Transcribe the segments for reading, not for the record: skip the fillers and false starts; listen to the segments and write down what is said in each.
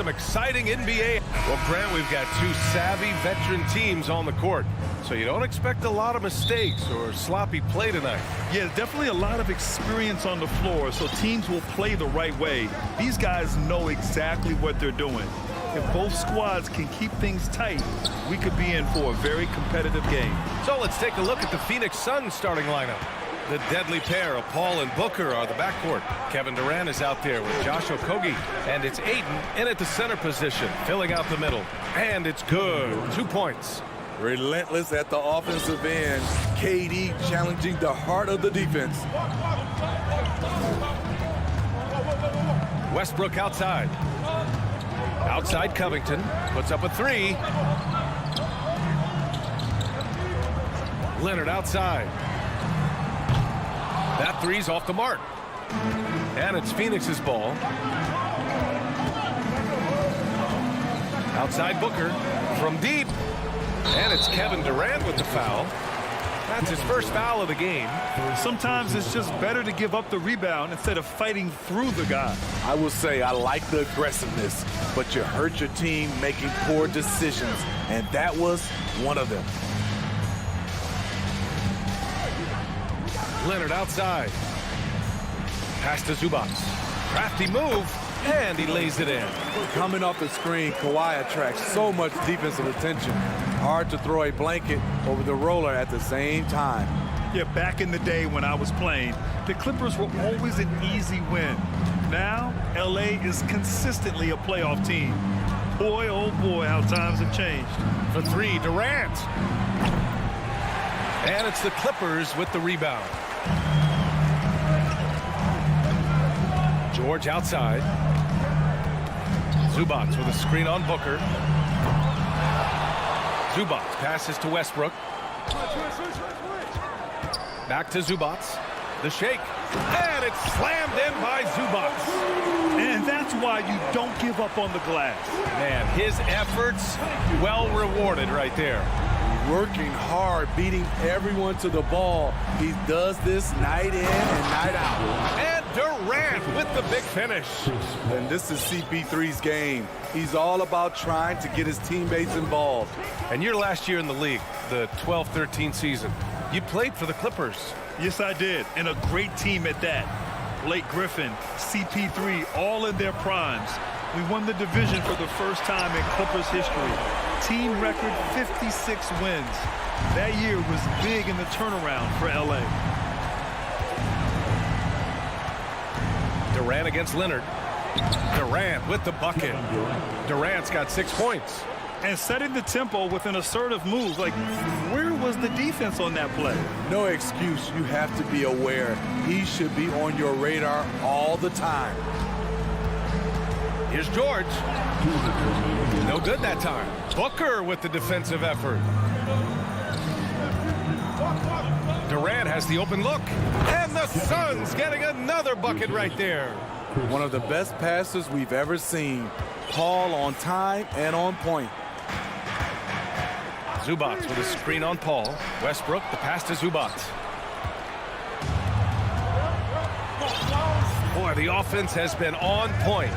exciting NBA. Well, Grant, we've got two savvy veteran teams on the court, so you don't expect a lot of mistakes or sloppy play tonight. Yeah, definitely a lot of experience on the floor, so teams will play the right way. These guys know exactly what they're doing. If both squads can keep things tight, we could be in for a very competitive game. So let's take a look at the Phoenix Suns starting lineup. The deadly pair of Paul and Booker are the backcourt. Kevin Durant is out there with Josh Okogie. And it's Ayton in at the center position, filling out the middle. And it's good. 2 points. Relentless at the offensive end. KD challenging the heart of the defense. Westbrook outside. Outside Covington. Puts up a three. Leonard outside. That three's off the mark. And it's Phoenix's ball. Outside Booker from deep. And it's Kevin Durant with the foul. That's his first foul of the game. Sometimes it's just better to give up the rebound instead of fighting through the guy. I will say I like the aggressiveness, but you hurt your team making poor decisions, and that was one of them. Leonard outside. Pass to Zubac. Crafty move, and he lays it in. Coming off the screen, Kawhi attracts so much defensive attention. Hard to throw a blanket over the roller at the same time. Yeah, back in the day when I was playing, the Clippers were always an easy win. Now, LA is consistently a playoff team. Boy, oh boy, how times have changed. For three, Durant. And it's the Clippers with the rebound. George outside. Zubac with a screen on Booker. Zubac passes to Westbrook. Back to Zubac. The shake. And it's slammed in by Zubac. And that's why you don't give up on the glass. Man, his efforts well rewarded right there. Working hard, beating everyone to the ball. He does this night in and night out. And Durant with the big finish. And this is CP3's game. He's all about trying to get his teammates involved. And your last year in the league, the 12-13 season, you played for the Clippers. Yes, I did, and a great team at that. Blake Griffin, CP3, all in their primes. We won the division for the first time in Clippers history. Team record 56 wins. That year was big in the turnaround for LA. Durant against Leonard. Durant with the bucket. Durant's got 6 points. And setting the tempo with an assertive move. Like, where was the defense on that play? No excuse. You have to be aware. He should be on your radar all the time. Here's George. No good that time. Booker with the defensive effort. Durant has the open look. And the Suns getting another bucket right there. One of the best passes we've ever seen. Paul on time and on point. Zubac with a screen on Paul. Westbrook, the pass to Zubac. Boy, the offense has been on point.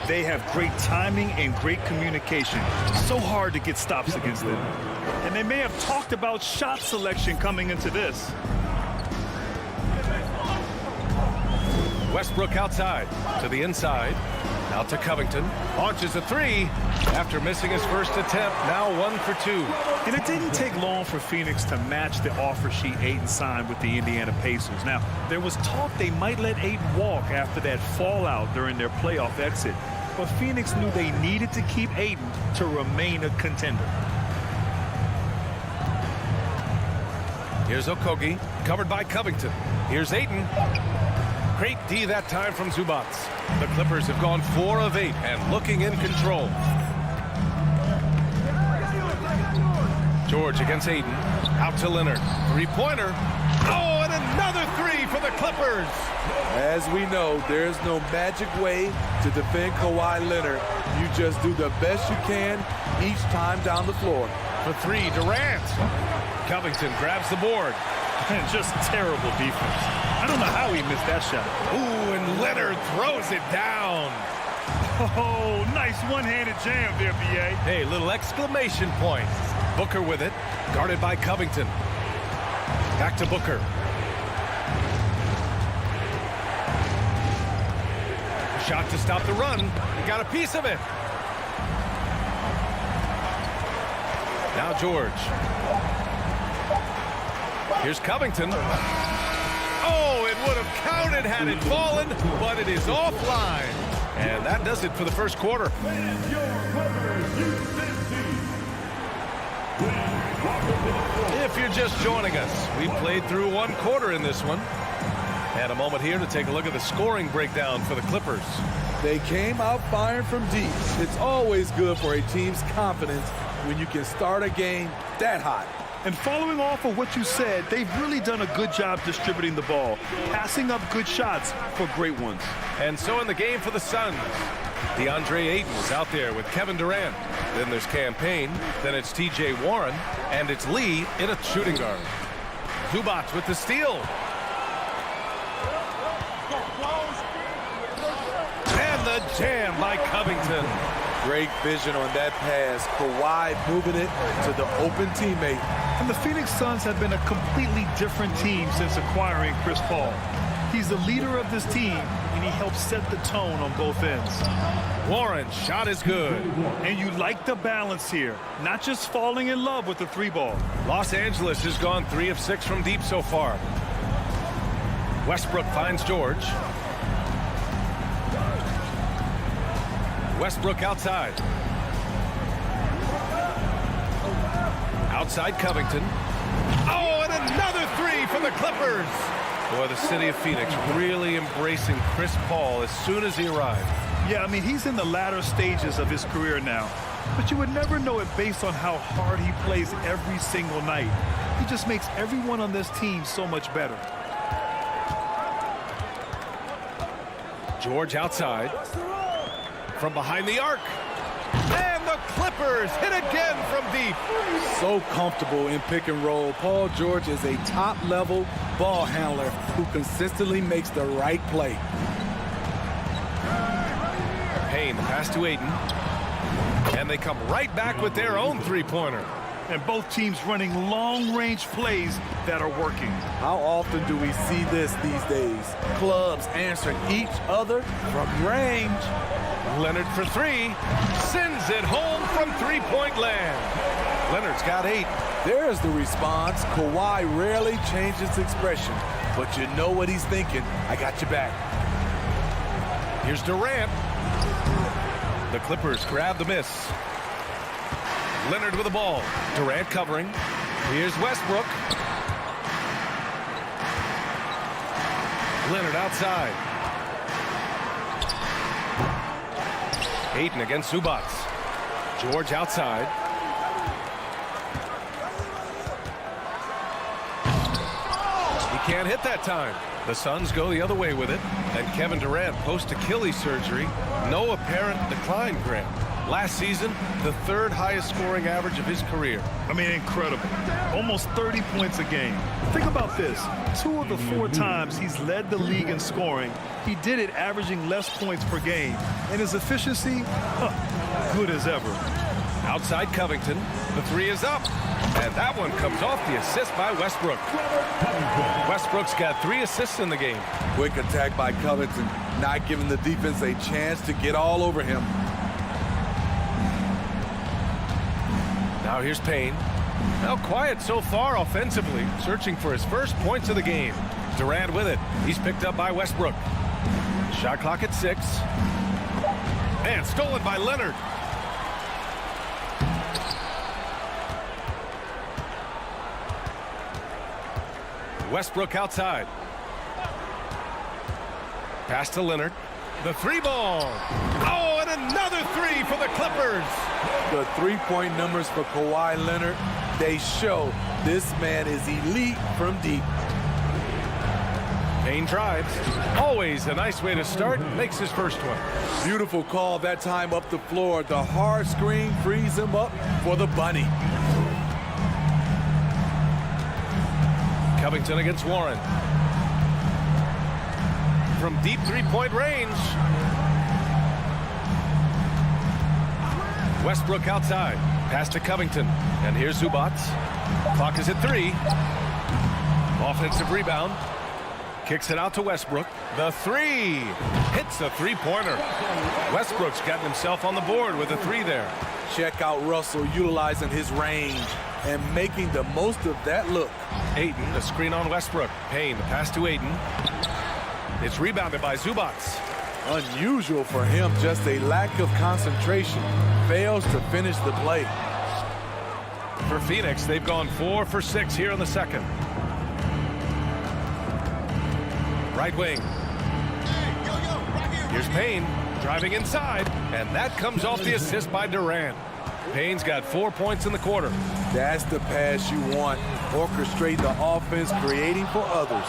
They have great timing and great communication. So hard to get stops against them. And they may have talked about shot selection coming into this. Westbrook outside to the inside. Out to Covington. Launches a three after missing his first attempt. Now 1 for 2. And it didn't take long for Phoenix to match the offer sheet Ayton signed with the Indiana Pacers. Now, there was talk they might let Ayton walk after that fallout during their playoff exit. But Phoenix knew they needed to keep Ayton to remain a contender. Here's Okogie, covered by Covington. Here's Ayton. Great D that time from Zubac. The Clippers have gone 4 of 8 and looking in control. George against Ayton. Out to Leonard. Three-pointer. Oh, and another three for the Clippers. As we know, there's no magic way to defend Kawhi Leonard. You just do the best you can each time down the floor. For three, Durant. Covington grabs the board. And just terrible defense. I don't know how he missed that shot. Ooh, and Leonard throws it down. Oh, nice one-handed jam there, B.A. Hey, little exclamation point. Booker with it, guarded by Covington. Back to Booker. Shot to stop the run. He got a piece of it. Now George. Here's Covington. Oh, it would have counted had it fallen, but it is offline. And that does it for the first quarter. If you're just joining us, we played through one quarter in this one. And a moment here to take a look at the scoring breakdown for the Clippers. They came out firing from deep. It's always good for a team's confidence when you can start a game that hot. And following off of what you said, they've really done a good job distributing the ball, passing up good shots for great ones. And so in the game for the Suns, DeAndre Ayton is out there with Kevin Durant. Then there's Campaign, then it's T.J. Warren, and it's Lee in a shooting guard. Zubac with the steal. And the jam by Covington. Great vision on that pass. Kawhi moving it to the open teammate. And the Phoenix Suns have been a completely different team since acquiring Chris Paul. He's the leader of this team, and he helps set the tone on both ends. Warren's shot is good. And you like the balance here, not just falling in love with the three ball. Los Angeles has gone 3 of 6 from deep so far. Westbrook finds George. Westbrook outside. Outside Covington. Oh, and another 3 for the Clippers. Boy, the city of Phoenix really embracing Chris Paul as soon as he arrived. Yeah, I mean, he's in the latter stages of his career now. But you would never know it based on how hard he plays every single night. He just makes everyone on this team so much better. George outside. From behind the arc. And the Clippers hit again from deep. So comfortable in pick and roll. Paul George is a top-level ball handler who consistently makes the right play. Payne, the pass to Ayton. And they come right back with their own three-pointer. And both teams running long-range plays that are working. How often do we see this these days? Clubs answering each other from range. Leonard for 3. Sends it home from three-point land. Leonard's got 8. There's the response. Kawhi rarely changes expression, but you know what he's thinking. I got your back. Here's Durant. The Clippers grab the miss. Leonard with the ball. Durant covering. Here's Westbrook. Leonard outside. Ayton against Zubac. George outside. He can't hit that time. The Suns go the other way with it. And Kevin Durant post-Achilles surgery. No apparent decline, Grant. Last season, the 3rd highest scoring average of his career. I mean, incredible. Almost 30 points a game. Think about this. 2 of the 4 times he's led the league in scoring, he did it averaging less points per game. And his efficiency, good as ever. Outside Covington. The 3 is up. And that one comes off the assist by Westbrook. Westbrook's got 3 assists in the game. Quick attack by Covington, not giving the defense a chance to get all over him. Now here's Payne. Now quiet so far offensively, searching for his first points of the game. Durant with it. He's picked up by Westbrook. Shot clock at 6. And stolen by Leonard. Westbrook outside. Pass to Leonard. The 3 ball. Oh, and another 3 for the Clippers. The three-point numbers for Kawhi Leonard, they show this man is elite from deep. Payne drives. Always a nice way to start. Makes his first one. Beautiful call that time up the floor. The hard screen frees him up for the bunny. Covington against Warren. From deep three-point range. Westbrook outside. Pass to Covington. And here's Zubac. Clock is at 3. Offensive rebound. Kicks it out to Westbrook. The 3. Hits a three-pointer. Westbrook's gotten himself on the board with a 3 there. Check out Russell utilizing his range and making the most of that look. Ayton, the screen on Westbrook. Payne, the pass to Ayton. It's rebounded by Zubac. Unusual for him, just a lack of concentration. Fails to finish the play. For Phoenix, they've gone 4 for 6 here in the second. Right wing. Here's Payne driving inside, and that comes off the assist by Durant. Payne's got 4 points in the quarter. That's the pass you want. Orchestrate the offense, creating for others.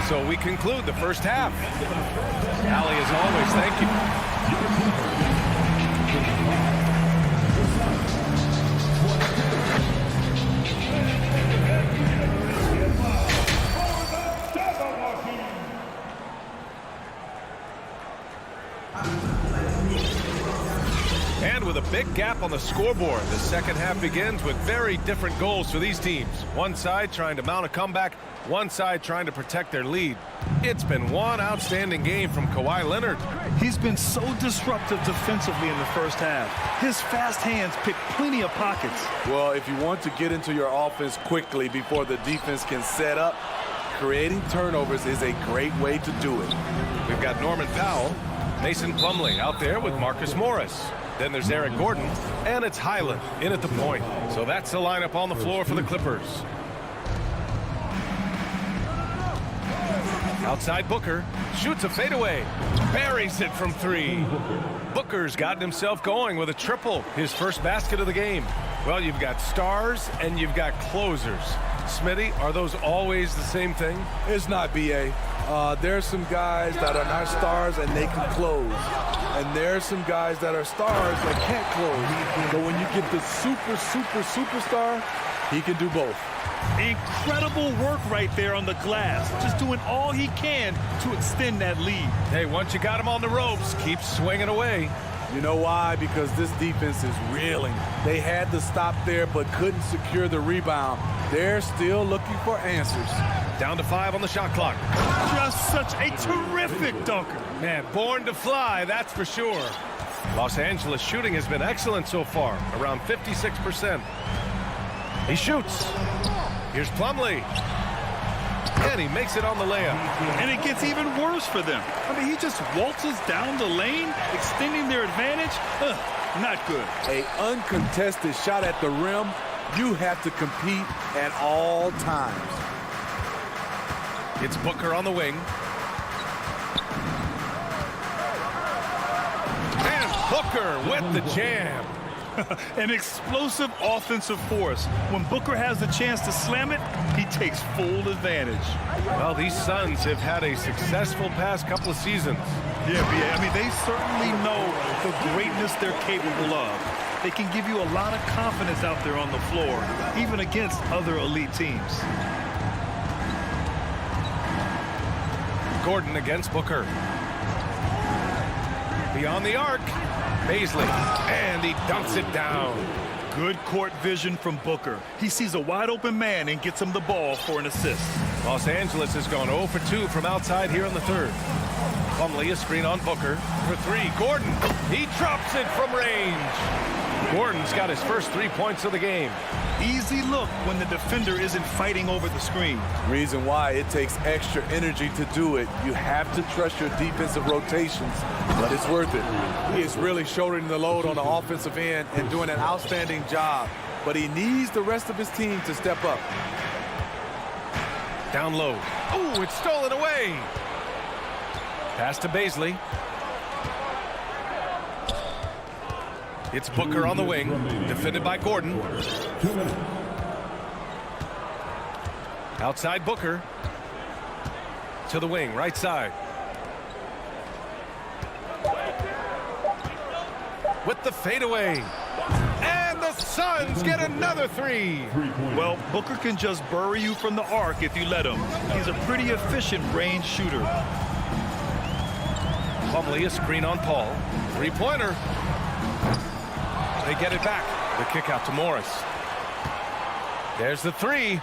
So we conclude the first half. Allie, as always, thank you. And with a big gap on the scoreboard, the second half begins with very different goals for these teams. One side trying to mount a comeback, one side trying to protect their lead. It's been one outstanding game from Kawhi Leonard. He's been so disruptive defensively in the first half. His fast hands pick plenty of pockets. Well, if you want to get into your offense quickly before the defense can set up, creating turnovers is a great way to do it. We've got Norman Powell, Mason Plumlee out there with Marcus Morris. Then there's Eric Gordon, and it's Highland in at the point. So that's the lineup on the floor for the Clippers. Outside Booker, shoots a fadeaway, buries it from 3. Booker's gotten himself going with a triple, his first basket of the game. Well, you've got stars and you've got closers. Smitty, are those always the same thing? It's not, B.A. There's some guys that are not stars and they can close. And there's some guys that are stars that can't close. But when you get the superstar, he can do both. Incredible work right there on the glass. Just doing all he can to extend that lead. Hey, once you got him on the ropes, keep swinging away. You know why? Because this defense is reeling. They had to stop there but couldn't secure the rebound. They're still looking for answers. Down to 5 on the shot clock. Just such a terrific dunker. Man, born to fly, that's for sure. Los Angeles shooting has been excellent so far, around 56%. He shoots. Here's Plumlee. And he makes it on the layup. And it gets even worse for them. I mean, he just waltzes down the lane, extending their advantage. Not good. An uncontested shot at the rim. You have to compete at all times. It's Booker on the wing. And Booker with the jam. An explosive offensive force. When Booker has the chance to slam it, he takes full advantage. Well, these Suns have had a successful past couple of seasons. Yeah, I mean, they certainly know the greatness they're capable of. They can give you a lot of confidence out there on the floor, even against other elite teams. Gordon against Booker. Beyond the arc. Baisley, and he dunks it down. Good court vision from Booker. He sees a wide-open man and gets him the ball for an assist. Los Angeles has gone 0 for 2 from outside here in the third. Plumlee, a screen on Booker for 3. Gordon, he drops it from range. Gordon's got his first 3 points of the game. Easy look when the defender isn't fighting over the screen. Reason why it takes extra energy to do it. You have to trust your defensive rotations, but it's worth it. He is really shouldering the load on the offensive end and doing an outstanding job, but he needs the rest of his team to step up. Down low. Oh, it's stolen away. Pass to Baisley. It's Booker on the wing, defended by Gordon. Outside Booker. To the wing, right side. With the fadeaway. And the Suns get another 3. Well, Booker can just bury you from the arc if you let him. He's a pretty efficient range shooter. Plumlee, a screen on Paul. Three-pointer. They get it back. The kick out to Morris. There's the three.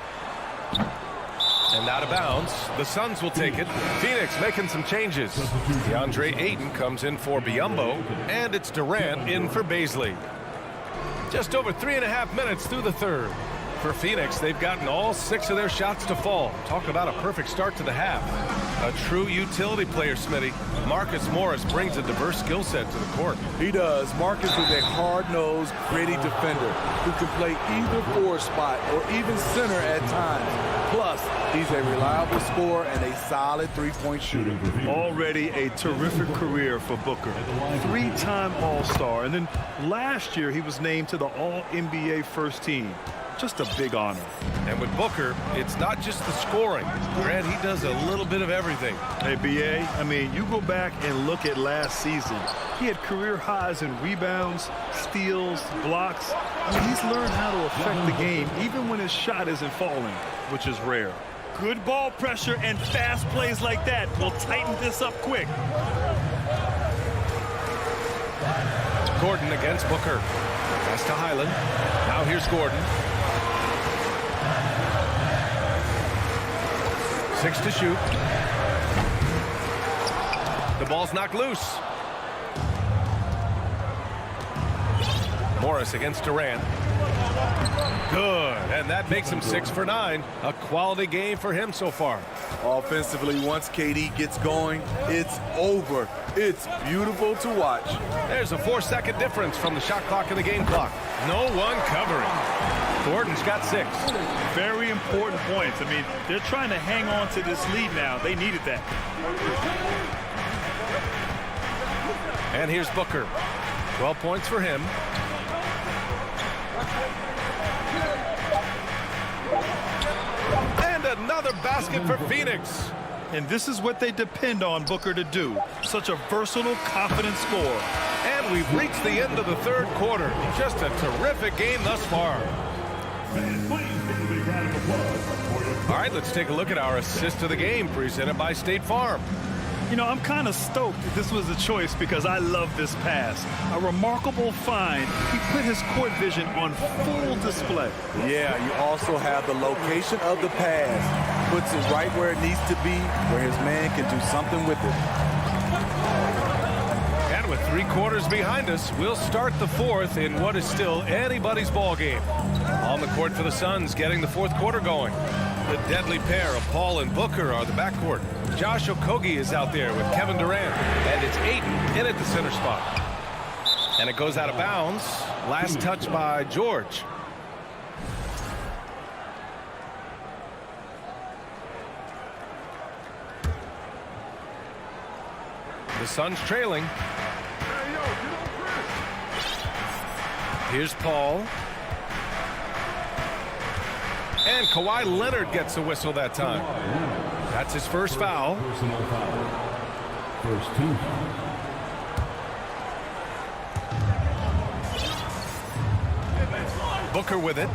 And out of bounds. The Suns will take it. Phoenix making some changes. DeAndre Ayton comes in for Biyombo. And it's Durant in for Baisley. Just over 3.5 minutes through the third. For Phoenix, they've gotten all 6 of their shots to fall. Talk about a perfect start to the half. A true utility player, Smitty. Marcus Morris brings a diverse skill set to the court. He does. Marcus is a hard-nosed, gritty defender who can play either forward spot or even center at times. Plus, he's a reliable scorer and a solid three-point shooter. Already a terrific career for Booker. 3-time All-Star, and then last year he was named to the All-NBA first team. Just a big honor. And with Booker, it's not just the scoring. Grant, he does a little bit of everything. Hey, B.A., I mean, you go back and look at last season. He had career highs in rebounds, steals, blocks. I mean, he's learned how to affect the game, even when his shot isn't falling, which is rare. Good ball pressure and fast plays like that will tighten this up quick. Gordon against Booker. Pass to Highland. Now here's Gordon. 6 to shoot. The ball's knocked loose. Morris against Durant. Good, and that makes him 6 for 9. A quality game for him so far. Offensively, once KD gets going, it's over. It's beautiful to watch. There's a 4-second difference from the shot clock and the game clock. No one covering. Gordon's got 6. Very important points. I mean, they're trying to hang on to this lead now. They needed that. And here's Booker. 12 points for him. And another basket for Phoenix. And this is what they depend on Booker to do. Such a versatile, confident scorer. And we've reached the end of the third quarter. Just a terrific game thus far. All right, let's take a look at our assist of the game presented by State Farm. You know, I'm kind of stoked that this was a choice because I love this pass. A remarkable find. He put his court vision on full display. Yeah, you also have the location of the pass. Puts it right where it needs to be, where his man can do something with it. And with 3 quarters behind us, we'll start the fourth in what is still anybody's ball game. On the court for the Suns, getting the fourth quarter going. The deadly pair of Paul and Booker are the backcourt. Josh Okogie is out there with Kevin Durant. And it's Ayton in at the center spot. And it goes out of bounds. Last touch by George. The Suns trailing. Here's Paul. And Kawhi Leonard gets a whistle that time. That's his first foul. First team. Booker with it.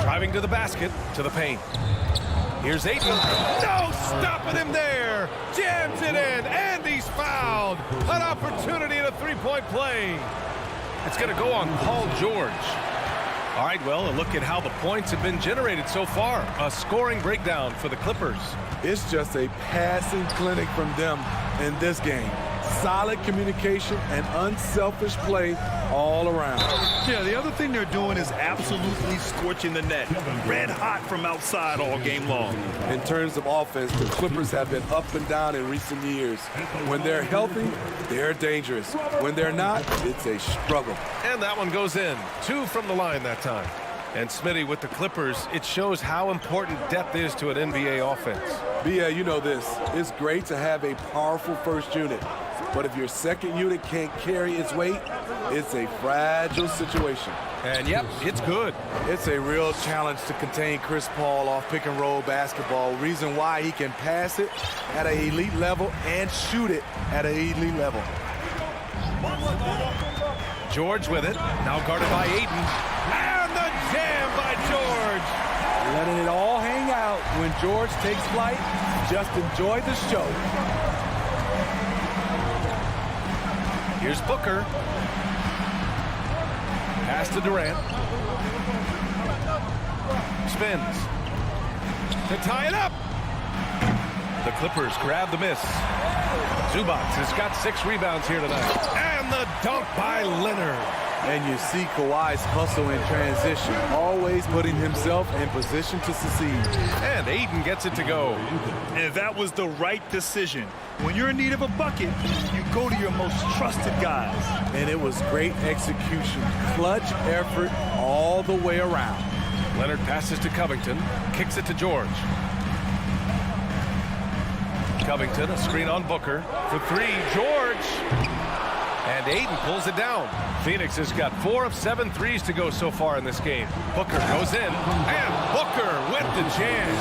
Driving to the basket, to the paint. Here's Ayton. No stopping him there. Jams it in, and he's fouled. An opportunity in a three-point play. It's going to go on Paul George. All right, well, a look at how the points have been generated so far. A scoring breakdown for the Clippers. It's just a passing clinic from them in this game. Solid communication and unselfish play all around. Yeah, the other thing they're doing is absolutely scorching the net. Red hot from outside all game long. In terms of offense, the Clippers have been up and down in recent years. When they're healthy, they're dangerous. When they're not, it's a struggle. And that one goes in. 2 from the line that time. And Smitty, with the Clippers, it shows how important depth is to an NBA offense. Yeah, you know this. It's great to have a powerful first unit. But if your second unit can't carry its weight, it's a fragile situation. And, yep, it's good. It's a real challenge to contain Chris Paul off pick-and-roll basketball. Reason why he can pass it at an elite level and shoot it at an elite level. George with it. Now guarded by Ayton. And the jam by George. Letting it all hang out. out. When George takes flight, just enjoy the show. Here's Booker. Pass to Durant. Spins. To tie it up. The Clippers grab the miss. Zubac has got 6 rebounds here tonight. And the dunk by Leonard. And you see Kawhi's hustle in transition, always putting himself in position to succeed. And Aiden gets it to go. And that was the right decision. When you're in need of a bucket, you go to your most trusted guys. And it was great execution. Clutch effort all the way around. Leonard passes to Covington, kicks it to George. Covington, a screen on Booker. For 3, George. And Aiden pulls it down. Phoenix has got 4 of 7 threes to go so far in this game. Booker goes in, and Booker with the jam.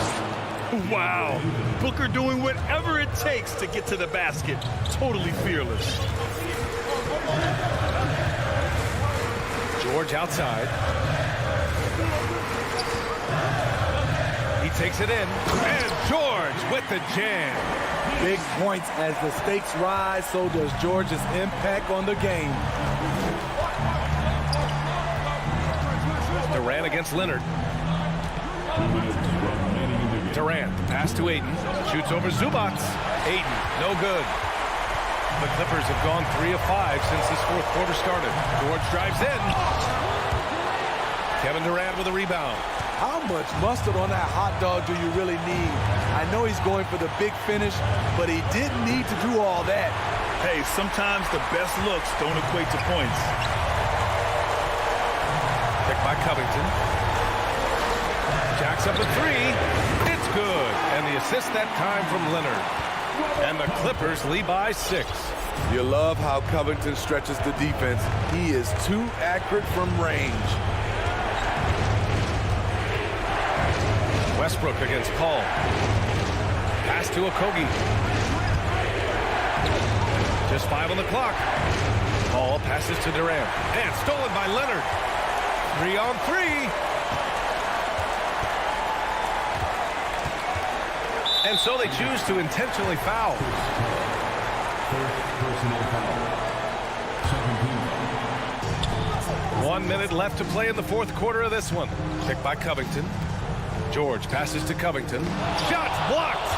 Wow. Booker doing whatever it takes to get to the basket. Totally fearless. George outside. He takes it in, and George with the jam. Big points as the stakes rise, so does George's impact on the game. Durant against Leonard. Durant, pass to Aiden. Shoots over Zubac. Aiden, no good. The Clippers have gone 3 of 5 since this 4th quarter started. George drives in. Kevin Durant with a rebound. How much mustard on that hot dog do you really need? I know he's going for the big finish, but he didn't need to do all that. Hey, sometimes the best looks don't equate to points. Picked by Covington. Jacks up a 3. It's good. And the assist that time from Leonard. And the Clippers lead by 6. You love how Covington stretches the defense. He is too accurate from range. Westbrook against Paul. Pass to Okogie. Just 5 on the clock. Paul passes to Durant. And stolen by Leonard. 3 on 3. And so they choose to intentionally foul. Personal foul. 1 minute left to play in the 4th quarter of this one. Picked by Covington. George passes to Covington. Shots blocked.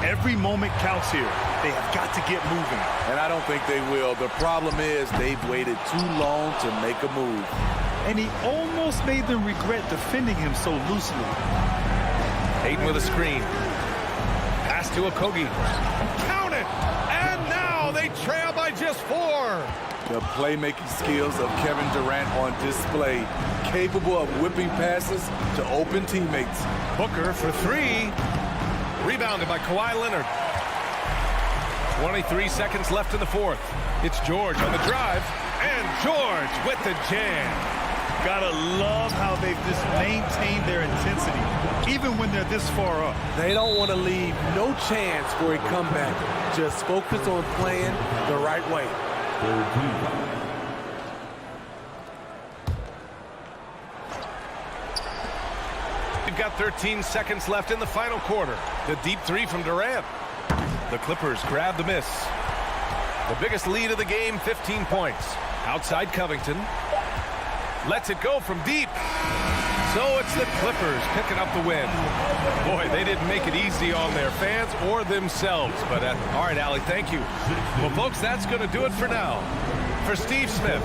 Every moment counts here. They have got to get moving. And I don't think they will. The problem is they've waited too long to make a move. And he almost made them regret defending him so loosely. Aiden with a screen. Pass to Okogie. Count it! And now they trail by just 4. The playmaking skills of Kevin Durant on display. Capable of whipping passes to open teammates. Booker for 3. Rebounded by Kawhi Leonard. 23 seconds left in the 4th. It's George on the drive. And George with the jam. Gotta love how they've just maintained their intensity, even when they're this far up. They don't want to leave no chance for a comeback. Just focus on playing the right way. We've got 13 seconds left in the final quarter. The deep 3 from Durant. The Clippers grab the miss. The biggest lead of the game, 15 points. Outside Covington. Lets it go from deep. So it's the Clippers picking up the win. Boy, they didn't make it easy on their fans or themselves. But all right, Allie, thank you. Well, folks, that's going to do it for now. For Steve Smith.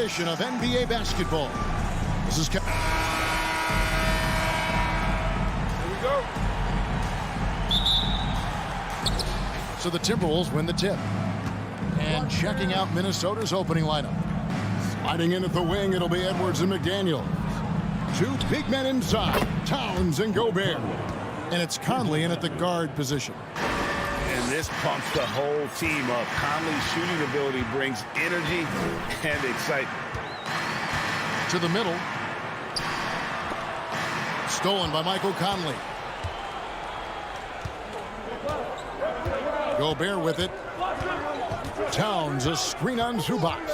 edition of NBA basketball. This is Here we go. So the Timberwolves win the tip. And checking out Minnesota's opening lineup. Sliding in at the wing, it'll be Edwards and McDaniel. Two big men inside, Towns and Gobert. And it's Conley in at the guard position. And this pumps the whole team up. Conley's shooting ability brings energy and excitement. To the middle. Stolen by Michael Conley. Gobert with it. Towns, a screen on Zubac.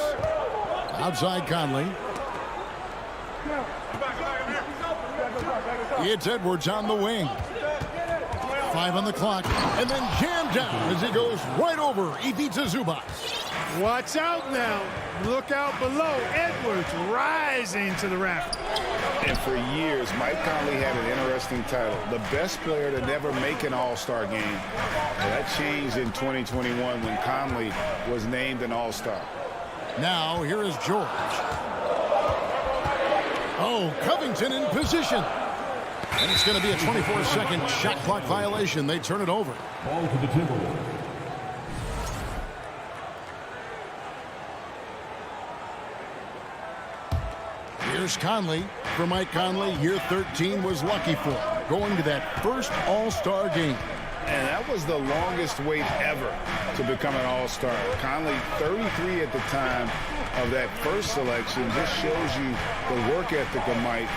Outside Conley. It's Edwards on the wing. 5 on the clock. And then jammed down as he goes right over Ivica Zubac. Watch out now. Look out below. Edwards rising to the raft. And for years, Mike Conley had an interesting title. The best player to never make an All-Star game. Well, that changed in 2021 when Conley was named an All-Star. Now, here is George. Oh, Covington in position. And it's going to be a 24-second shot clock violation. They turn it over. Ball to the Timberwolves. Here's Conley. For Mike Conley, year 13 was lucky for, going to that first All-Star game. And that was the longest wait ever to become an All-Star. Conley, 33 at the time of that first selection, just shows you the work ethic of Mike,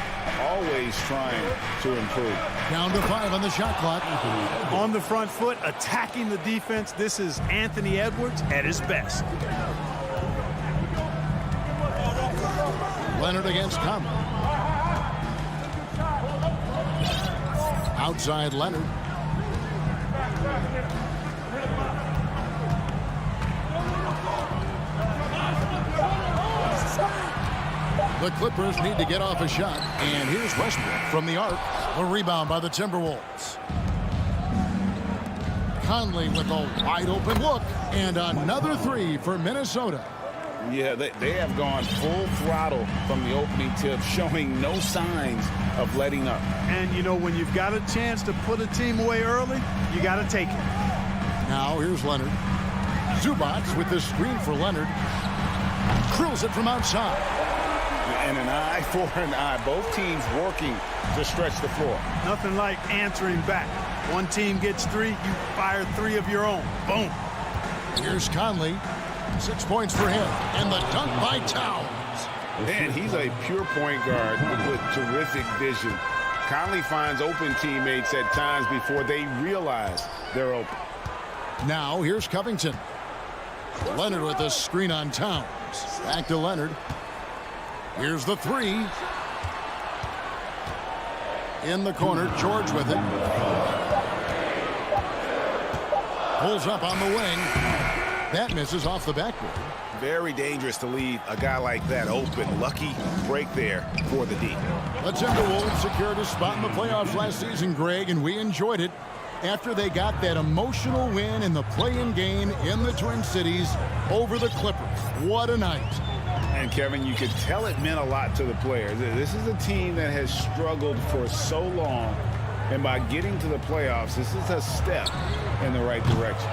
always trying to improve. Down to 5 on the shot clock. On the front foot, attacking the defense. This is Anthony Edwards at his best. Leonard against Conley. Outside Leonard. The Clippers need to get off a shot. And here's Westbrook from the arc. A rebound by the Timberwolves. Conley with a wide open look. And another three for Minnesota. Yeah, they have gone full throttle from the opening tip, showing no signs of letting up. And, you know, when you've got a chance to put a team away early, you got to take it. Now here's Leonard. Zubac with the screen for Leonard. Drills it from outside. And an eye for an eye. Both teams working to stretch the floor. Nothing like answering back. One team gets 3, you fire 3 of your own. Boom. Here's Conley. 6 points for him. And the dunk by Towns. Man, he's a pure point guard with terrific vision. Conley finds open teammates at times before they realize they're open. Now here's Covington. Leonard with the screen on Towns. Back to Leonard. Here's the 3. In the corner, George with it. Pulls up on the wing. That misses off the backboard. Very dangerous to leave a guy like that open. Lucky break there for the D. The Timberwolves secured a spot in the playoffs last season, Greg, and we enjoyed it after they got that emotional win in the play-in game in the Twin Cities over the Clippers. What a night. And, Kevin, you could tell it meant a lot to the players. This is a team that has struggled for so long, and by getting to the playoffs, this is a step in the right direction.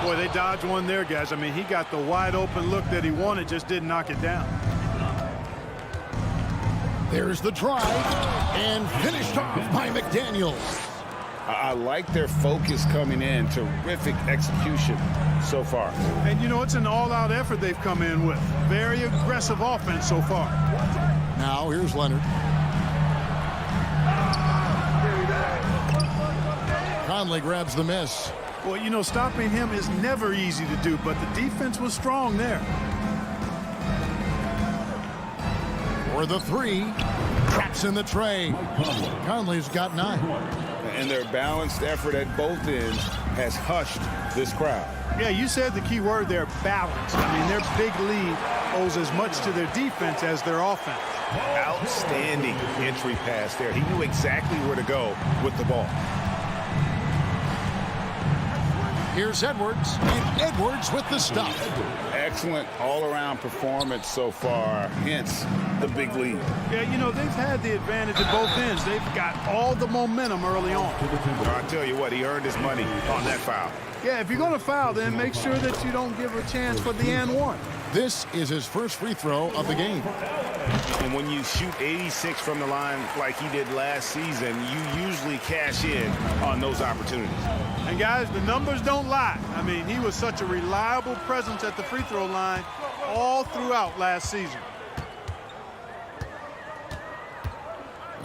Boy, they dodged one there, guys. I mean, he got the wide open look that he wanted, just didn't knock it down. There's the drive, and finished off by McDaniel. I like their focus coming in. Terrific execution so far. And, you know, it's an all-out effort they've come in with. Very aggressive offense so far. Now here's Leonard. Conley grabs the miss. Well, you know, stopping him is never easy to do, but the defense was strong there. For the 3. Traps in the tray. Conley's got 9. And their balanced effort at both ends has hushed this crowd. Yeah, you said the key word there, balance. I mean, their big lead owes as much to their defense as their offense. Outstanding entry pass there. He knew exactly where to go with the ball. Here's Edwards, and Edwards with the stop. excellent all-around performance so far, hence the big lead. Yeah, you know, they've had the advantage at both ends. They've got all the momentum early on. I tell you what, he earned his money on that foul. Yeah, if you're going to foul, then make sure that you don't give a chance for the and one. This is his first free throw of the game. And when you shoot 86 from the line like he did last season, you usually cash in on those opportunities. And guys, the numbers don't lie. I mean, he was such a reliable presence at the free throw line all throughout last season.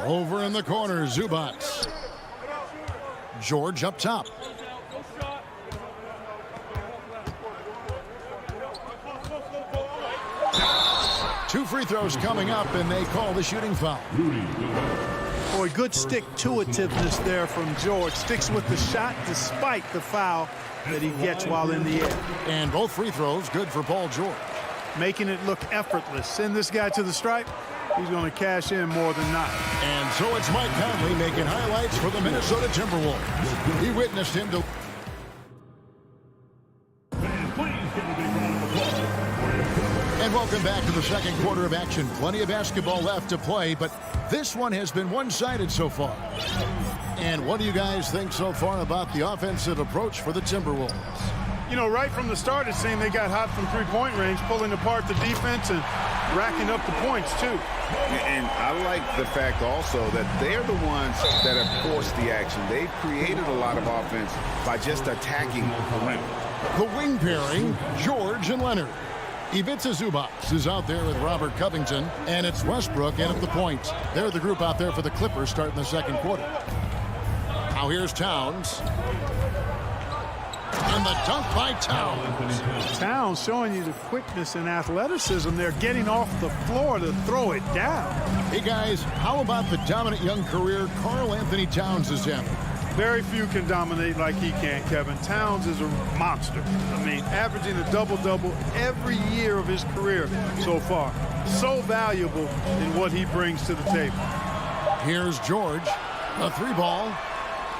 Over in the corner, Zubac. George up top. Two free throws coming up, and they call the shooting foul. Boy, good stick-to-itiveness there from George. Sticks with the shot despite the foul that he gets while in the air. And both free throws good for Paul George. Making it look effortless. Send this guy to the stripe. He's going to cash in more than not. And so it's Mike Conley making highlights for the Minnesota Timberwolves. He witnessed him to... And welcome back to the second quarter of action. Plenty of basketball left to play, but this one has been one-sided so far. And what do you guys think so far about the offensive approach for the Timberwolves? You know, right from the start, it seemed they got hot from three-point range, pulling apart the defense and racking up the points, too. And I like the fact also that they're the ones that have forced the action. They've created a lot of offense by just attacking the rim. The wing pairing, George and Leonard. Ivica Zubac is out there with Robert Covington, and it's Westbrook in at the point. They're the group out there for the Clippers starting the second quarter. Now here's Towns. And the dunk by Towns. Towns showing you the quickness and athleticism. They're getting off the floor to throw it down. Hey, guys, how about the dominant young career Karl Anthony Towns is having? Very few can dominate like he can, Kevin. Towns is a monster. I mean, averaging a double-double every year of his career so far. So valuable in what he brings to the table. Here's George, a three ball.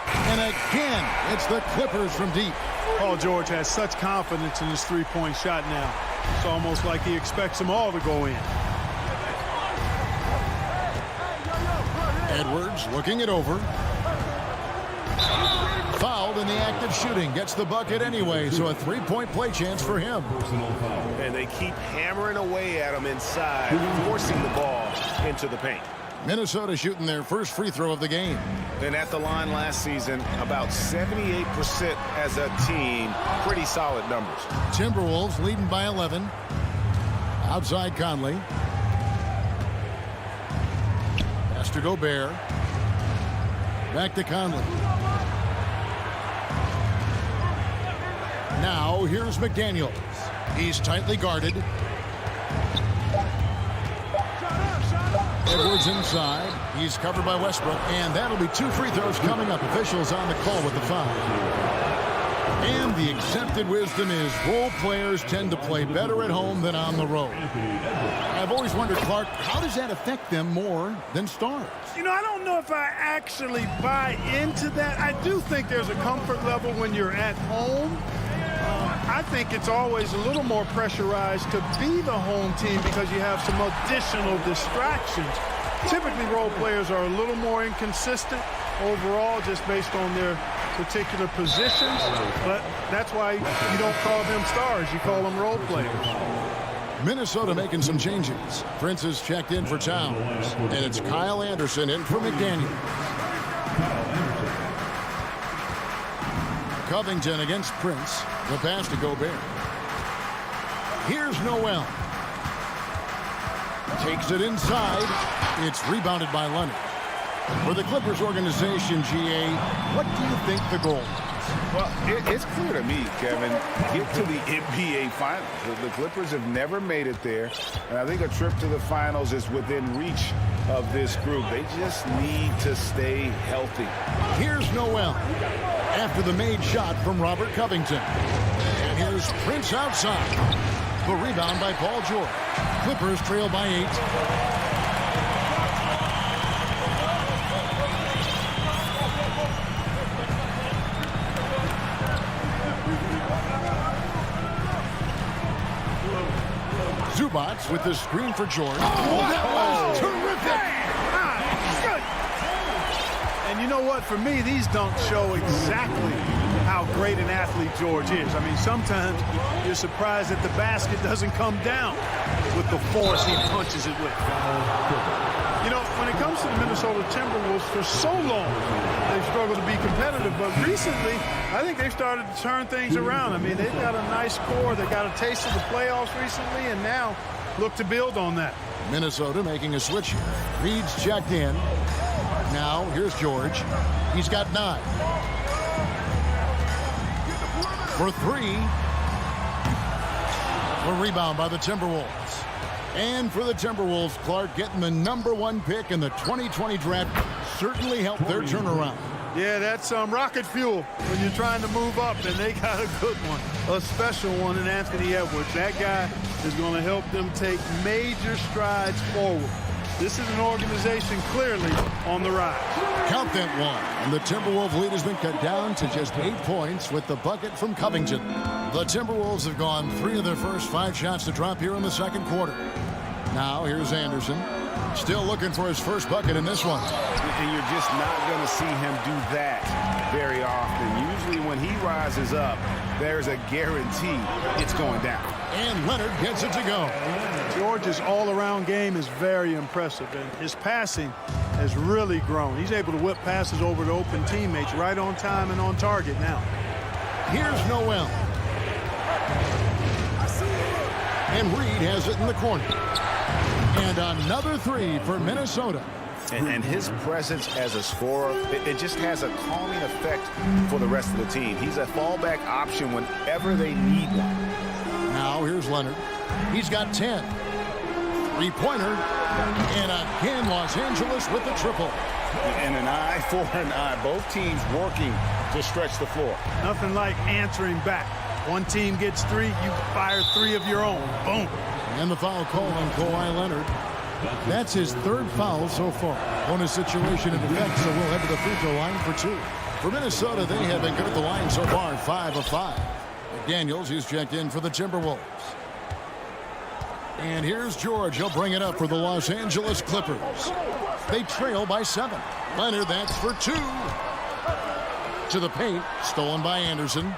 And again, it's the Clippers from deep. Paul George has such confidence in his three-point shot now. It's almost like he expects them all to go in. Edwards looking it over. Fouled in the act of shooting. Gets the bucket anyway, so a three-point play chance for him. And they keep hammering away at him inside, forcing the ball into the paint. Minnesota shooting their first free throw of the game. And at the line last season, about 78% as a team. Pretty solid numbers. Timberwolves leading by 11. Outside Conley. Pass to Gobert. Back to Conley. Now here's McDaniels. He's tightly guarded. Edwards inside. He's covered by Westbrook, and that'll be two free throws coming up. Officials on the call with the foul. And the accepted wisdom is role players tend to play better at home than on the road. I've always wondered, Clark, how does that affect them more than stars? You know, I don't know if I actually buy into that. I do think there's a comfort level when you're at home. I think it's always a little more pressurized to be the home team because you have some additional distractions. Typically, role players are a little more inconsistent overall just based on their particular positions, but that's why you don't call them stars. You call them role players. Minnesota making some changes. Prince is checked in for Towns, and it's Kyle Anderson in for McDaniel. Covington against Prince. The pass to Gobert. Here's Noel. Takes it inside. It's rebounded by Leonard. For the Clippers organization, GA, what do you think the goal is? Well, it's clear to me, Kevin, get to the NBA Finals. The Clippers have never made it there, and I think a trip to the Finals is within reach of this group. They just need to stay healthy. Here's Noel after the made shot from Robert Covington. And here's Prince outside. The rebound by Paul George. Clippers trail by 8. Zubats with the screen for George. Oh, that was terrific! And you know what? For me, these dunks show exactly how great an athlete George is. I mean, sometimes you're surprised that the basket doesn't come down with the force he punches it with. You know, when it comes to the Minnesota Timberwolves, for so long, they've struggled to be competitive. But recently, I think they've started to turn things around. I mean, they've got a nice core. They got a taste of the playoffs recently, and now look to build on that. Minnesota making a switch here. Reed's checked in. Now, here's George. He's got 9. For 3. A rebound by the Timberwolves. And for the Timberwolves, Clark getting the #1 pick in the 2020 draft certainly helped their turnaround. Yeah, that's rocket fuel when you're trying to move up, and they got a good one, a special one in Anthony Edwards. That guy is going to help them take major strides forward. This is an organization clearly on the rise. Count that one, and the Timberwolves lead has been cut down to just 8 points with the bucket from Covington. The Timberwolves have gone 3 of their first 5 shots to drop here in the second quarter. Now here's Anderson, still looking for his first bucket in this one. And you're just not going to see him do that very often. Usually when he rises up, there's a guarantee it's going down. And Leonard gets it to go. George's all-around game is very impressive, and his passing has really grown. He's able to whip passes over to open teammates right on time and on target now. Here's Noel. And Reed has it in the corner. And another 3 for Minnesota. And his presence as a scorer, it just has a calming effect for the rest of the team. He's a fallback option whenever they need one. Now here's Leonard. He's got 10. 3-pointer. And again, Los Angeles with the triple. And an eye for an eye. Both teams working to stretch the floor. Nothing like answering back. One team gets 3, you fire 3 of your own. Boom. And the foul call on Kawhi Leonard. That's his 3rd foul so far. Bonus situation in effect, so we'll head to the free throw line for 2. For Minnesota, they have been good at the line so far, 5 of 5. McDaniels, he's checked in for the Timberwolves. And here's George. He'll bring it up for the Los Angeles Clippers. They trail by 7. Leonard, that's for 2. To the paint, stolen by Anderson.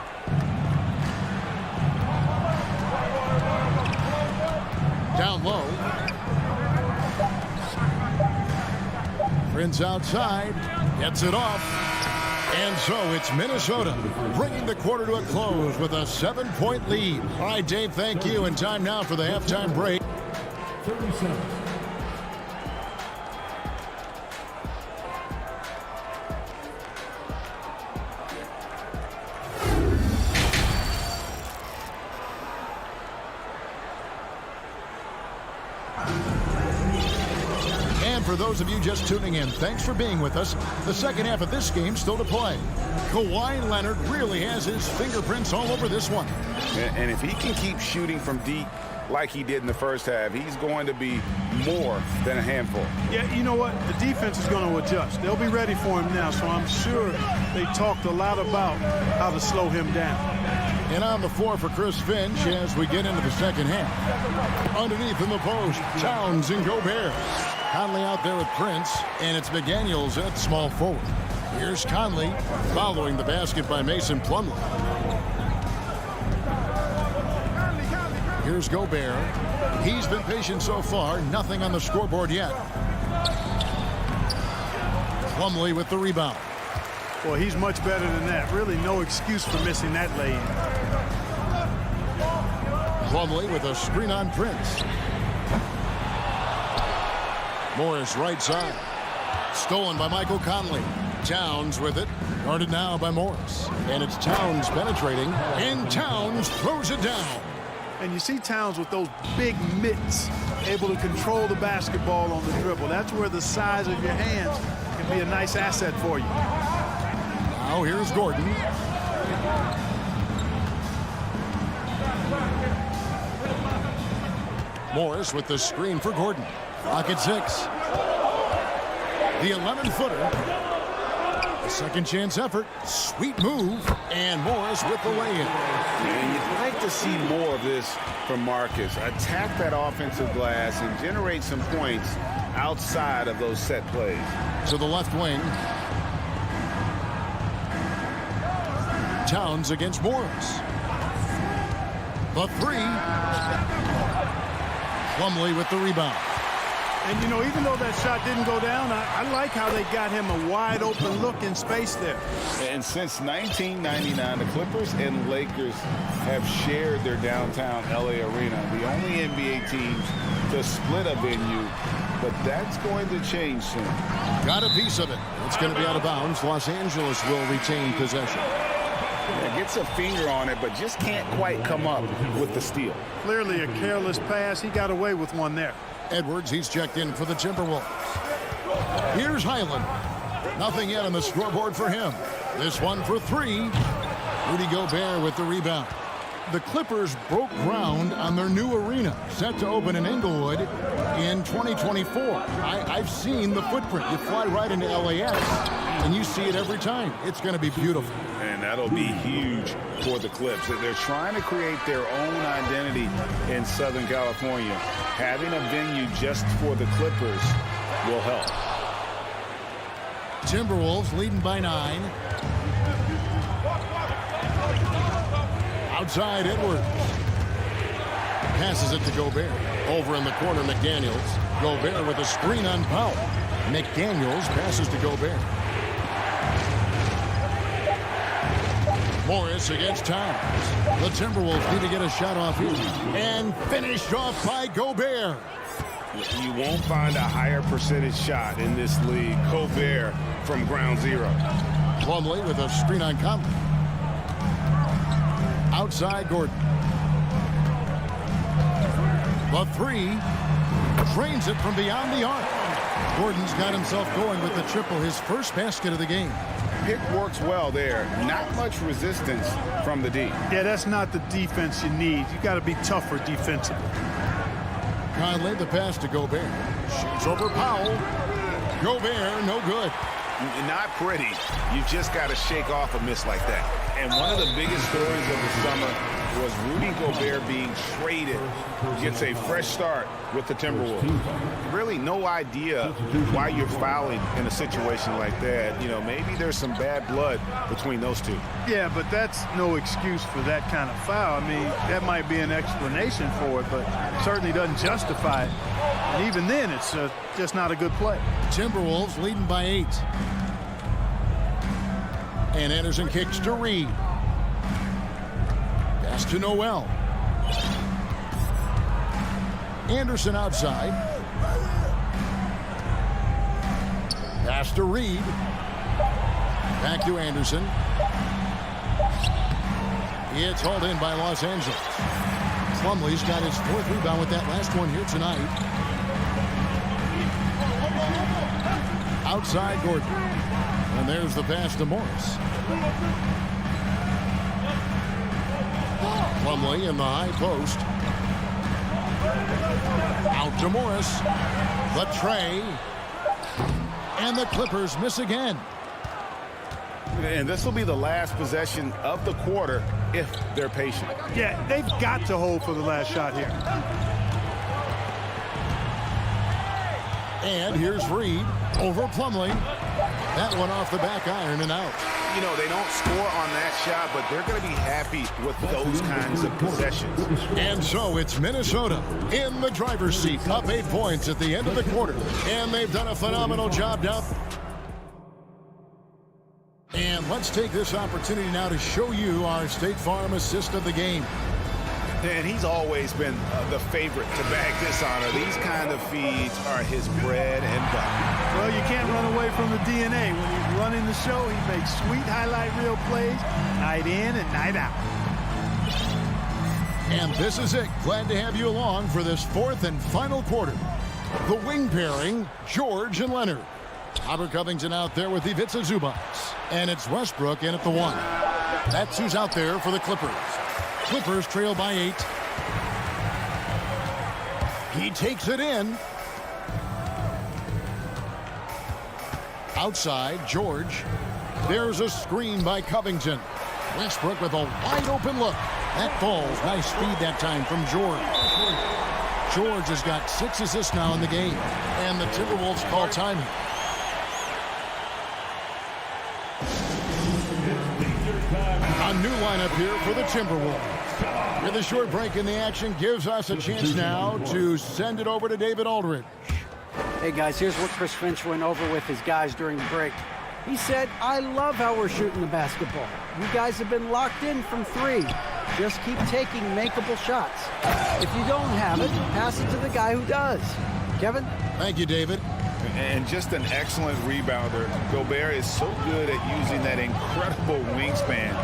Down low. Prince outside. Gets it off. And so it's Minnesota bringing the quarter to a close with a 7-point lead. All right, Dave, thank you. And time now for the halftime break. 37. For those of you just tuning in, thanks for being with us. The second half of this game still to play. Kawhi Leonard really has his fingerprints all over this one. And if he can keep shooting from deep like he did in the first half, he's going to be more than a handful. Yeah, you know what? The defense is going to adjust. They'll be ready for him now, so I'm sure they talked a lot about how to slow him down. And on the floor for Chris Finch as we get into the second half. Underneath in the post, Towns and Gobert. Conley out there with Prince, and it's McDaniels at small forward. Here's Conley following the basket by Mason Plumlee. Here's Gobert. He's been patient so far. Nothing on the scoreboard yet. Plumlee with the rebound. Well, he's much better than that. Really no excuse for missing that lay-in. Plumlee with a screen on Prince. Morris right side. Stolen by Michael Conley. Towns with it. Guarded now by Morris. And it's Towns penetrating. And Towns throws it down. And you see Towns with those big mitts, able to control the basketball on the dribble. That's where the size of your hands can be a nice asset for you. Now here's Gordon. Morris with the screen for Gordon. Clock at 6. The 11-footer. Second chance effort. Sweet move. And Morris with the lay-in. And you'd like to see more of this from Marcus. Attack that offensive glass and generate some points outside of those set plays. To the left wing. Towns against Morris. The three. Plumlee with the rebound. And, you know, even though that shot didn't go down, I like how they got him a wide-open look in space there. And since 1999, the Clippers and Lakers have shared their downtown LA arena, the only NBA teams to split a venue, but that's going to change soon. Got a piece of it. It's going to be out of bounds. Los Angeles will retain possession. Yeah, gets a finger on it, but just can't quite come up with the steal. Clearly a careless pass. He got away with one there. Edwards, he's checked in for the Timberwolves. Here's Highland. Nothing yet on the scoreboard for him. This one for three. Rudy Gobert with the rebound. The Clippers broke ground on their new arena, set to open in Inglewood in 2024. I've seen the footprint. You fly right into LAX, and you see it every time. It's going to be beautiful. And that'll be huge for the Clips. They're trying to create their own identity in Southern California. Having a venue just for the Clippers will help. Timberwolves leading by 9. Outside Edwards. Passes it to Gobert. Over in the corner, McDaniels. Gobert with a screen on Powell. McDaniels passes to Gobert. Morris against Towns. The Timberwolves need to get a shot off here. And finished off by Gobert. You won't find a higher percentage shot in this league. Gobert from ground zero. Plumlee with a screen on Conley. Outside Gordon. The three. Drains it from beyond the arc. Gordon's got himself going with the triple, his first basket of the game. Pick works well there. Not much resistance from the D. Yeah, that's not the defense you need. You got to be tougher defensively. Conley, the pass to Gobert. Shoots over Powell. Gobert, no good. Not pretty. You just got to shake off a miss like that. And one of the biggest stories of the summer was Rudy Gobert being traded. Gets a fresh start with the Timberwolves. Really no idea why you're fouling in a situation like that. You know, maybe there's some bad blood between those two. Yeah, but that's no excuse for that kind of foul. I mean, that might be an explanation for it, but certainly doesn't justify it. And even then, it's just not a good play. Timberwolves leading by 8. And Anderson kicks to Reed. Pass to Noel. Anderson outside. Pass to Reed. Back to Anderson. It's hauled in by Los Angeles. Plumlee's got his 4th rebound with that last one here tonight. Outside Gordon. And there's the pass to Morris. Plumlee in the high post. Out to Morris. The tray. And the Clippers miss again. And this will be the last possession of the quarter if they're patient. Yeah, they've got to hold for the last shot here. And here's Reed over Plumlee. That one off the back iron and out. You know, they don't score on that shot, but they're going to be happy with those kinds of possessions. And so it's Minnesota in the driver's seat, up 8 points at the end of the quarter. And they've done a phenomenal job down. And let's take this opportunity now to show you our State Farm assist of the game. And he's always been the favorite to bag this honor. These kind of feeds are his bread and butter. Well, you can't run away from the DNA. When he's running the show, he makes sweet highlight reel plays night in and night out. And this is it. Glad to have you along for this 4th and final quarter. The wing pairing, George and Leonard. Robert Covington out there with Ivica Zubac. And it's Westbrook in at the 1. That's who's out there for the Clippers. Clippers trail by 8. He takes it in. Outside, George. There's a screen by Covington. Westbrook with a wide open look. That falls. Nice speed that time from George. George has got 6 assists now in the game. And the Timberwolves call time. A new lineup here for the Timberwolves. With a short break in the action gives us a chance now to send it over to David Aldridge. Hey guys, here's what Chris Finch went over with his guys during the break. He said, I love how we're shooting the basketball. You guys have been locked in from 3. Just keep taking makeable shots. If you don't have it, pass it to the guy who does. Kevin? Thank you, David. And just an excellent rebounder. Gobert is so good at using that incredible wingspan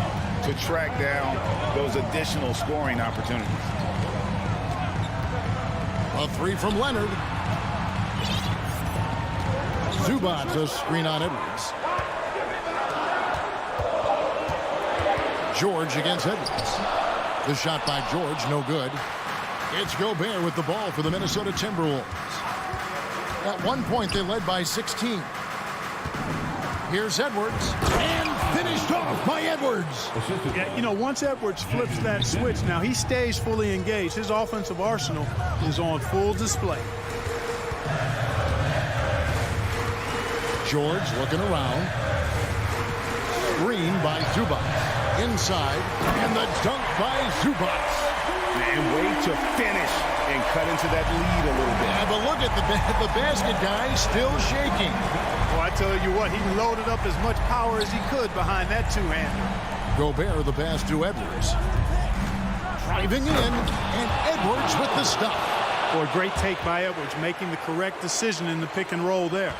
to track down those additional scoring opportunities. A 3 from Leonard. Zubac's a screen on Edwards. George against Edwards. The shot by George, no good. It's Gobert with the ball for the Minnesota Timberwolves. At one point, they led by 16. Here's Edwards, and finished off by Edwards. Yeah, you know, once Edwards flips that switch, now he stays fully engaged. His offensive arsenal is on full display. George looking around. Screen by Zubac. Inside, and the dunk by Zubac. And way to finish and cut into that lead a little bit. Yeah, but look at the basket guy still shaking. Well, I tell you what, he loaded up as much power as he could behind that two-hander. Gobert the pass to Edwards. Driving in, and Edwards with the stop. Boy, great take by Edwards, making the correct decision in the pick and roll there.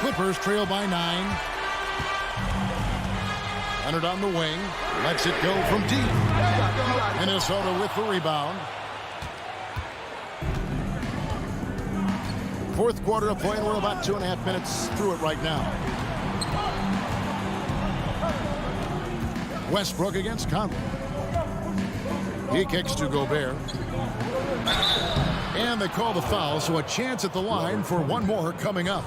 Clippers trail by 9. Leonard on the wing. Lets it go from deep. Minnesota with the rebound. Fourth quarter of play, and we're about 2.5 minutes through it right now. Westbrook against Conley. He kicks to Gobert. And they call the foul, so a chance at the line for one more coming up.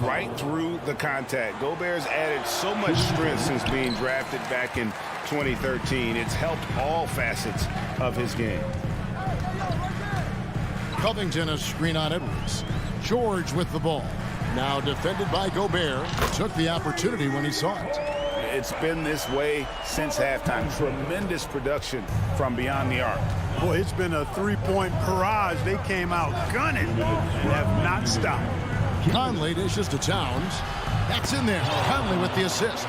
Right through the contact. Gobert's added so much strength since being drafted back in 2013. It's helped all facets of his game. Covington a screen on Edwards. George with the ball. Now defended by Gobert. Took the opportunity when he saw it. It's been this way since halftime. Tremendous production from beyond the arc. Boy, it's been a three-point barrage. They came out gunning and have not stopped. Conley dishes to Towns. That's in there. Conley with the assist.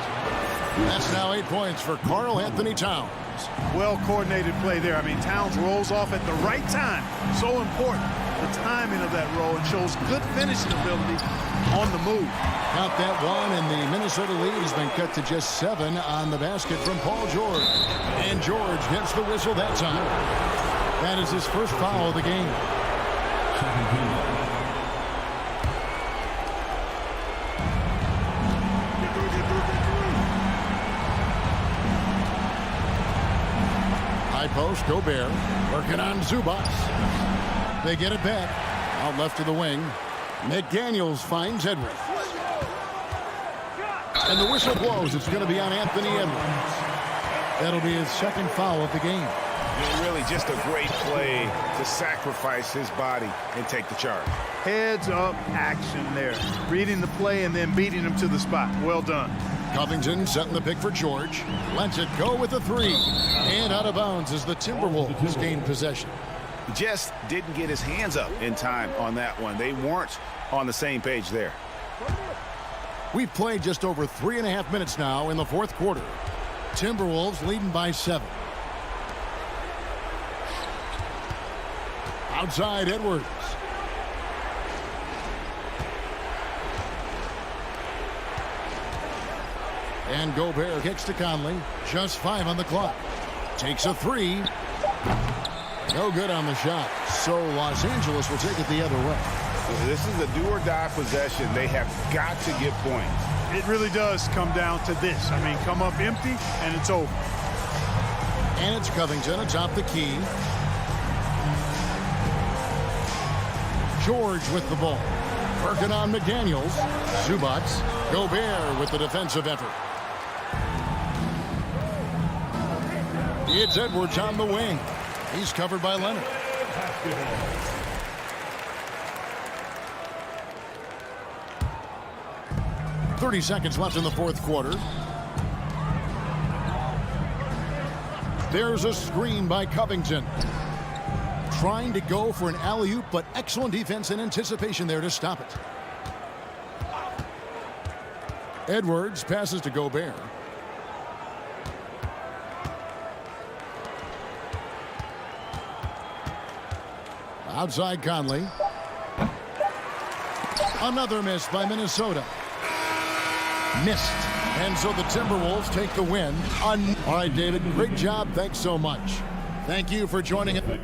That's now 8 points for Karl Anthony Towns. Well-coordinated play there. I mean, Towns rolls off at the right time. So important. The timing of that roll. It shows good finishing ability on the move. Count that one, and the Minnesota lead has been cut to just 7 on the basket from Paul George. And George gets the whistle that time. That is his first foul of the game. High post, Gobert working on Zubac. They get it back. Out left to the wing. McDaniels finds Edwards. And the whistle blows. It's going to be on Anthony Edwards. That'll be his second foul of the game. Really just a great play to sacrifice his body and take the charge. Heads up action there. Reading the play and then beating him to the spot. Well done. Covington setting the pick for George. Lets it go with a 3. And out of bounds as the Timberwolves gain possession. Just didn't get his hands up in time on that one. They weren't on the same page there. We've played just over 3.5 minutes now in the fourth quarter. Timberwolves leading by 7. Outside Edwards. And Gobert kicks to Conley. Just 5 on the clock. Takes a 3. No good on the shot. So Los Angeles will take it the other way. This is a do-or-die possession. They have got to get points. It really does come down to this. I mean, come up empty, and it's over. And it's Covington atop the key. George with the ball. Working on McDaniels. Zubac. Gobert with the defensive effort. It's Edwards on the wing. He's covered by Leonard. .30 seconds left in the fourth quarter. There's a screen by Covington. Trying to go for an alley-oop, but excellent defense and anticipation there to stop it. Edwards passes to Gobert. Outside Conley. Another miss by Minnesota. Missed. And so the Timberwolves take the win. All right, David, great job. Thanks so much. Thank you for joining us.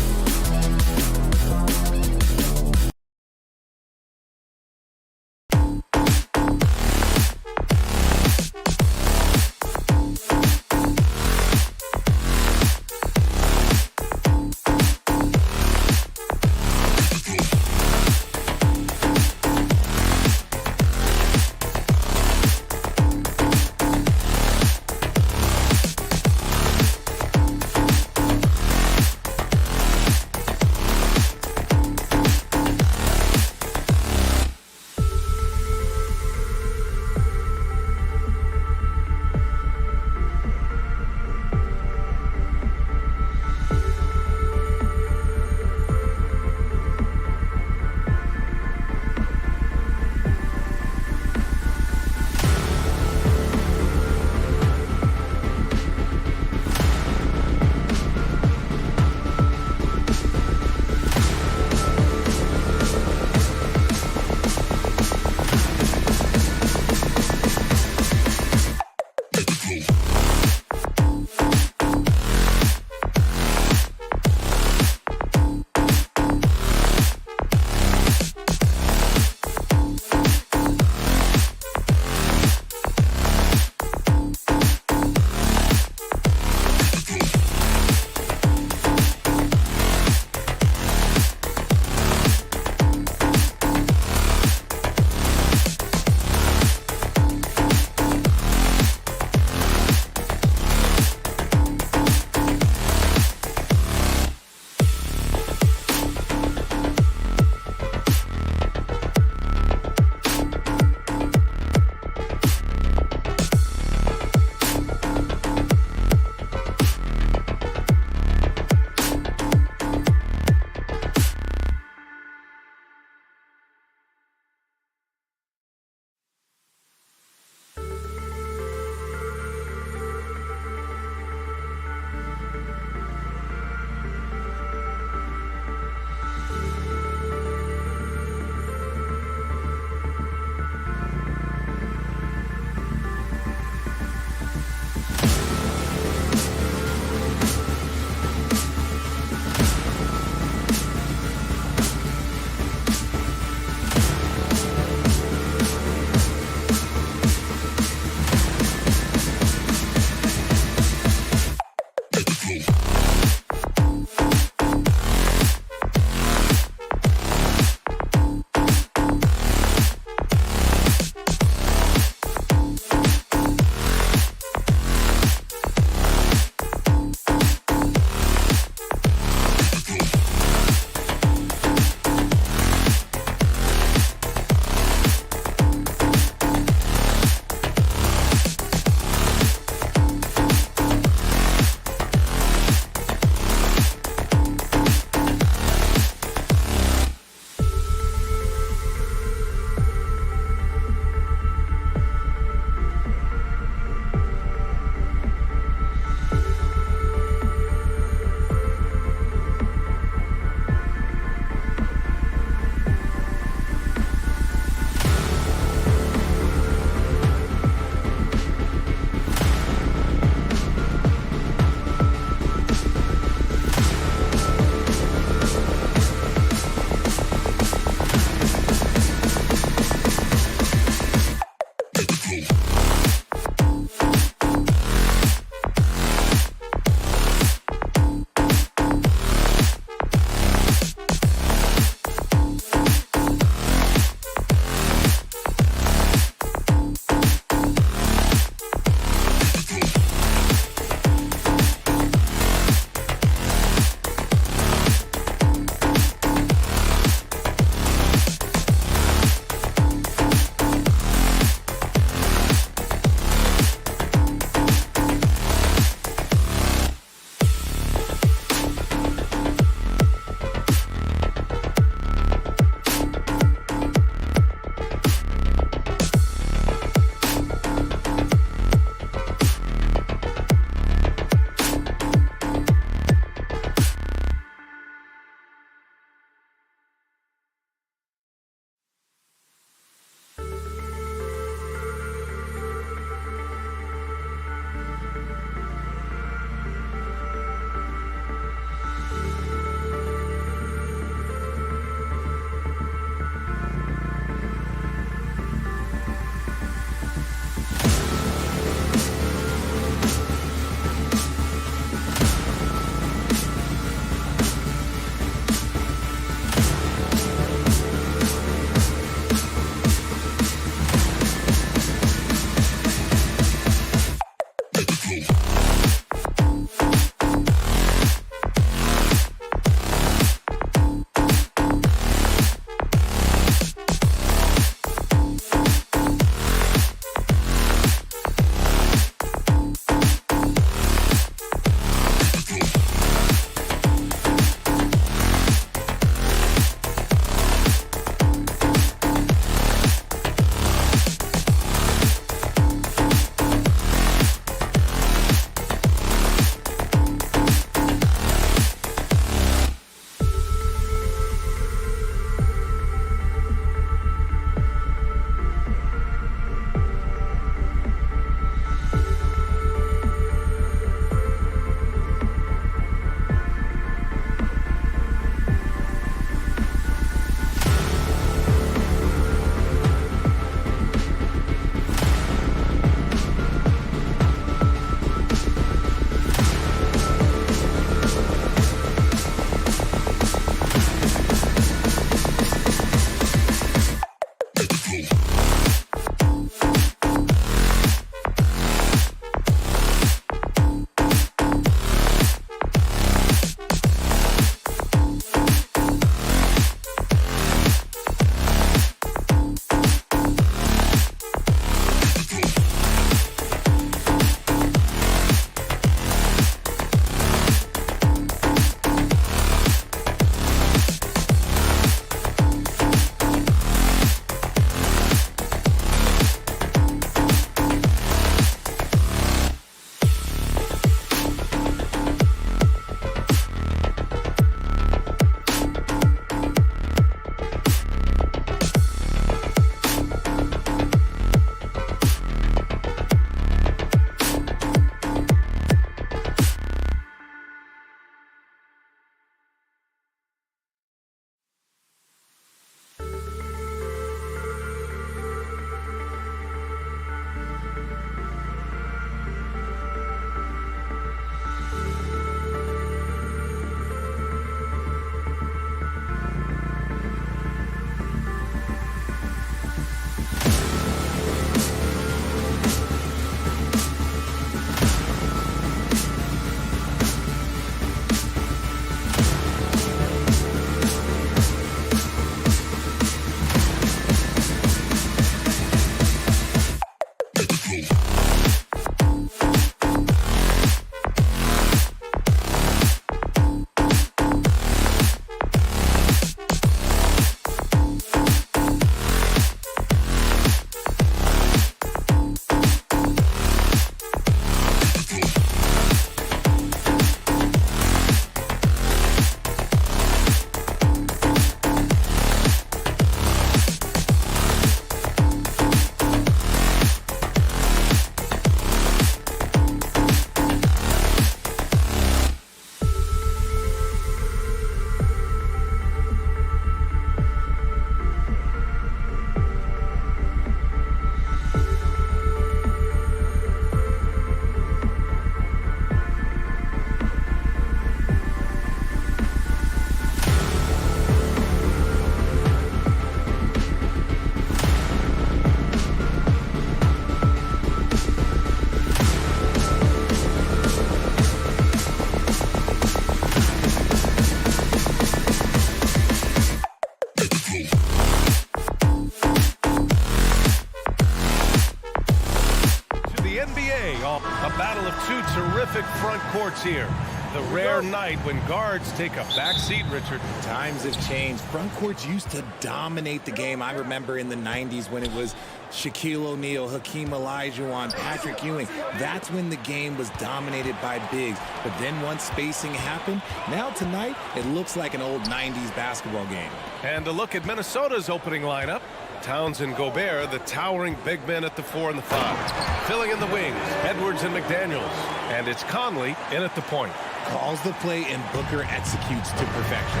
courts here. The rare night when guards take a back seat, Richard. Times have changed. Front courts used to dominate the game. I remember in the 90s when it was Shaquille O'Neal, Hakeem Olajuwon, Patrick Ewing. That's when the game was dominated by bigs. But then once spacing happened, now tonight it looks like an old 90s basketball game. And a look at Minnesota's opening lineup. Towns and Gobert, the towering big men at the 4 and the 5. Filling in the wings, Edwards and McDaniels. And it's Conley in at the point. Calls the play and Booker executes to perfection.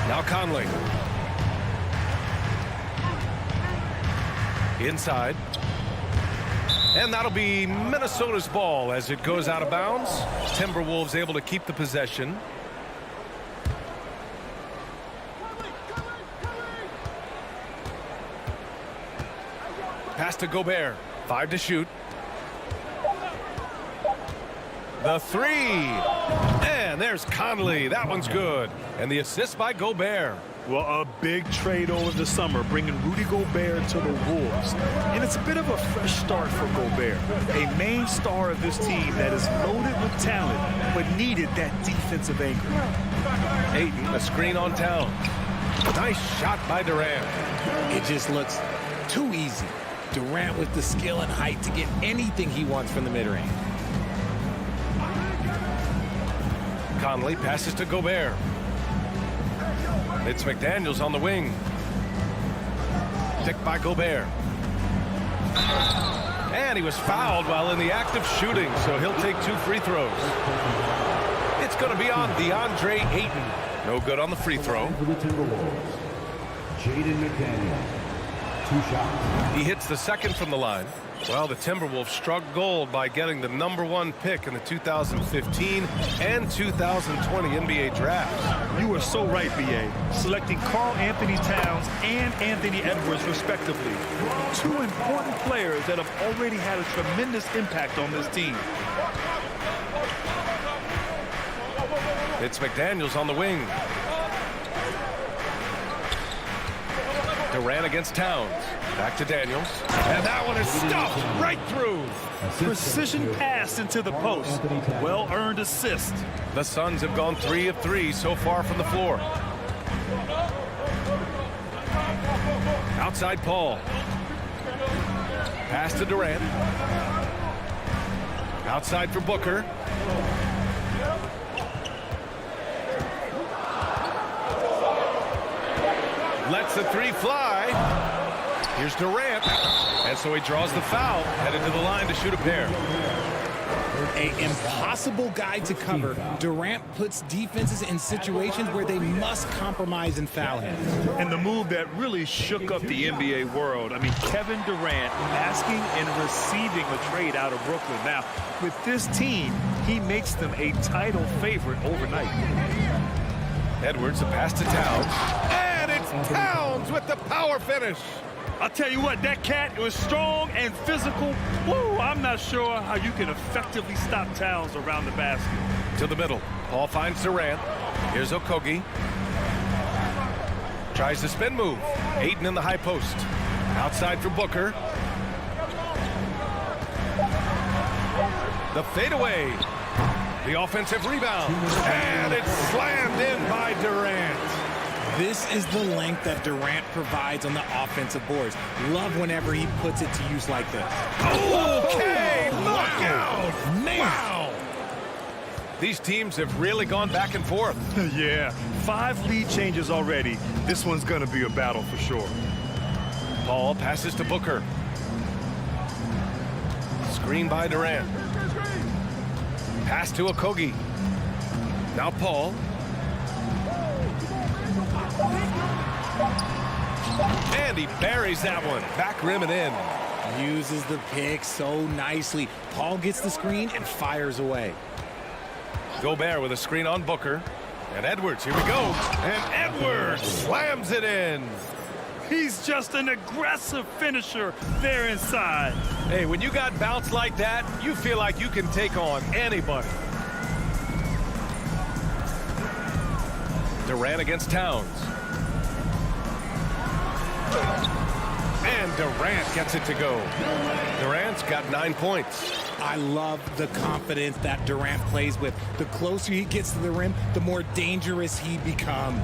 Now Conley. Inside. And that'll be Minnesota's ball as it goes out of bounds. Timberwolves able to keep the possession. Pass to Gobert. 5 to shoot. The 3. And there's Conley. That one's good. And the assist by Gobert. Well, a big trade over the summer, bringing Rudy Gobert to the Wolves. And it's a bit of a fresh start for Gobert, a main star of this team that is loaded with talent, but needed that defensive anchor. Ayton, a screen on Towns. Nice shot by Durant. It just looks too easy. Durant with the skill and height to get anything he wants from the mid-range. Conley passes to Gobert. It's McDaniels on the wing. Picked by Gobert. And he was fouled while in the act of shooting, so he'll take 2 free throws. It's going to be on DeAndre Ayton. No good on the free throw. For the Timberwolves, Jaden McDaniel, 2 shots. He hits the second from the line. Well, the Timberwolves struck gold by getting the #1 pick in the 2015 and 2020 NBA drafts. You are so right, B.A. Selecting Karl Anthony Towns and Anthony Edwards, respectively. 2 important players that have already had a tremendous impact on this team. It's McDaniels on the wing. Durant against Towns. Back to Daniels. And that one is stuffed right through. Precision pass into the post. Well-earned assist. The Suns have gone 3 of 3 so far from the floor. Outside Paul. Pass to Durant. Outside for Booker. Lets the 3 fly. Here's Durant. And so he draws the foul. Headed to the line to shoot a pair. An impossible guy to cover. Durant puts defenses in situations where they must compromise and foul him. And the move that really shook up the NBA world. I mean, Kevin Durant asking and receiving a trade out of Brooklyn. Now, with this team, he makes them a title favorite overnight. Edwards, a pass to Towns. And it's Towns with the power finish. I'll tell you what, that cat was strong and physical. Woo, I'm not sure how you can effectively stop Towns around the basket. To the middle. Paul finds Durant. Here's Okogie. Tries the spin move. Ayton in the high post. Outside for Booker. The fadeaway. The offensive rebound. And it's slammed in by Durant. This is the length that Durant provides on the offensive boards. Love whenever he puts it to use like this. Okay, knockout. Man. Wow. These teams have really gone back and forth. Yeah, 5 lead changes already. This one's going to be a battle for sure. Paul passes to Booker. Screen by Durant. Pass to Okogie. Now Paul. And he buries that one. Back rim and in. Uses the pick so nicely. Paul gets the screen and fires away. Gobert with a screen on Booker. And Edwards, here we go. And Edwards slams it in. He's just an aggressive finisher there inside. Hey, when you got bounce like that, you feel like you can take on anybody. Durant against Towns. And Durant gets it to go. Durant's got 9 points. I love the confidence that Durant plays with. The closer he gets to the rim, the more dangerous he becomes.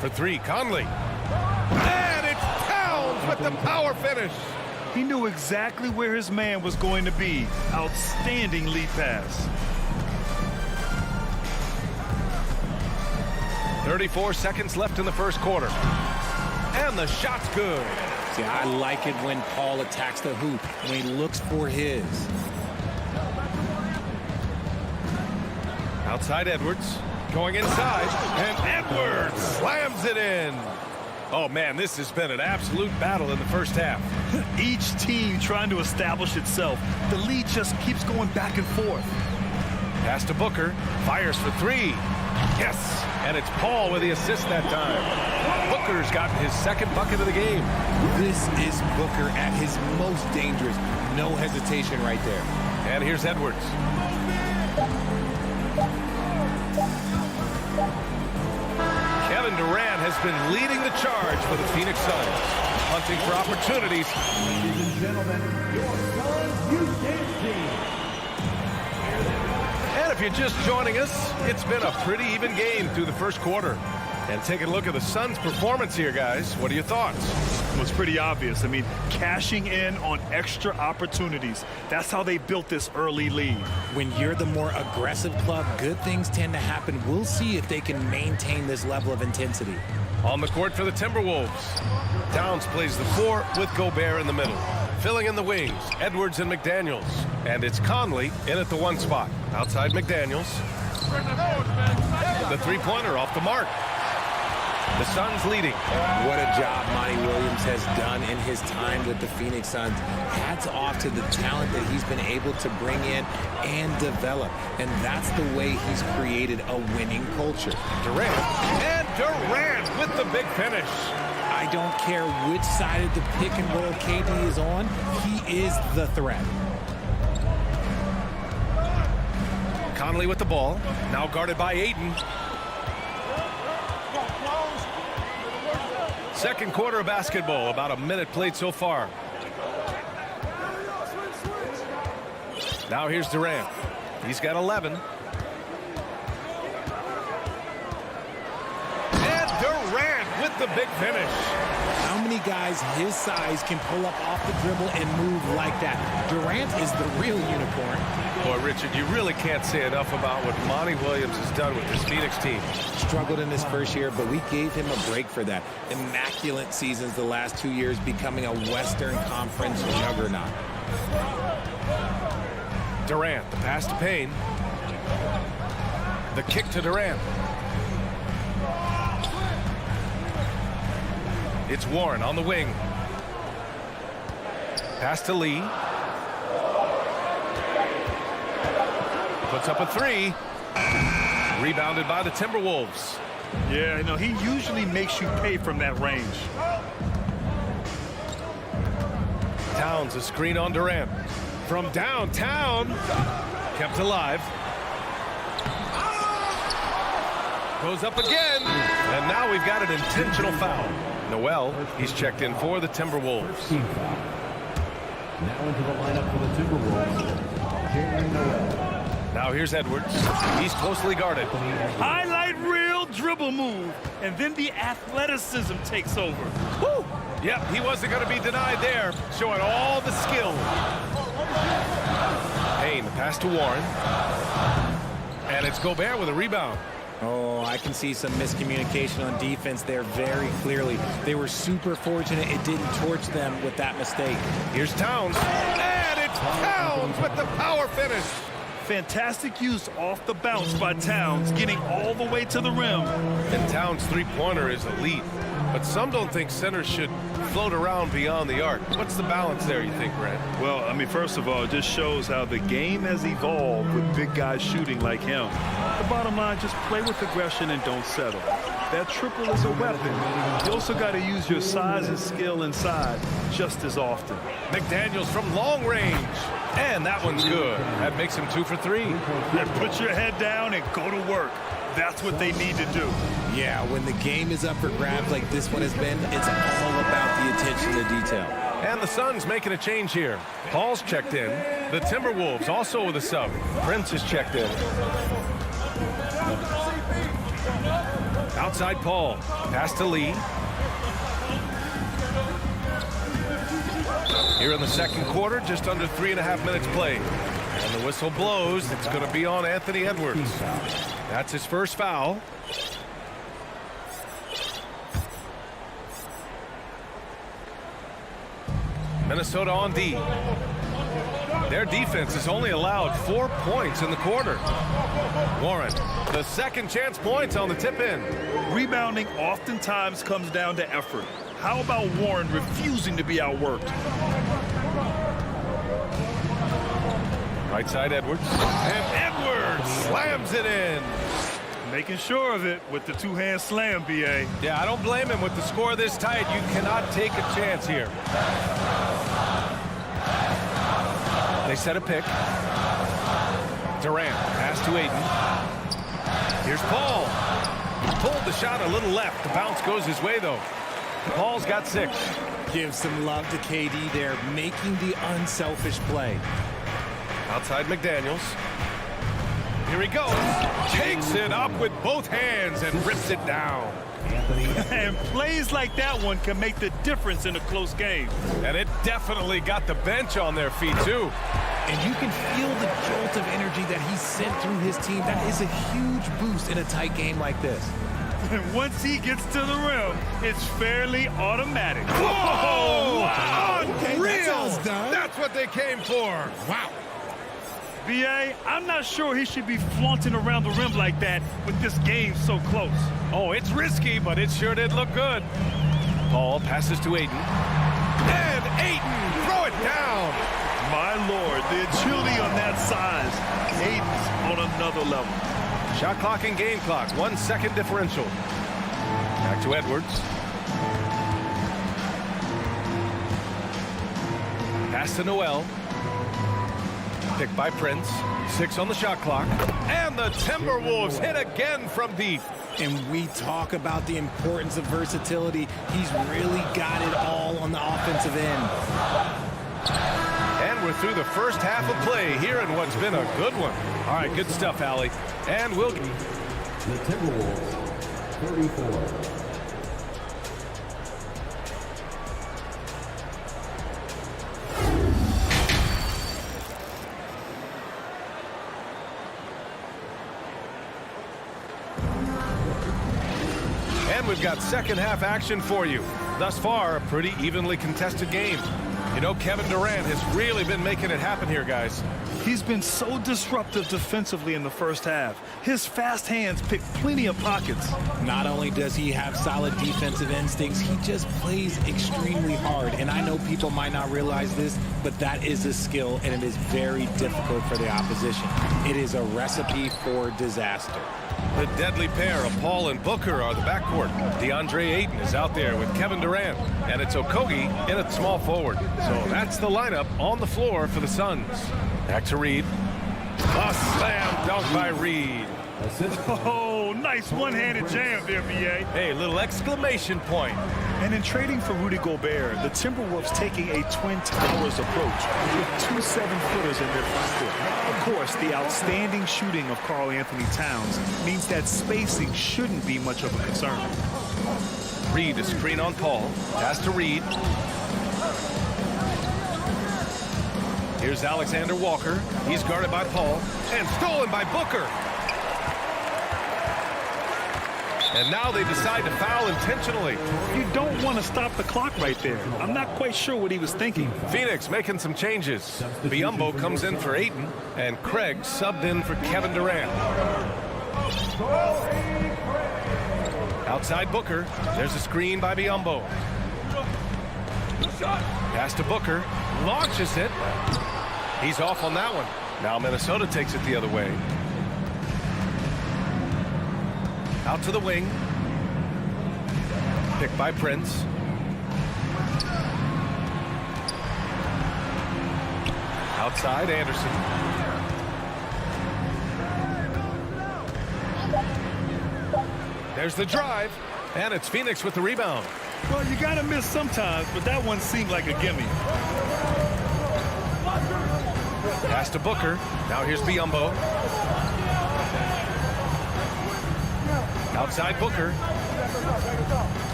For three, Conley. And it's Towns with the power finish. He knew exactly where his man was going to be. Outstanding lead pass. 34 seconds left in the first quarter. And the shot's good. See, I like it when Paul attacks the hoop, when he looks for his. Outside Edwards, going inside, and Edwards slams it in. Oh, man, this has been an absolute battle in the first half. Each team trying to establish itself. The lead just keeps going back and forth. Pass to Booker, fires for three. Yes, and it's Paul with the assist that time. Booker's gotten his second bucket of the game. This is Booker at his most dangerous. No hesitation right there. And here's Edwards. Kevin Durant has been leading the charge for the Phoenix Suns, hunting for opportunities. Ladies and gentlemen, your Suns Youth Games team. And if you're just joining us, it's been a pretty even game through the first quarter. And taking a look at the Suns' performance here, guys. What are your thoughts? Well, it's pretty obvious. I mean, cashing in on extra opportunities. That's how they built this early lead. When you're the more aggressive club, good things tend to happen. We'll see if they can maintain this level of intensity. On the court for the Timberwolves. Towns plays the four with Gobert in the middle. Filling in the wings, Edwards and McDaniels. And it's Conley in at the one spot. Outside McDaniels. The three-pointer off the mark. The Suns leading. What a job Monty Williams has done in his time with the Phoenix Suns. Hats off to the talent that he's been able to bring in and develop. And that's the way he's created a winning culture. Durant. And Durant with the big finish. I don't care which side of the pick and roll KD is on. He is the threat. Conley with the ball. Now guarded by Ayton. Second quarter of basketball, about a minute played so far. Now here's Durant. He's got 11. And Durant with the big finish. How many guys his size can pull up off the dribble and move like that? Durant is the real unicorn. Boy, Richard, you really can't say enough about what Monty Williams has done with this Phoenix team. Struggled in his first year, but we gave him a break for that. Immaculate seasons the last 2 years, becoming a Western Conference juggernaut. Durant, the pass to Payne. The kick to Durant. It's Warren on the wing. Pass to Lee. Puts up a three. Rebounded by the Timberwolves. Yeah, you know, he usually makes you pay from that range. Towns, a screen on Durant. From downtown. Kept alive. Goes up again. And now we've got an intentional foul. Noel, he's checked in for the Timberwolves. Now into the lineup for the Timberwolves, Noel. Now here's Edwards. He's closely guarded. Highlight reel dribble move. And then the athleticism takes over. Woo! Yep, he wasn't going to be denied there. Showing all the skill. Payne, the pass to Warren. And it's Gobert with a rebound. Oh, I can see some miscommunication on defense there very clearly. They were super fortunate it didn't torch them with that mistake. Here's Towns. And it's Towns with the power finish. Fantastic use off the bounce by Towns, getting all the way to the rim. And Towns' three-pointer is elite. But some don't think centers should float around beyond the arc. What's the balance there, you think, Brad? Well, I mean, first of all, it just shows how the game has evolved with big guys shooting like him. The bottom line, just play with aggression and don't settle. That triple is a weapon. You also got to use your size and skill inside just as often. McDaniels from long range. And that one's good. That makes him 2 for 3. And put your head down and go to work. That's what they need to do. Yeah, when the game is up for grabs like this one has been, it's all about the attention to detail. And the Suns making a change here. Paul's checked in. The Timberwolves also with a sub. Prince is checked in. Outside Paul. Pass to Lee. Here in the second quarter, just under 3.5 minutes played. And the whistle blows. It's going to be on Anthony Edwards. That's his first foul. Minnesota on D. Their defense has only allowed 4 points in the quarter. Warren, the second chance points on the tip in. Rebounding oftentimes comes down to effort. How about Warren refusing to be outworked? Right side Edwards. And Edwards slams it in. Making sure of it with the two-hand slam, B.A. Yeah, I don't blame him. With the score this tight, you cannot take a chance here. They set a pick. Durant, pass to Aiden. Here's Paul. Pulled the shot a little left. The bounce goes his way, though. Paul's got 6. Give some love to KD there, making the unselfish play. Outside McDaniels. Here he goes. Takes it up with both hands and rips it down. And plays like that one can make the difference in a close game. And it definitely got the bench on their feet, too. And you can feel the jolt of energy that he sent through his team. That is a huge boost in a tight game like this. And once he gets to the rim, it's fairly automatic. Whoa! Unreal! That's what they came for. Wow. B.A., I'm not sure he should be flaunting around the rim like that with this game so close. Oh, it's risky, but it sure did look good. Paul passes to Aiden. And Aiden, throw it down. My Lord, the agility on that size. Aiden's on another level. Shot clock and game clock, 1 second differential. Back to Edwards. Pass to Noel. Picked by Prince. 6 on the shot clock. And the Timberwolves hit again from deep. And we talk about the importance of versatility. He's really got it all on the offensive end. And we're through the first half of play here in what's been a good one. All right, good stuff, Allie. And we'll... The Timberwolves, 34. And we've got second half action for you. Thus far, a pretty evenly contested game. You know, Kevin Durant has really been making it happen here, guys. He's been so disruptive defensively in the first half. His fast hands pick plenty of pockets. Not only does he have solid defensive instincts, he just plays extremely hard. And I know people might not realize this, but that is a skill, and it is very difficult for the opposition. It is a recipe for disaster. The deadly pair of Paul and Booker are the backcourt. DeAndre Ayton is out there with Kevin Durant, and it's Okogie in at small forward. So that's the lineup on the floor for the Suns. Back to Reed. A slam dunk by Reed. Oh, nice one-handed jam there, B.A. Hey, little exclamation point. And in trading for Rudy Gobert, the Timberwolves taking a Twin Towers approach with 2 7-footers in their front court. Of course, the outstanding shooting of Karl Anthony Towns means that spacing shouldn't be much of a concern. Reed, a screen on Paul. Pass to Reed. Here's Alexander Walker. He's guarded by Paul and stolen by Booker. And now they decide to foul intentionally. You don't want to stop the clock right there. I'm not quite sure what he was thinking. Phoenix making some changes. Biyombo comes in for Ayton, and Craig subbed in for Kevin Durant. Outside Booker. There's a screen by Biyombo. Pass to Booker. Launches it. He's off on that one. Now Minnesota takes it the other way. Out to the wing. Picked by Prince. Outside, Anderson. There's the drive, and it's Phoenix with the rebound. Well, you got to miss sometimes, but that one seemed like a gimme. Pass to Booker. Now here's Biyombo. Outside Booker.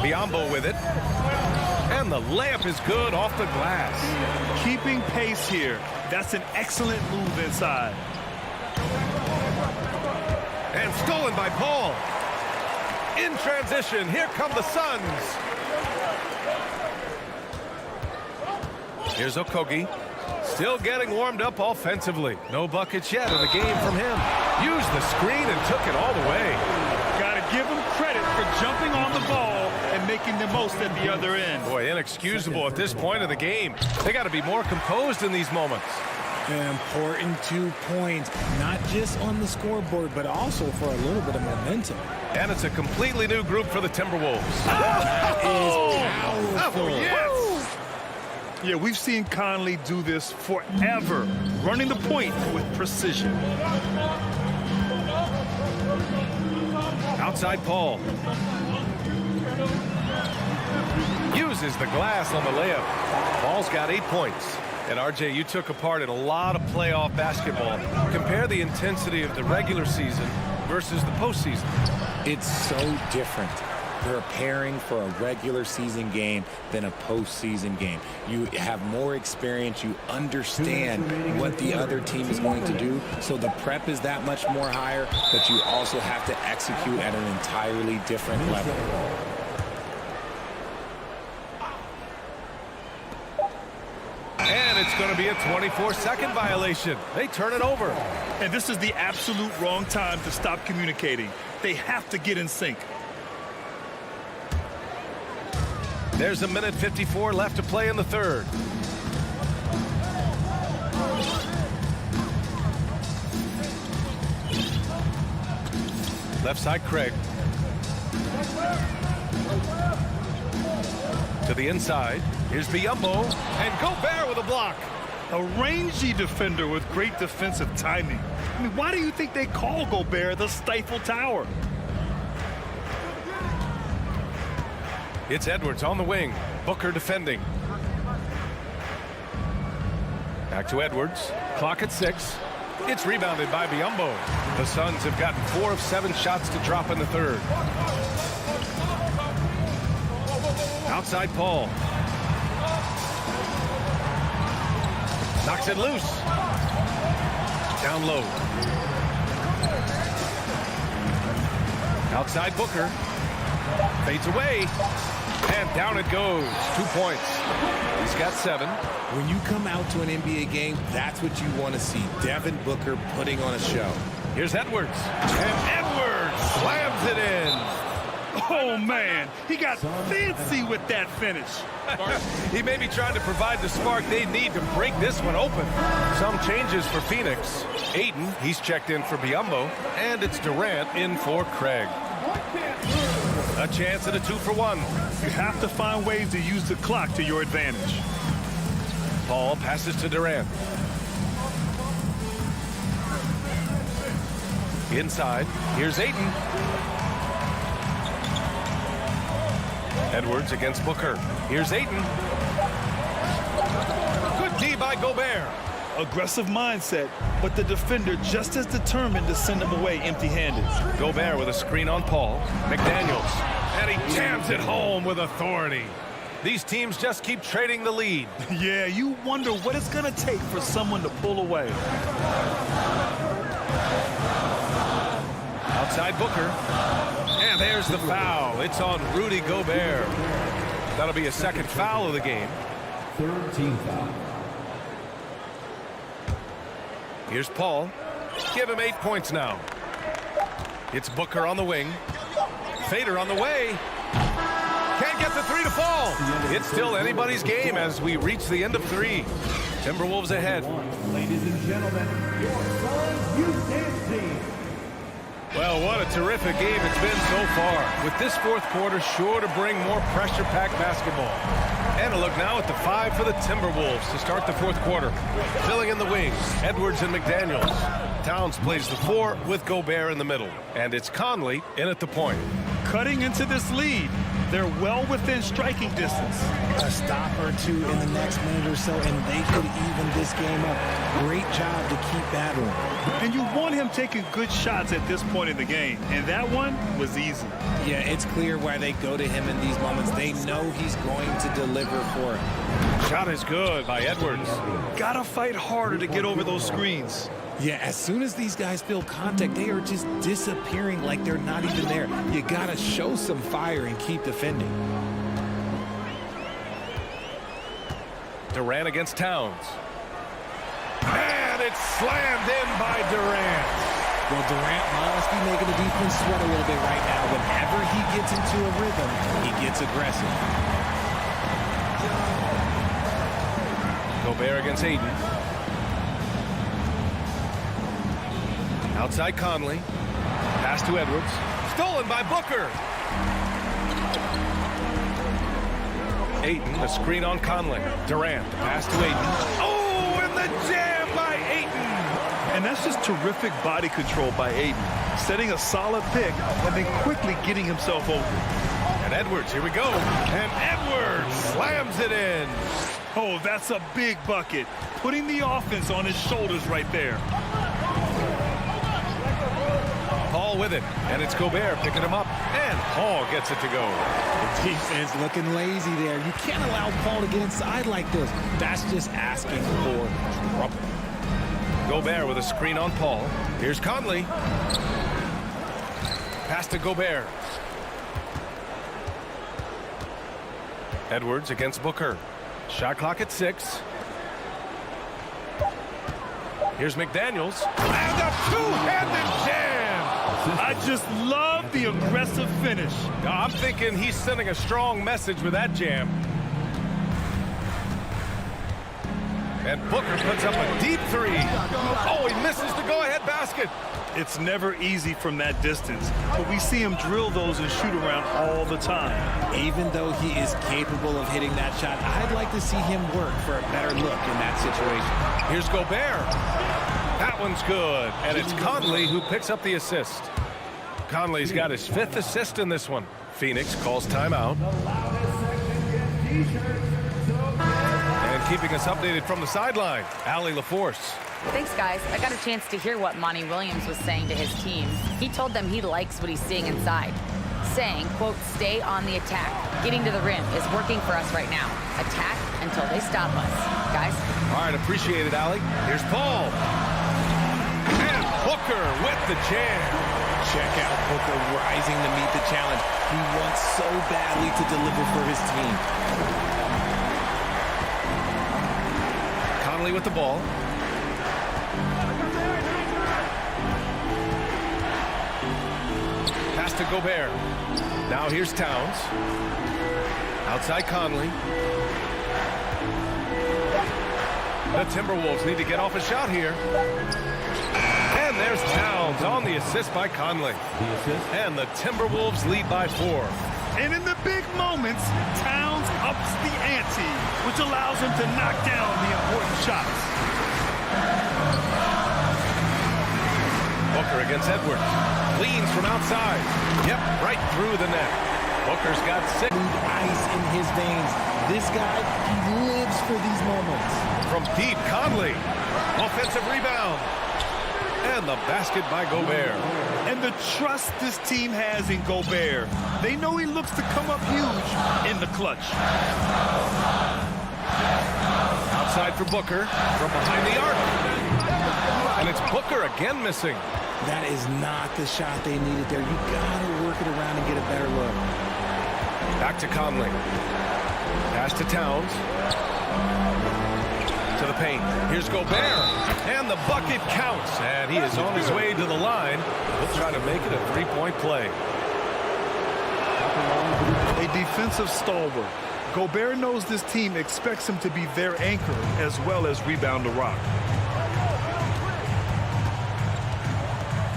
Biyombo with it. And the layup is good off the glass. Keeping pace here. That's an excellent move inside. And stolen by Paul. In transition, here come the Suns. Here's Okogie. Still getting warmed up offensively. No buckets yet in the game from him. Used the screen and took it all the way. Got to give him credit for jumping on the ball and making the most at the other end. Boy, inexcusable at this point of the game. They got to be more composed in these moments. An important 2 points, not just on the scoreboard, but also for a little bit of momentum. And it's a completely new group for the Timberwolves. That is powerful. Oh, yes. Yeah, we've seen Conley do this forever, running the point with precision. Outside Paul. Uses the glass on the layup. Paul's got 8 points. And RJ, you took a part in a lot of playoff basketball. Compare the intensity of the regular season versus the postseason. It's so different preparing for a regular season game than a postseason game. You have more experience. You understand what the other team is going to do. So the prep is that much more higher, but you also have to execute at an entirely different level. And it's going to be a 24-second violation. They turn it over. And this is the absolute wrong time to stop communicating. They have to get in sync. There's 1:54 left to play in the third. Left side, Craig. To the inside. Here's Biyombo. And Gobert with a block. A rangy defender with great defensive timing. I mean, why do you think they call Gobert the Stifle Tower? It's Edwards on the wing. Booker defending. Back to Edwards. Clock at 6. It's rebounded by Biyombo. The Suns have gotten 4 of 7 shots to drop in the third. Outside Paul. Knocks it loose. Down low. Outside Booker. Fades away. And down it goes. 2 points. He's got 7. When you come out to an NBA game, that's what you want to see. Devin Booker putting on a show. Here's Edwards. And Edwards slams it in. Oh, man. He got fancy with that finish. He may be trying to provide the spark they need to break this one open. Some changes for Phoenix. Ayton, he's checked in for Biyombo. And it's Durant in for Craig. A chance at a 2-for-1. You have to find ways to use the clock to your advantage. Paul passes to Durant. Inside, here's Ayton. Edwards against Booker. Here's Ayton. Good D by Gobert. Aggressive mindset, but the defender just as determined to send him away empty-handed. Gobert with a screen on Paul. McDaniels. And he jams it home with authority. These teams just keep trading the lead. Yeah, you wonder what it's going to take for someone to pull away. Outside Booker. And there's the foul. It's on Rudy Gobert. That'll be a second foul of the game. Third team foul. Here's Paul. Give him 8 points now. It's Booker on the wing. Fader on the way. Can't get the 3 to fall. It's still anybody's game as we reach the end of 3. Timberwolves ahead. Ladies and gentlemen, your Suns U10 team. Well, what a terrific game it's been so far. With this fourth quarter sure to bring more pressure-packed basketball. And a look now at the 5 for the Timberwolves to start the fourth quarter. Filling in the wings, Edwards and McDaniels. Towns plays the 4 with Gobert in the middle. And it's Conley in at the point. Cutting into this lead. They're well within striking distance. A stop or two in the next minute or so, and they could even this game up. Great job to keep battling. And you want him taking good shots at this point in the game. And that one was easy. Yeah, it's clear why they go to him in these moments. They know he's going to deliver for him. Shot is good by Edwards. Gotta fight harder to get over those screens. Yeah, as soon as these guys feel contact, they are just disappearing like they're not even there. You gotta show some fire and keep defending. Durant against Towns. And it's slammed in by Durant. Well, Durant must be making the defense sweat a little bit right now. Whenever he gets into a rhythm, he gets aggressive. Gobert against Aiden. Outside Conley. Pass to Edwards. Stolen by Booker. Ayton, the screen on Conley. Durant, the pass to Ayton. Oh, and the jam by Ayton. And that's just terrific body control by Ayton. Setting a solid pick and then quickly getting himself open. And Edwards, here we go. And Edwards slams it in. Oh, that's a big bucket. Putting the offense on his shoulders right there. Paul with it, and it's Gobert picking him up, and Paul gets it to go. The defense looking lazy there. You can't allow Paul to get inside like this. That's just asking for trouble. Gobert with a screen on Paul. Here's Conley. Pass to Gobert. Edwards against Booker. Shot clock at 6. Here's McDaniels. And a two-handed jam! I just love the aggressive finish. I'm thinking he's sending a strong message with that jam. And Booker puts up a deep 3. Oh, he misses the go-ahead basket. It's never easy from that distance, but we see him drill those and shoot around all the time. Even though he is capable of hitting that shot, I'd like to see him work for a better look in that situation. Here's Gobert. That one's good. And it's Conley who picks up the assist. Conley's got his 5th assist in this one. Phoenix calls timeout. And keeping us updated from the sideline, Allie LaForce. Thanks, guys. I got a chance to hear what Monty Williams was saying to his team. He told them he likes what he's seeing inside. Saying, quote, stay on the attack. Getting to the rim is working for us right now. Attack until they stop us. Guys? All right, appreciate it, Allie. Here's Paul. And Booker with the jam. Check out Booker rising to meet the challenge. He wants so badly to deliver for his team. Conley with the ball. Pass to Gobert. Now here's Towns. Outside Conley. The Timberwolves need to get off a shot here. And there's Towns on the assist by Conley. And the Timberwolves lead by 4. And in the big moments, Towns ups the ante, which allows him to knock down the important shots. Booker against Edwards. Leans from outside. Yep, right through the net. Booker's got 6. Ice in his veins. This guy, he lives for these moments. From deep, Conley. Offensive rebound. And the basket by Gobert. And the trust this team has in Gobert. They know he looks to come up huge in the clutch. Outside for Booker. From behind the arc. And it's Booker again missing. That is not the shot they needed there. You gotta work it around and get a better look. Back to Conley. Pass to Towns. To the paint. Here's Gobert. And the bucket counts. And he is on his way to the line. He'll try to make it a 3-point play. A defensive stalwart. Gobert knows this team expects him to be their anchor as well as rebound the rock.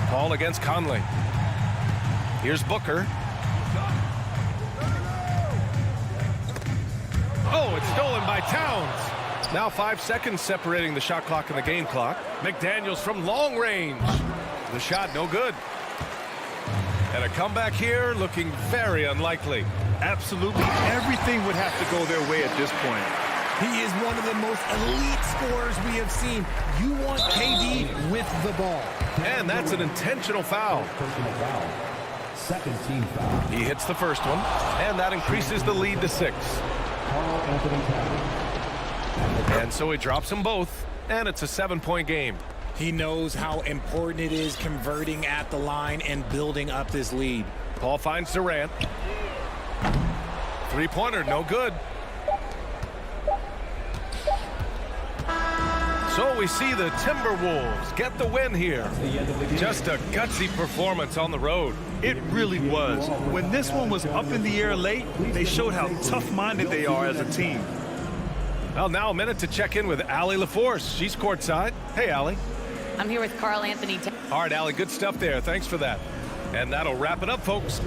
Paul against Conley. Here's Booker. Oh, it's stolen by Towns. Now 5 seconds separating the shot clock and the game clock. McDaniels from long range. The shot no good. And a comeback here looking very unlikely. Absolutely everything would have to go their way at this point. He is one of the most elite scorers we have seen. You want KD with the ball. And that's an intentional foul. Personal foul. Second team foul. He hits the first one, and that increases the lead to 6. Carl Anthony Towns. And so he drops them both, and it's a 7-point game. He knows how important it is converting at the line and building up this lead. Paul finds Durant. Three-pointer, no good. So we see the Timberwolves get the win here. Just a gutsy performance on the road. It really was. When this one was up in the air late, they showed how tough-minded they are as a team. Well, now a minute to check in with Allie LaForce. She's courtside. Hey, Allie. I'm here with Carl Anthony Towns. All right, Allie, good stuff there. Thanks for that. And that'll wrap it up, folks.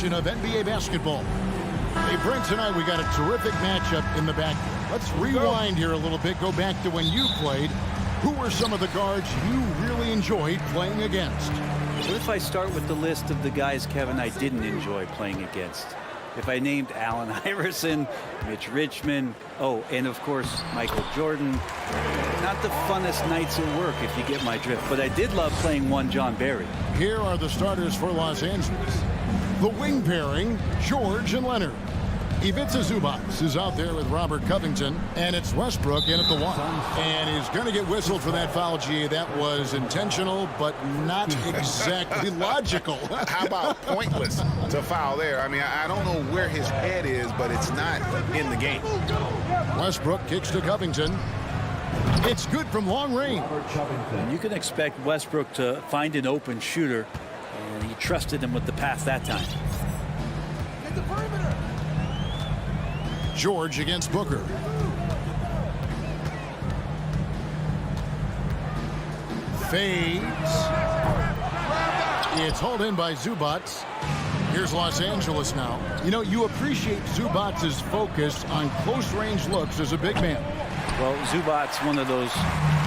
edition of NBA basketball. Hey, Brent, tonight we got a terrific matchup in the back. Let's rewind here a little bit. Go back to when you played. Who were some of the guards you really enjoyed playing against? What if I start with the list of the guys, Kevin, I didn't enjoy playing against? If I named Allen Iverson, Mitch Richmond, and of course, Michael Jordan. Not the funnest nights at work, if you get my drift. But I did love playing one John Barry. Here are the starters for Los Angeles. The wing pairing, George and Leonard. Ivica Zubac is out there with Robert Covington, and it's Westbrook in at the one. And he's going to get whistled for that foul, G. That was intentional, but not exactly logical. How about pointless to foul there? I mean, I don't know where his head is, but it's not in the game. Westbrook kicks to Covington. It's good from long range. And you can expect Westbrook to find an open shooter, and he trusted him with the pass that time. George against Booker. Fades. It's hauled in by Zubac. Here's Los Angeles now. You know, you appreciate Zubac's focus on close-range looks as a big man. Well, Zubac's one of those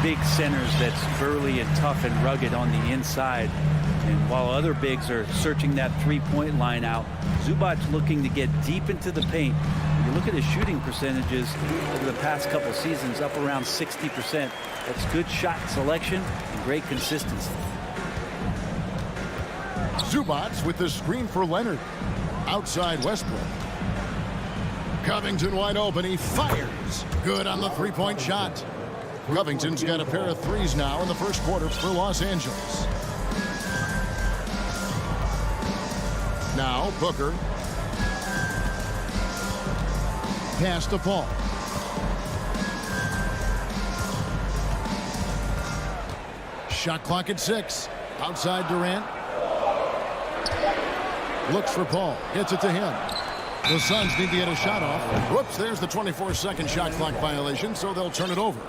big centers that's burly and tough and rugged on the inside. And while other bigs are searching that three-point line out, Zubac's looking to get deep into the paint. When you look at his shooting percentages over the past couple seasons, up around 60%. That's good shot selection and great consistency. Zubac with the screen for Leonard. Outside Westbrook. Covington wide open. He fires. Good on the three-point shot. Covington's got a pair of threes now in the first quarter for Los Angeles. Now Booker. Pass to Paul. Shot clock at 6. Outside Durant. Looks for Paul. Gets it to him. The Suns need to get a shot off. Whoops, there's the 24-second shot clock violation, so they'll turn it over.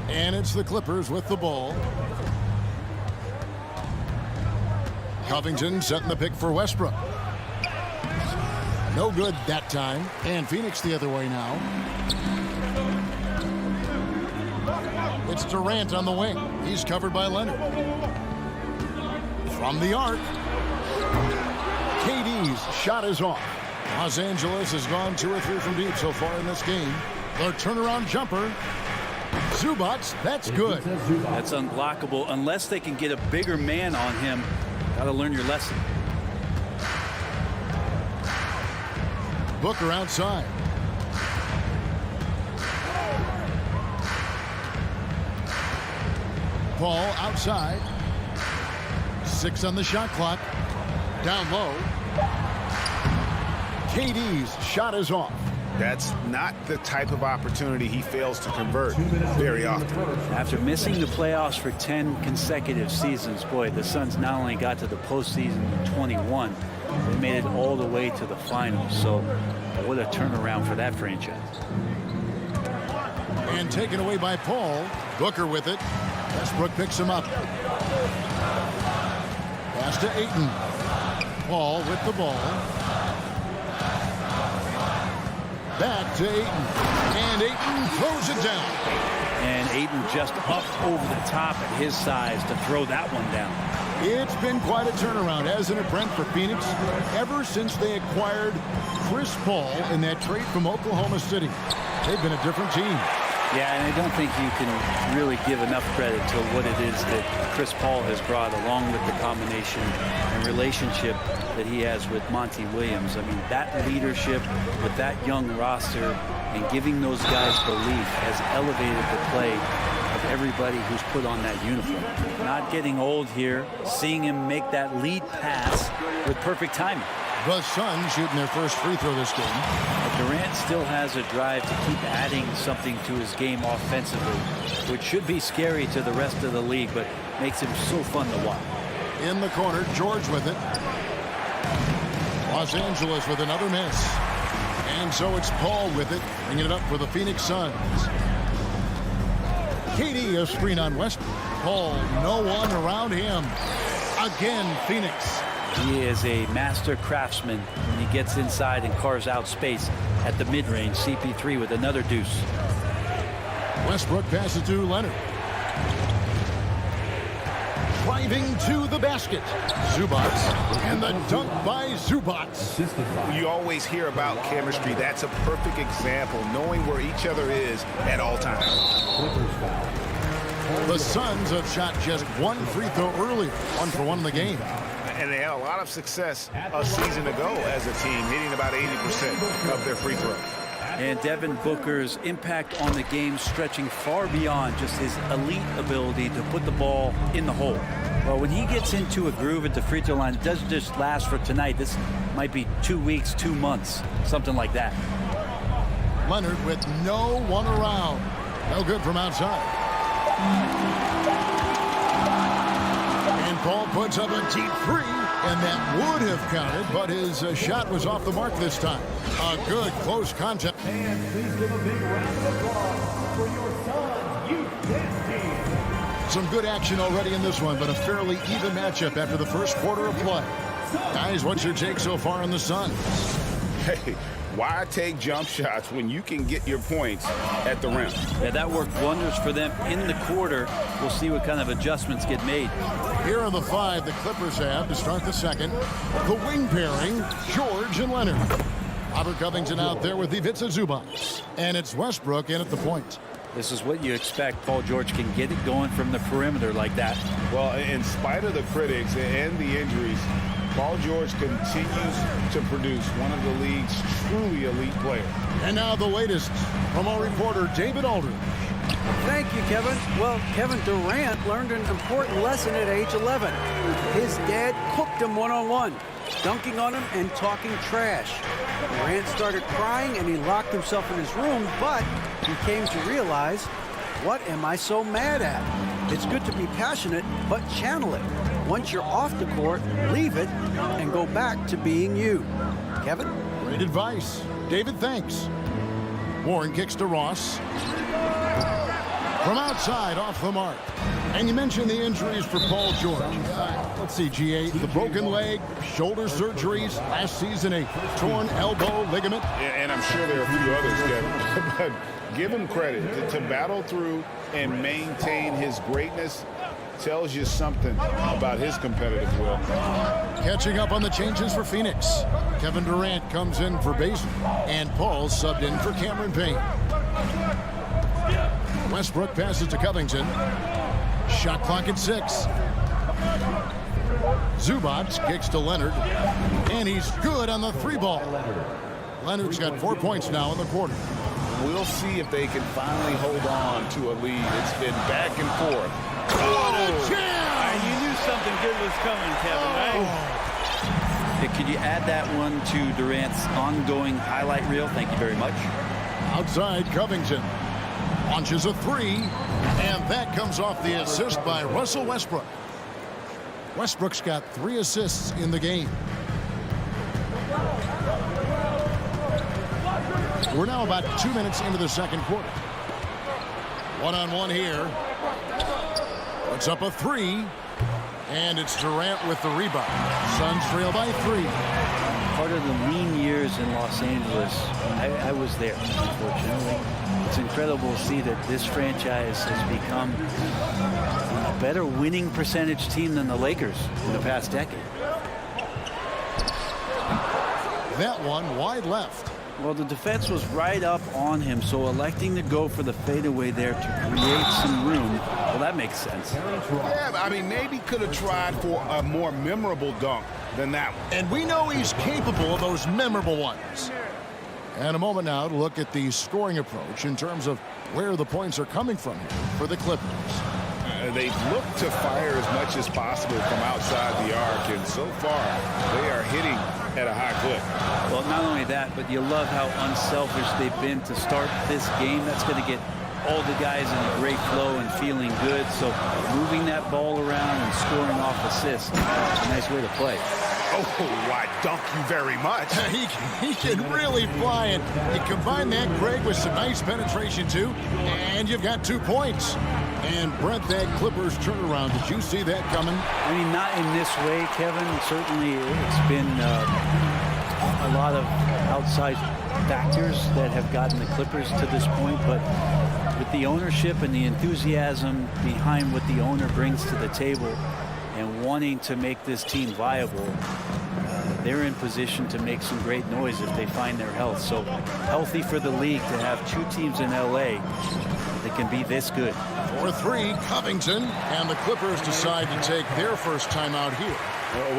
And it's the Clippers with the ball. Covington setting the pick for Westbrook. No good that time. And Phoenix the other way now. It's Durant on the wing. He's covered by Leonard. From the arc. KD's shot is off. Los Angeles has gone 2 or 3 from deep so far in this game. Their turnaround jumper. Zubac, that's good. That's unblockable unless they can get a bigger man on him. Got to learn your lesson. Booker outside. Paul outside. 6 on the shot clock. Down low. KD's shot is off. That's not the type of opportunity he fails to convert very often. After missing the playoffs for 10 consecutive seasons, boy, the Suns not only got to the postseason in 21, they made it all the way to the finals. So what a turnaround for that franchise. And taken away by Paul. Booker with it. Westbrook picks him up. Pass to Ayton. Paul with the ball. Back to Ayton. And Ayton throws it down. And Ayton just up over the top at his size to throw that one down. It's been quite a turnaround, hasn't it, Brent, for Phoenix? Ever since they acquired Chris Paul in that trade from Oklahoma City, they've been a different team. Yeah, and I don't think you can really give enough credit to what it is that Chris Paul has brought, along with the combination and relationship that he has with Monty Williams. I mean, that leadership with that young roster and giving those guys belief has elevated the play of everybody who's put on that uniform. Not getting old here, seeing him make that lead pass with perfect timing. The Suns shooting their first free throw this game. Durant still has a drive to keep adding something to his game offensively, which should be scary to the rest of the league, but makes him so fun to watch. In the corner, George with it. Los Angeles with another miss. And so it's Paul with it, bringing it up for the Phoenix Suns. KD a screen on Westbrook. Paul, no one around him. Again, Phoenix. He is a master craftsman when he gets inside and carves out space at the mid-range. CP3 with another deuce. Westbrook passes to Leonard. Driving to the basket. Zubac. And the dunk by Zubac. You always hear about chemistry. That's a perfect example, knowing where each other is at all times. The Suns have shot just one free throw earlier. 1 for 1 in the game. And they had a lot of success a season ago as a team, hitting about 80% of their free throws. And Devin Booker's impact on the game stretching far beyond just his elite ability to put the ball in the hole. Well, when he gets into a groove at the free throw line, it doesn't just last for tonight. This might be 2 weeks, 2 months, something like that. Leonard with no one around. No good from outside. And Paul puts up a deep three, and that would have counted, but his shot was off the mark this time. A good close contact. And please give a big round of applause for your Suns Youth Dance Team. Some good action already in this one, but a fairly even matchup after the first quarter of play. Guys, what's your take so far on the Suns? Hey, why take jump shots when you can get your points at the rim? Yeah, that worked wonders for them in the quarter. We'll see what kind of adjustments get made. Here are the 5 the Clippers have to start the second. The wing pairing, George and Leonard. Robert Covington out there with Ivica Zubac. And it's Westbrook in at the point. This is what you expect. Paul George can get it going from the perimeter like that. Well, in spite of the critics and the injuries, Paul George continues to produce one of the league's truly elite players. And now the latest from our reporter, David Aldridge. Thank you, Kevin. Well, Kevin Durant learned an important lesson at age 11. His dad cooked him one-on-one, dunking on him and talking trash. Durant started crying and he locked himself in his room, but he came to realize, what am I so mad at? It's good to be passionate, but channel it. Once you're off the court, leave it and go back to being you. Kevin? Great advice. David, thanks. Warren kicks to Ross. From outside, off the mark. And you mentioned the injuries for Paul George. Let's see, GA, the broken leg, shoulder surgeries, last season a torn elbow ligament. And I'm sure there are a few others, Kevin. But give him credit to battle through and maintain his greatness. Tells you something about his competitive will. Catching up on the changes for Phoenix. Kevin Durant comes in for Basin, and Paul subbed in for Cameron Payne. Westbrook passes to Covington. Shot clock at 6. Zubac kicks to Leonard, and he's good on the 3-ball. Leonard's got 4 points now in the quarter. We'll see if they can finally hold on to a lead. It's been back and forth. What a jam! You knew something good was coming, Kevin, right? Hey, could you add that one to Durant's ongoing highlight reel? Thank you very much. Outside, Covington launches a 3, and that comes off the assist by Russell Westbrook. Westbrook's got 3 assists in the game. We're now about 2 minutes into the second quarter. One-on-one here. Puts up a 3, and it's Durant with the rebound. Suns trail by 3. Part of the lean years in Los Angeles, I was there, unfortunately. It's incredible to see that this franchise has become a better winning percentage team than the Lakers in the past decade. That one wide left. Well, the defense was right up on him, so electing to go for the fadeaway there to create some room, well, that makes sense. Yeah, I mean, maybe could have tried for a more memorable dunk than that one. And we know he's capable of those memorable ones. And a moment now to look at the scoring approach in terms of where the points are coming from here for the Clippers. They look to fire as much as possible from outside the arc, and so far they are hitting at a high clip. Well, not only that, but you love how unselfish they've been to start this game. That's going to get all the guys in a great flow and feeling good. So moving that ball around and scoring off assists, a nice way to play. Oh, I dunk you very much. He can really fly it. You combine that, Greg, with some nice penetration, too, and you've got 2 points. And Brent, that Clippers turnaround, did you see that coming? I mean, not in this way, Kevin. Certainly, it's been a lot of outside factors that have gotten the Clippers to this point, but with the ownership and the enthusiasm behind what the owner brings to the table and wanting to make this team viable, they're in position to make some great noise if they find their health. So healthy for the league to have two teams in LA that can be this good. For three, Covington, and the Clippers decide to take their first time out here.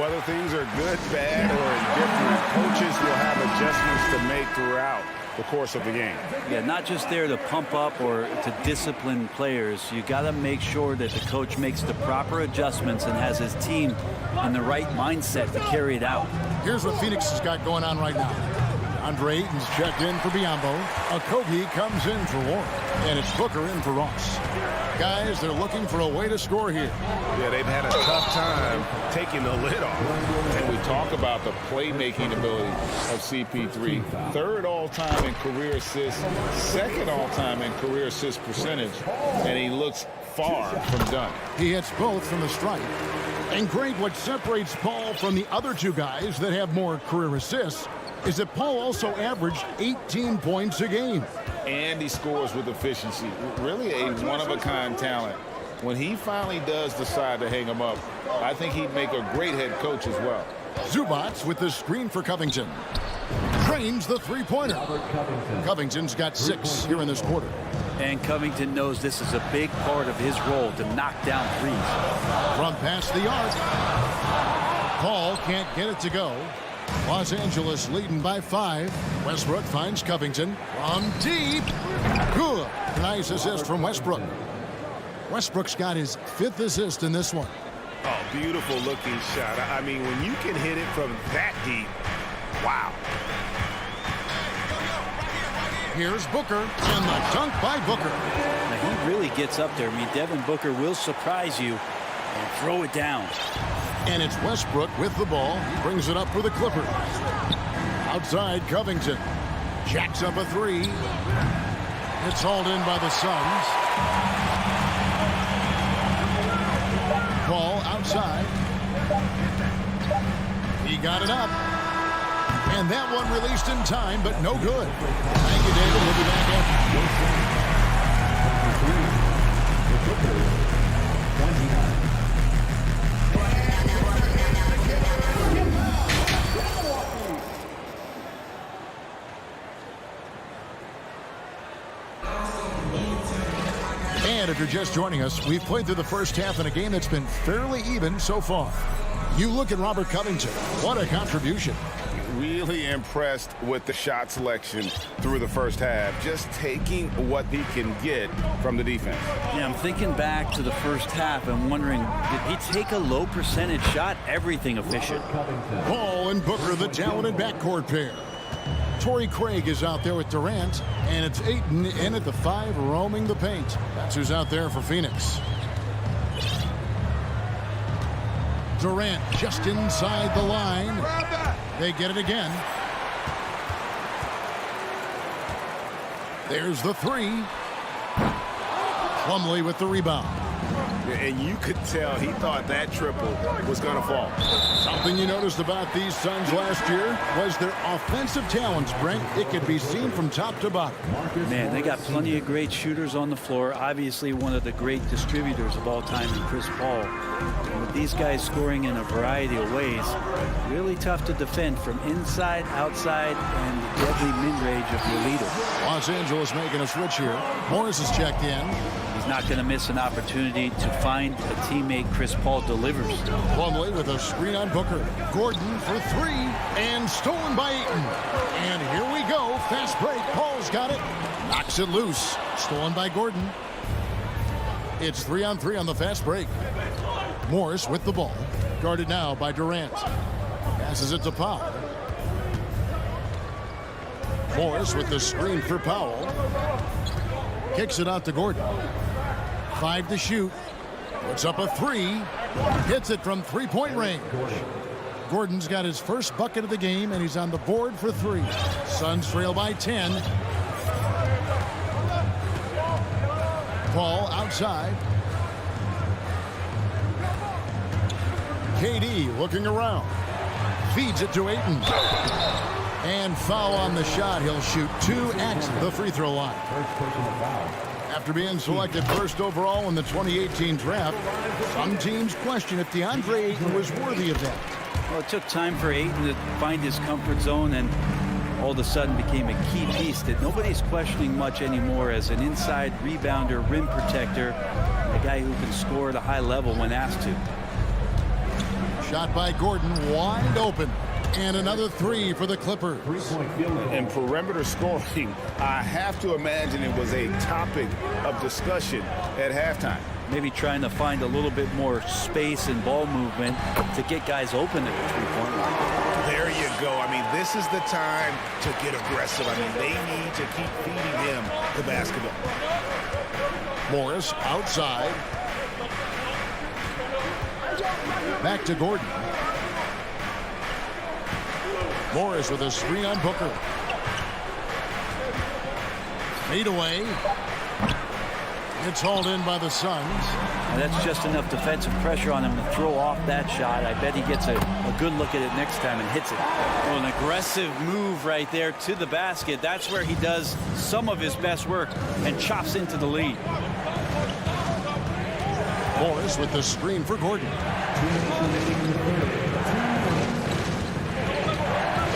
Whether things are good, bad, or indifferent, coaches will have adjustments to make throughout the course of the game. Yeah, not just there to pump up or to discipline players. You got to make sure that the coach makes the proper adjustments and has his team in the right mindset to carry it out. Here's what Phoenix has got going on right now. Andre Ayton's checked in for Biyombo. Okogie comes in for Warren. And it's Booker in for Ross. Guys, they're looking for a way to score here. Yeah, they've had a tough time taking the lid off. And we talk about the playmaking ability of CP3. Third all-time in career assists, second all-time in career assist percentage, and he looks far from done. He hits both from the stripe. And great, what separates Paul from the other two guys that have more career assists is that Paul also averaged 18 points a game. And he scores with efficiency. Really a one-of-a-kind talent. When he finally does decide to hang him up, I think he'd make a great head coach as well. Zubats with the screen for Covington. Drains the three-pointer. Covington's got 6 here in this quarter. And Covington knows this is a big part of his role to knock down threes. From past the arc. Paul can't get it to go. Los Angeles leading by 5. Westbrook finds Covington from deep. Good. Nice assist from Westbrook. Westbrook's got his 5th assist in this one. Oh, beautiful looking shot. I mean, when you can hit it from that deep, wow. Here's Booker, and the dunk by Booker. Now, he really gets up there. I mean, Devin Booker will surprise you and throw it down. And it's Westbrook with the ball. He brings it up for the Clippers. Outside, Covington jacks up a 3. It's hauled in by the Suns. Ball outside. He got it up. And that one released in time, but no good. Thank you, David. We'll be back after. And if you're just joining us, we've played through the first half in a game that's been fairly even so far. You look at Robert Covington. What a contribution. Really impressed with the shot selection through the first half. Just taking what he can get from the defense. Yeah, I'm thinking back to the first half and wondering, did he take a low percentage shot? Everything efficient. Paul and Booker, the talented backcourt pair. Torrey Craig is out there with Durant, and it's Ayton in at the 5, roaming the paint. That's who's out there for Phoenix. Durant just inside the line. They get it again. There's the 3. Plumlee with the rebound. And you could tell he thought that triple was going to fall. Something you noticed about these Suns last year was their offensive talents, Brent. It could be seen from top to bottom. Man, they got plenty of great shooters on the floor. Obviously, one of the great distributors of all time in Chris Paul. And with these guys scoring in a variety of ways, really tough to defend from inside, outside, and the deadly mid-range of your leader. Los Angeles making a switch here. Morris is checked in. He's not going to miss an opportunity to find a teammate Chris Paul delivers. Plumlee with a screen on Booker. Gordon for 3, and stolen by Ayton. And here we go. Fast break. Paul's got it. Knocks it loose. Stolen by Gordon. It's 3-on-3 on the fast break. Morris with the ball. Guarded now by Durant. Passes it to Powell. Morris with the screen for Powell. Kicks it out to Gordon. 5 to shoot. Puts up a 3. Hits it from three-point range. Gordon's got his first bucket of the game, and he's on the board for 3. Suns trail by 10. Paul outside. KD looking around. Feeds it to Ayton. And foul on the shot. He'll shoot 2 at the free throw line. First personal foul. After being selected first overall in the 2018 draft, some teams question if DeAndre Ayton was worthy of that. Well, it took time for Ayton to find his comfort zone and all of a sudden became a key piece that nobody's questioning much anymore as an inside rebounder, rim protector, and a guy who can score at a high level when asked to. Shot by Gordon, wide open. And another 3 for the Clippers. Three-point field goal. And perimeter scoring, I have to imagine it was a topic of discussion at halftime. Maybe trying to find a little bit more space and ball movement to get guys open at the three-point line. There you go. I mean, this is the time to get aggressive. I mean, they need to keep feeding him the basketball. Morris outside. Back to Gordon. Morris with a screen on Booker. Lead away. It's hauled in by the Suns. And that's just enough defensive pressure on him to throw off that shot. I bet he gets a good look at it next time and hits it. Well, an aggressive move right there to the basket. That's where he does some of his best work and chops into the lead. Morris with the screen for Gordon.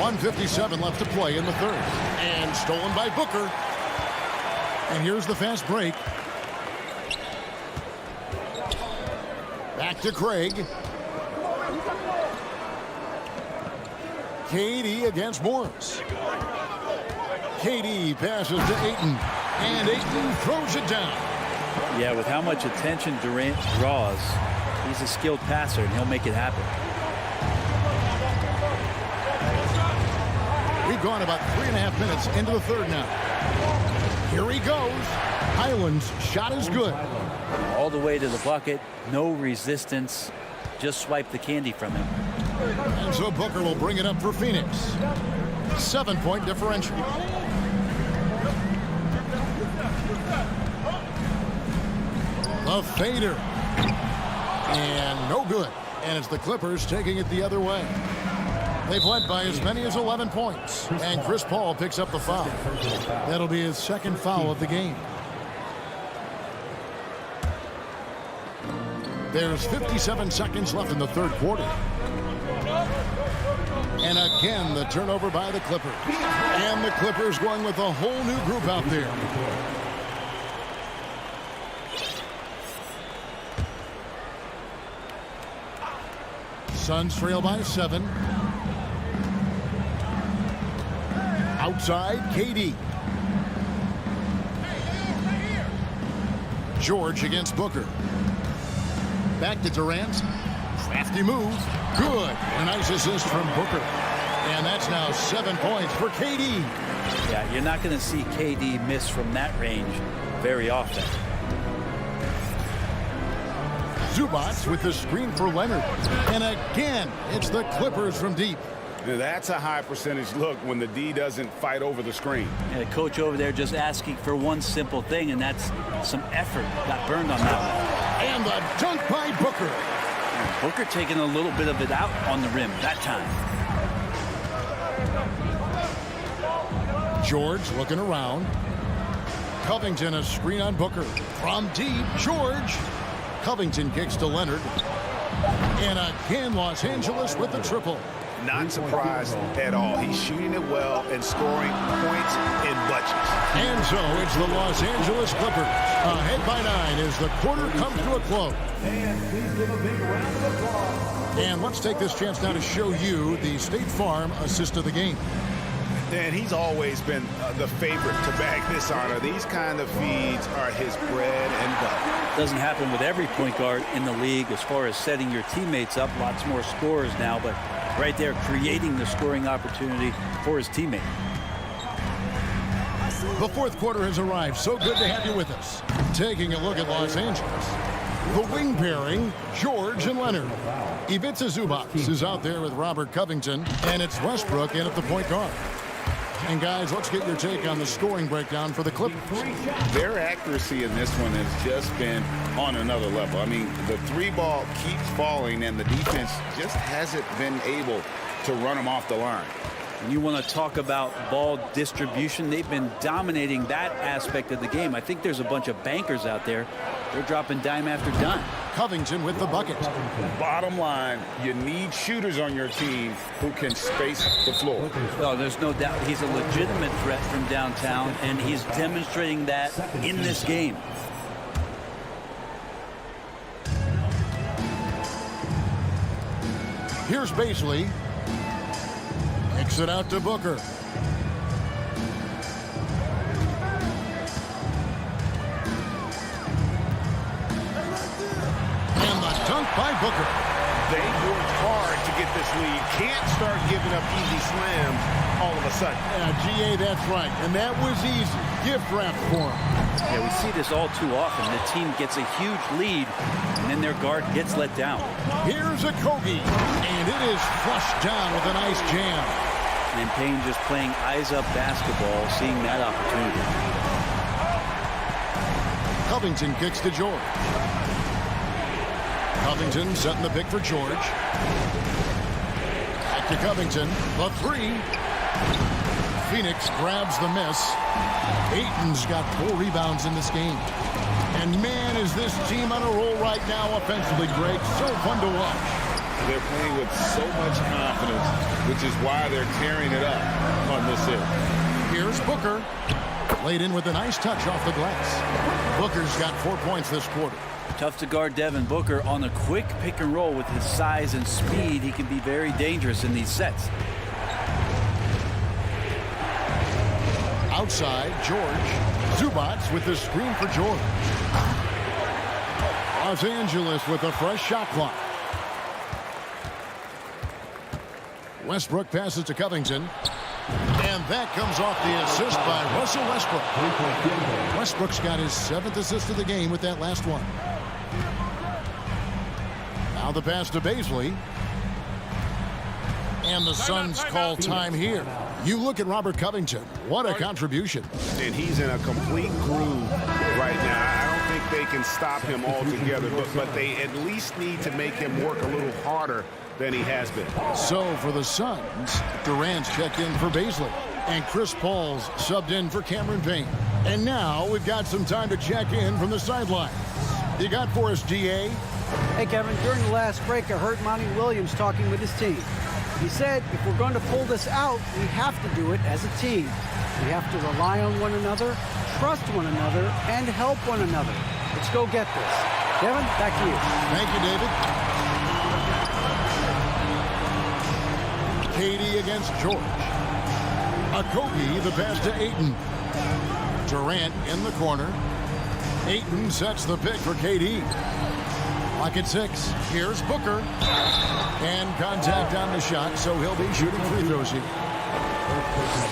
1:57 left to play in the third. And stolen by Booker. And here's the fast break. Back to Craig. KD against Morris. KD passes to Ayton. And Ayton throws it down. Yeah, with how much attention Durant draws, he's a skilled passer, and he'll make it happen. We've gone about 3.5 minutes into the third now. Here he goes. Highland's shot is good. All the way to the bucket, no resistance, just swipe the candy from him. And so Booker will bring it up for Phoenix. 7-point differential. A fader. And no good. And it's the Clippers taking it the other way. They've led by as many as 11 points. And Chris Paul picks up the foul. That'll be his second foul of the game. There's 57 seconds left in the third quarter. And again, the turnover by the Clippers. And the Clippers going with a whole new group out there. Suns trail by 7. Outside, KD. George against Booker. Back to Durant. Crafty move. Good. A nice assist from Booker. And that's now 7 points for KD. Yeah, you're not going to see KD miss from that range very often. Zubac with the screen for Leonard. And again, it's the Clippers from deep. That's a high percentage look when the D doesn't fight over the screen. And the coach over there just asking for one simple thing, and that's some effort. Got burned on that one. And the dunk by Booker. And Booker taking a little bit of it out on the rim that time. George looking around. Covington a screen on Booker. From deep, George. Covington kicks to Leonard. And again, Los Angeles with the triple. Not surprised at all. He's shooting it well and scoring points in bunches. And so it's the Los Angeles Clippers ahead by 9 as the quarter comes to a close. And please give a big round of applause. And let's take this chance now to show you the State Farm assist of the game. And he's always been the favorite to bag this honor. These kind of feeds are his bread and butter. Doesn't happen with every point guard in the league as far as setting your teammates up. Lots more scorers now, but right there creating the scoring opportunity for his teammate. The fourth quarter has arrived. So good to have you with us. Taking a look at Los Angeles. The wing pairing, George and Leonard. Ivica Zubac is out there with Robert Covington, and it's Westbrook in at the point guard. And guys, let's get your take on the scoring breakdown for the Clippers. Their accuracy in this one has just been on another level. I mean, the three ball keeps falling, and the defense just hasn't been able to run them off the line. And you want to talk about ball distribution, they've been dominating that aspect of the game. I think there's a bunch of bankers out there. They're dropping dime after dime. Covington with the bucket. Bottom line, you need shooters on your team who can space the floor. Oh, there's no doubt he's a legitimate threat from downtown, and he's demonstrating that in this game. Here's Baisley. Kicks it out to Booker. And the dunk by Booker. They worked hard to get this lead. Can't start giving up easy slams all of a sudden. Yeah, GA, that's right. And that was easy. Gift wrap for him. Yeah, we see this all too often. The team gets a huge lead, and then their guard gets let down. Here's a Kogi, and it is flushed down with a nice jam. And Payne just playing eyes-up basketball, seeing that opportunity. Covington kicks to George. Covington setting the pick for George. Back to Covington. The three. Phoenix grabs the miss. Ayton's got 4 rebounds in this game. And man, is this team on a roll right now offensively, Greg. So fun to watch. They're playing with so much confidence, which is why they're tearing it up on this hit. Here's Booker. Laid in with a nice touch off the glass. Booker's got 4 points this quarter. Tough to guard Devin Booker on a quick pick and roll with his size and speed. He can be very dangerous in these sets. Outside, George. Zubats with the screen for George. Los Angeles with a fresh shot clock. Westbrook passes to Covington. And that comes off the assist by Russell Westbrook. Westbrook's got his 7th assist of the game with that last one. Now the pass to Baisley. And the Suns call time here. You look at Robert Covington. What a contribution. And he's in a complete groove right now. I don't think they can stop him altogether, but they at least need to make him work a little harder than he has been. So for the Suns, Durant's checked in for Baisley. And Chris Paul's subbed in for Cameron Payne. And now we've got some time to check in from the sidelines. You got for us, GA? Hey, Kevin, during the last break, I heard Monty Williams talking with his team. He said, if we're going to pull this out, we have to do it as a team. We have to rely on one another, trust one another, and help one another. Let's go get this. Kevin, back to you. Thank you, David. KD against George. Okogie, the pass to Ayton. Durant in the corner. Ayton sets the pick for KD. Lock at 6. Here's Booker. And contact on the shot, so he'll be shooting free throws here.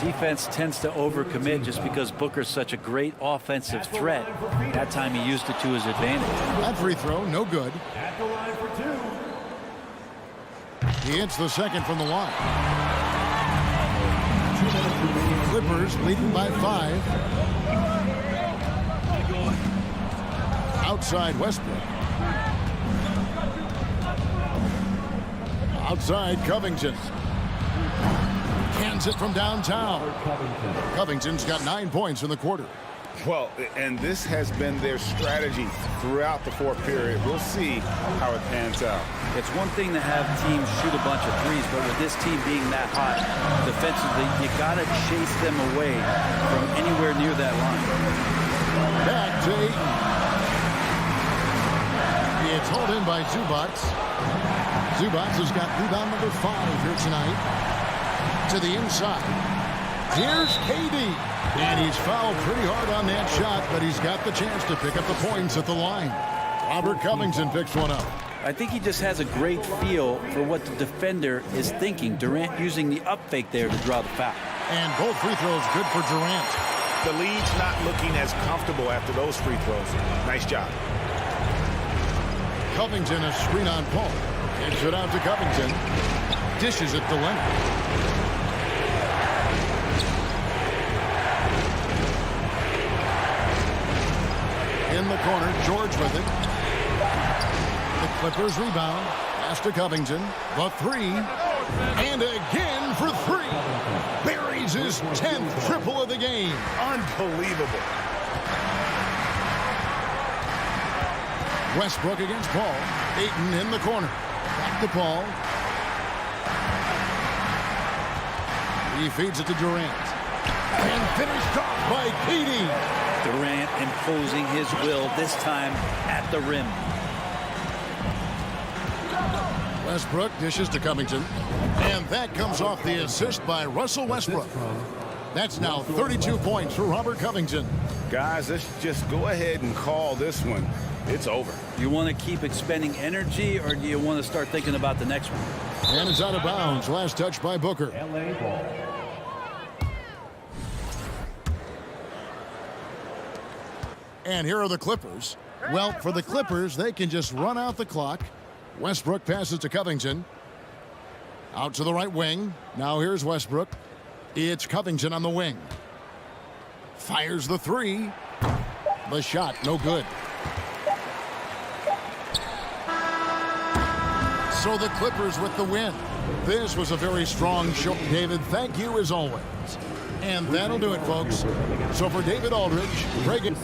Defense tends to overcommit just because Booker's such a great offensive threat. That time he used it to his advantage. That free throw, no good. He hits the second from the line. Clippers leading by 5. Outside Westbrook. Outside Covington. Cans it from downtown. Covington's got 9 points in the quarter. Well, and this has been their strategy throughout the fourth period. We'll see how it pans out. It's one thing to have teams shoot a bunch of threes, but with this team being that hot defensively, you got to chase them away from anywhere near that line. Back to Ayton. It's hauled in by Zubats. Zubats has got rebound number 5 here tonight. To the inside. Here's KD. And he's fouled pretty hard on that shot, but he's got the chance to pick up the points at the line. Robert Covington picks one up. I think he just has a great feel for what the defender is thinking. Durant using the up fake there to draw the foul. And both free throws good for Durant. The lead's not looking as comfortable after those free throws. Nice job. Covington a screen on Paul. Gets it out to Covington. Dishes it to Leonard. in the corner. George with it. The Clippers rebound. Pass to Covington. The three. And again for three. Buries his 10th triple of the game. Unbelievable. Westbrook against Paul. Ayton in the corner. Back to Paul. He feeds it to Durant. And finished off by KD. Durant imposing his will, this time at the rim. Westbrook dishes to Covington. And that comes off the assist by Russell Westbrook. That's now 32 points for Robert Covington. Guys, let's just go ahead and call this one. It's over. You want to keep expending energy, or do you want to start thinking about the next one? And it's out of bounds. Last touch by Booker. LA ball. And here are the Clippers. Well, for the Clippers, they can just run out the clock. Westbrook passes to Covington. Out to the right wing. Now here's Westbrook. It's Covington on the wing. Fires the three. The shot, no good. So the Clippers with the win. This was a very strong show. David, thank you as always. And that'll do it, folks. So for David Aldridge, Reagan.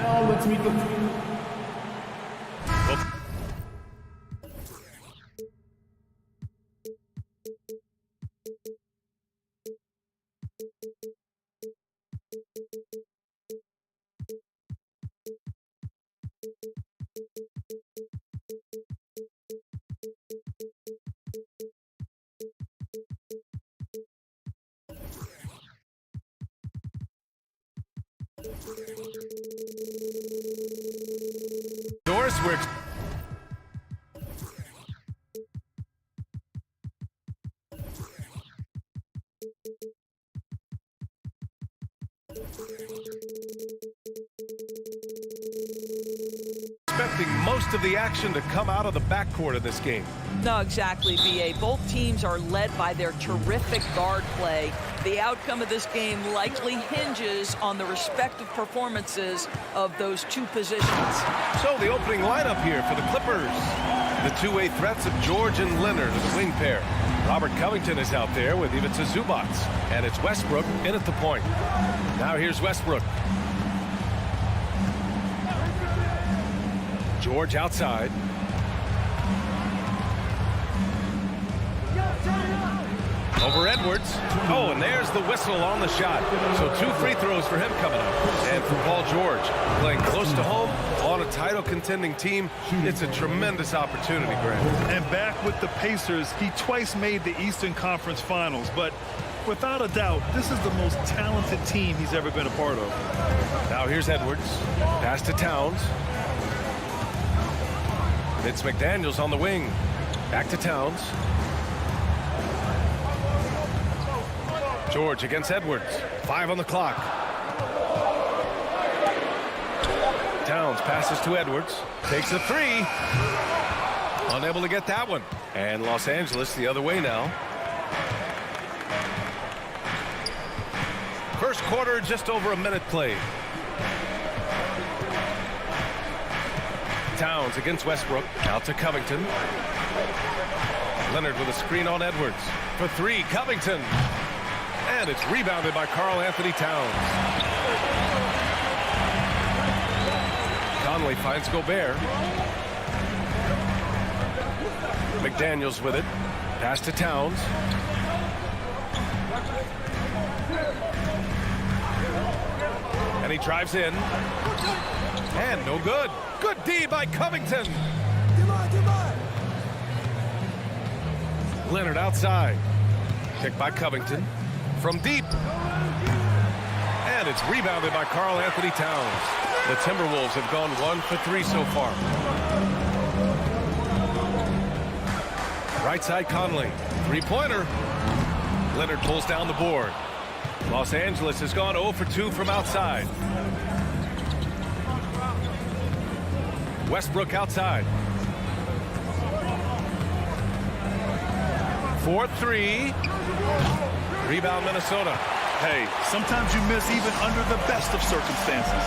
Now let's meet the Doris, we're expecting most of the action to come out of the backcourt of this game. No, exactly, B.A. Both teams are led by their terrific guard play. The outcome of this game likely hinges on the respective performances of those two positions. So the opening lineup here for the Clippers. The two-way threats of George and Leonard, the wing pair. Robert Covington is out there with Ivica Zubac. And it's Westbrook in at the point. Now here's Westbrook. George outside. Over Edwards. Oh, and there's the whistle on the shot. So 2 free throws for him coming up. And for Paul George, playing close to home on a title contending team, it's a tremendous opportunity, Grant. And back with the Pacers, he twice made the Eastern Conference Finals, but without a doubt, this is the most talented team he's ever been a part of. Now here's Edwards. Pass to Towns. It's McDaniels on the wing. Back to Towns. George against Edwards. 5 on the clock. Towns passes to Edwards. Takes a 3. Unable to get that one. And Los Angeles the other way now. First quarter, just over a minute played. Towns against Westbrook. Out to Covington. Leonard with a screen on Edwards. For 3, Covington. And it's rebounded by Karl Anthony Towns. Conley finds Gobert. McDaniels with it. Pass to Towns. And he drives in. And no good. Good D by Covington. Leonard outside. Picked by Covington. From deep. And it's rebounded by Karl Anthony Towns. The Timberwolves have gone 1 for 3 so far. Right side Conley. 3-pointer. Leonard pulls down the board. Los Angeles has gone 0 for 2 from outside. Westbrook outside. 4-3. Rebound Minnesota. Hey, sometimes you miss even under the best of circumstances.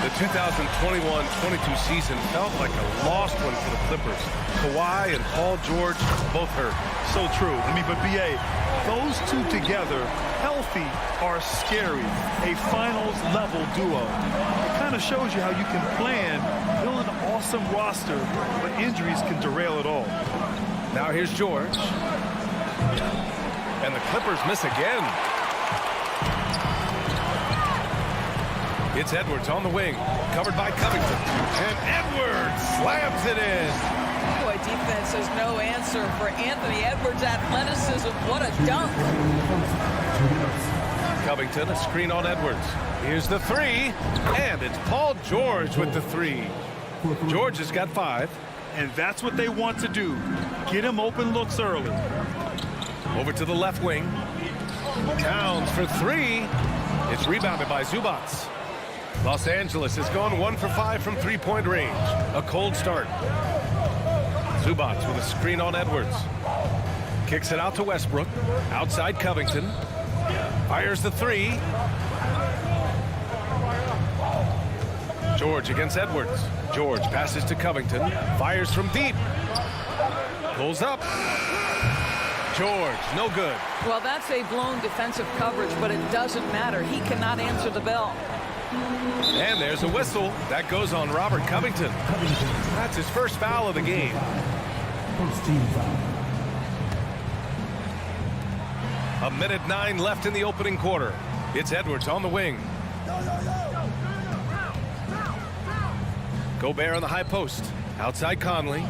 The 2021-22 season felt like a lost one for the Clippers. Kawhi and Paul George both hurt. So true. I mean, but B.A., those two together, healthy, are scary. A finals-level duo. It kind of shows you how you can plan, build an awesome roster, but injuries can derail it all. Now here's George. And the Clippers miss again. It's Edwards on the wing, covered by Covington. And Edwards slams it in. Boy, defense has no answer for Anthony Edwards' athleticism. What a dunk. Covington, a screen on Edwards. Here's the 3. And it's Paul George with the 3. George has got 5. And that's what they want to do. Get him open looks early. Over to the left wing. Towns for 3. It's rebounded by Zubac. Los Angeles has gone 1 for 5 from 3-point range. A cold start. Zubac with a screen on Edwards. Kicks it out to Westbrook. Outside Covington. Fires the 3. George against Edwards. George passes to Covington. Fires from deep. Pulls up. George, no good. Well, that's a blown defensive coverage, but it doesn't matter. He cannot answer the bell. And there's a whistle. That goes on Robert Covington. That's his first foul of the game. First team foul. 1:09 left in the opening quarter. It's Edwards on the wing. Gobert on the high post. Outside Conley.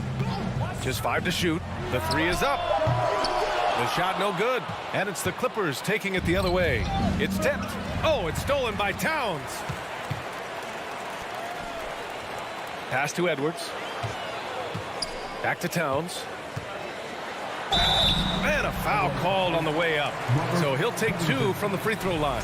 Just 5 to shoot. The 3 is up. The shot no good. And it's the Clippers taking it the other way. It's tipped. Oh, it's stolen by Towns. Pass to Edwards. Back to Towns. And a foul called on the way up. So he'll take 2 from the free throw line.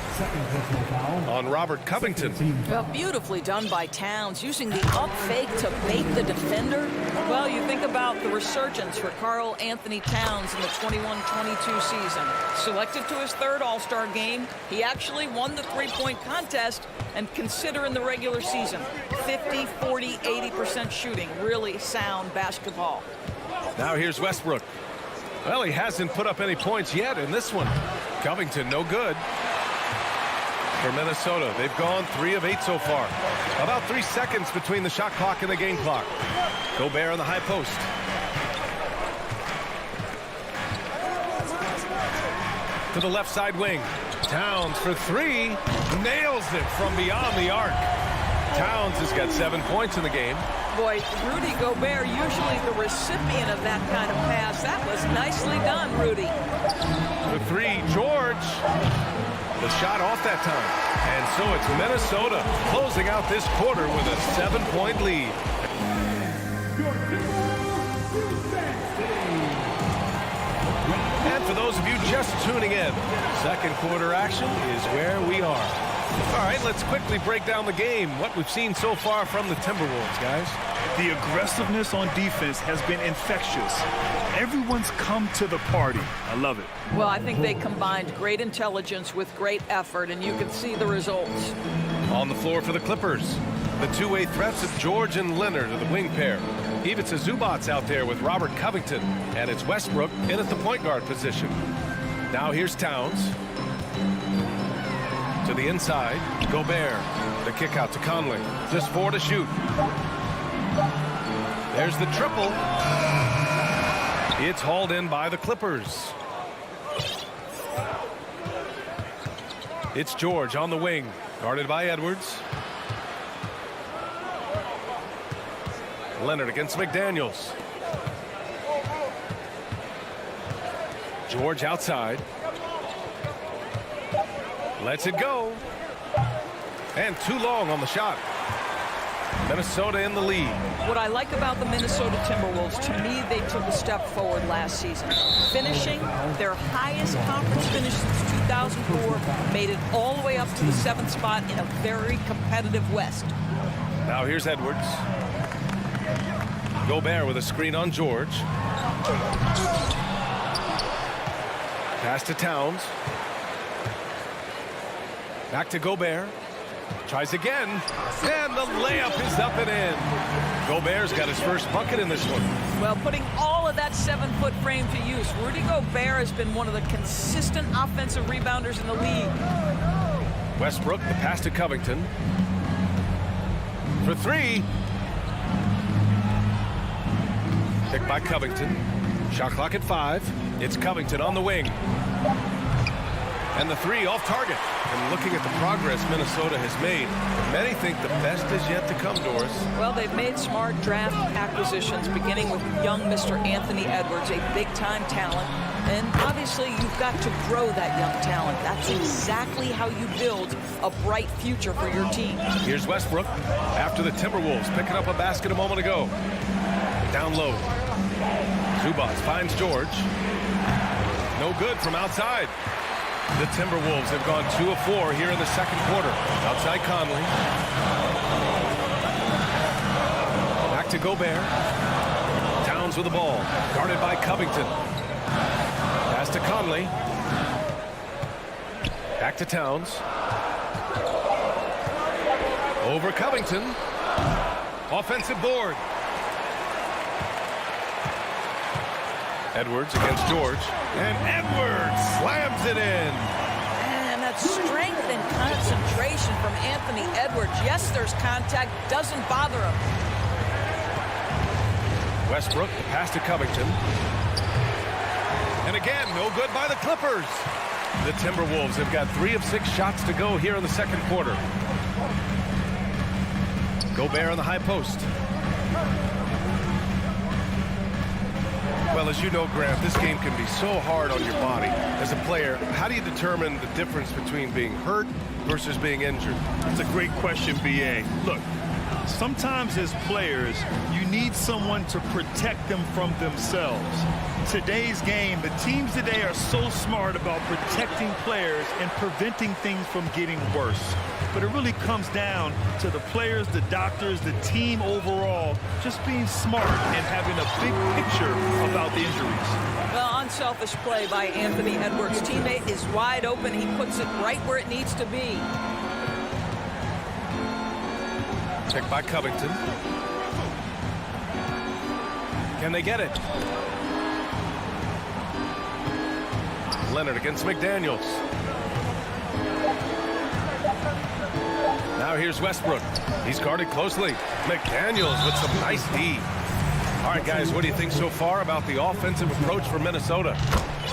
On Robert Covington. Well, beautifully done by Towns, using the up fake to bait the defender. Well, you think about the resurgence for Karl Anthony Towns in the 21-22 season. Selected to his 3rd All-Star game, he actually won the three-point contest, and consider in the regular season, 50, 40, 80% shooting. Really sound basketball. Now here's Westbrook. Well, he hasn't put up any points yet in this one. Covington, no good. For Minnesota, they've gone 3 of 8 so far. About 3 seconds between the shot clock and the game clock. Gobert on the high post. To the left side wing. Towns for 3. Nails it from beyond the arc. Towns has got 7 points in the game. Boy, Rudy Gobert, usually the recipient of that kind of pass. That was nicely done, Rudy. The 3, George. The shot off that time. And so it's Minnesota closing out this quarter with a 7-point lead. And for those of you just tuning in, second quarter action is where we are. All right, let's quickly break down the game. What we've seen so far from the Timberwolves, guys. The aggressiveness on defense has been infectious. Everyone's come to the party. I love it. Well, I think they combined great intelligence with great effort, and you can see the results. On the floor for the Clippers, the two-way threats of George and Leonard are the wing pair. Ivica Zubac's out there with Robert Covington, and it's Westbrook in at the point guard position. Now here's Towns. To the inside, Gobert. The kick out to Conley. Just 4 to shoot. There's the triple. It's hauled in by the Clippers. It's George on the wing, guarded by Edwards. Leonard against McDaniels. George outside. Lets it go. And too long on the shot. Minnesota in the lead. What I like about the Minnesota Timberwolves, to me, they took a step forward last season. Finishing their highest conference finish since 2004, made it all the way up to the 7th spot in a very competitive West. Now here's Edwards. Gobert with a screen on George. Pass to Towns. Back to Gobert. Tries again. And the layup is up and in. Gobert's got his first bucket in this one. Well, putting all of that 7-foot frame to use, Rudy Gobert has been one of the consistent offensive rebounders in the league. Westbrook, the pass to Covington. For 3. Picked by Covington. Shot clock at 5. It's Covington on the wing. And the 3 off target. And looking at the progress Minnesota has made, many think the best is yet to come, Doris. Well, they've made smart draft acquisitions, beginning with young Mr. Anthony Edwards, a big-time talent. And obviously, you've got to grow that young talent. That's exactly how you build a bright future for your team. Here's Westbrook after the Timberwolves picking up a basket a moment ago. Down low. Zubac finds George. No good from outside. The Timberwolves have gone 2 of 4 here in the second quarter. Outside Conley. Back to Gobert. Towns with the ball. Guarded by Covington. Pass to Conley. Back to Towns. Over Covington. Offensive board. Edwards against George. And Edwards slams it in. And that strength and concentration from Anthony Edwards. Yes, there's contact. Doesn't bother him. Westbrook, the pass to Covington. And again, no good by the Clippers. The Timberwolves have got 3 of 6 shots to go here in the second quarter. Gobert on the high post. Well, as you know, Grant, this game can be so hard on your body. As a player, how do you determine the difference between being hurt versus being injured? That's a great question, B.A. Look, sometimes as players, you need someone to protect them from themselves. Today's game, the teams today are so smart about protecting players and preventing things from getting worse. But it really comes down to the players, the doctors, the team overall, just being smart and having a big picture about the injuries. Well, unselfish play by Anthony Edwards. Teammate is wide open. He puts it right where it needs to be. Check by Covington. Can they get it? Leonard against McDaniels. Now here's Westbrook. He's guarded closely. McDaniels with some nice D. All right, guys, what do you think so far about the offensive approach for Minnesota?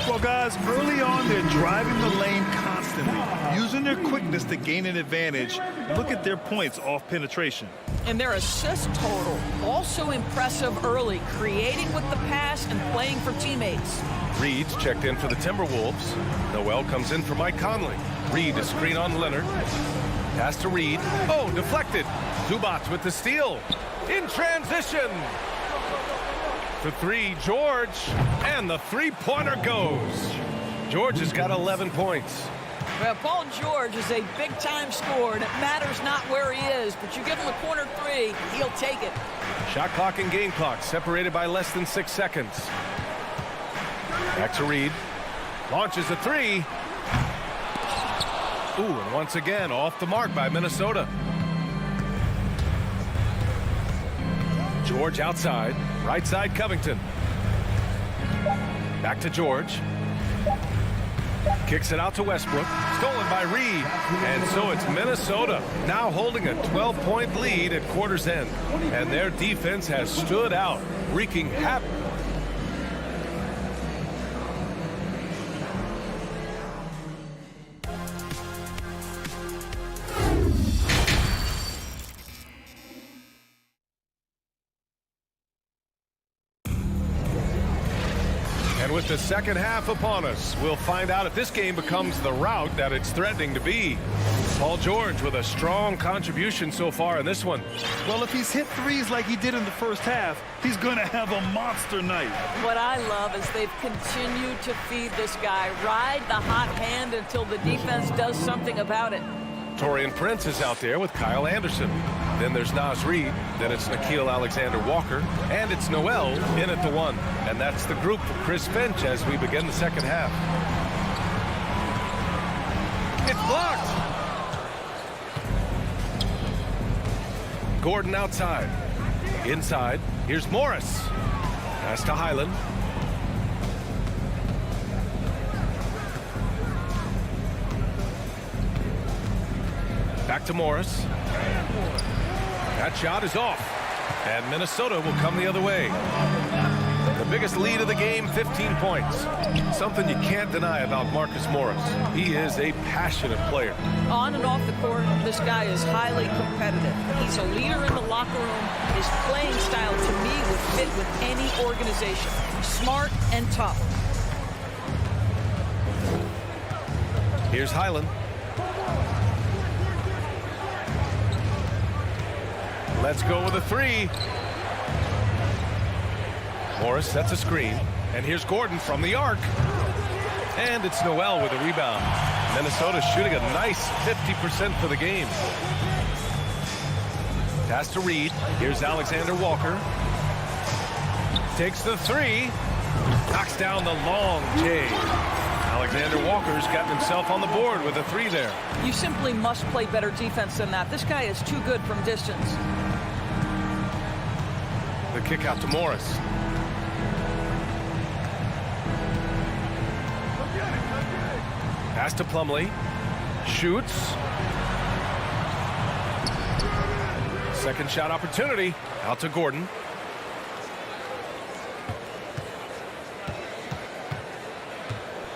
Well, guys, early on, they're driving the lane constantly, using their quickness to gain an advantage. Look at their points off penetration. And their assist total, also impressive early, creating with the pass and playing for teammates. Reed's checked in for the Timberwolves. Noel comes in for Mike Conley. Reed, a screen on Leonard. Pass to Reed. Oh, deflected. Zubac with the steal. In transition. For 3, George. And the three-pointer goes. George has got 11 points. Well, Paul George is a big-time scorer, and it matters not where he is, but you give him a corner 3, he'll take it. Shot clock and game clock separated by less than 6 seconds. Back to Reed. Launches a 3. Ooh, and once again, off the mark by Minnesota. George outside. Right side, Covington. Back to George. Kicks it out to Westbrook. Stolen by Reed. And so it's Minnesota now holding a 12-point lead at quarter's end. And their defense has stood out, wreaking havoc. And with the second half upon us, we'll find out if this game becomes the rout that it's threatening to be. Paul George with a strong contribution so far in this one. Well, if he's hit threes like he did in the first half, he's going to have a monster night. What I love is they've continued to feed this guy. Ride the hot hand until the defense does something about it. Taurean Prince is out there with Kyle Anderson. Then there's Naz Reid. Then it's Nickeil Alexander-Walker. And it's Noel in at the 1. And that's the group for Chris Finch as we begin the second half. It's blocked. Gordon outside. Inside. Here's Morris. Pass to Highland. Back to Morris. That shot is off. And Minnesota will come the other way. The biggest lead of the game, 15 points. Something you can't deny about Marcus Morris. He is a passionate player. On and off the court, this guy is highly competitive. He's a leader in the locker room. His playing style, to me, would fit with any organization. Smart and tough. Here's Highland. Let's go with a 3. Morris sets a screen. And here's Gordon from the arc. And it's Noel with a rebound. Minnesota shooting a nice 50% for the game. Pass to Reed. Here's Alexander-Walker. Takes the 3. Knocks down the long J. Alexander-Walker's gotten himself on the board with a 3 there. You simply must play better defense than that. This guy is too good from distance. The kick out to Morris. Pass to Plumlee. Shoots. Second shot opportunity. Out to Gordon.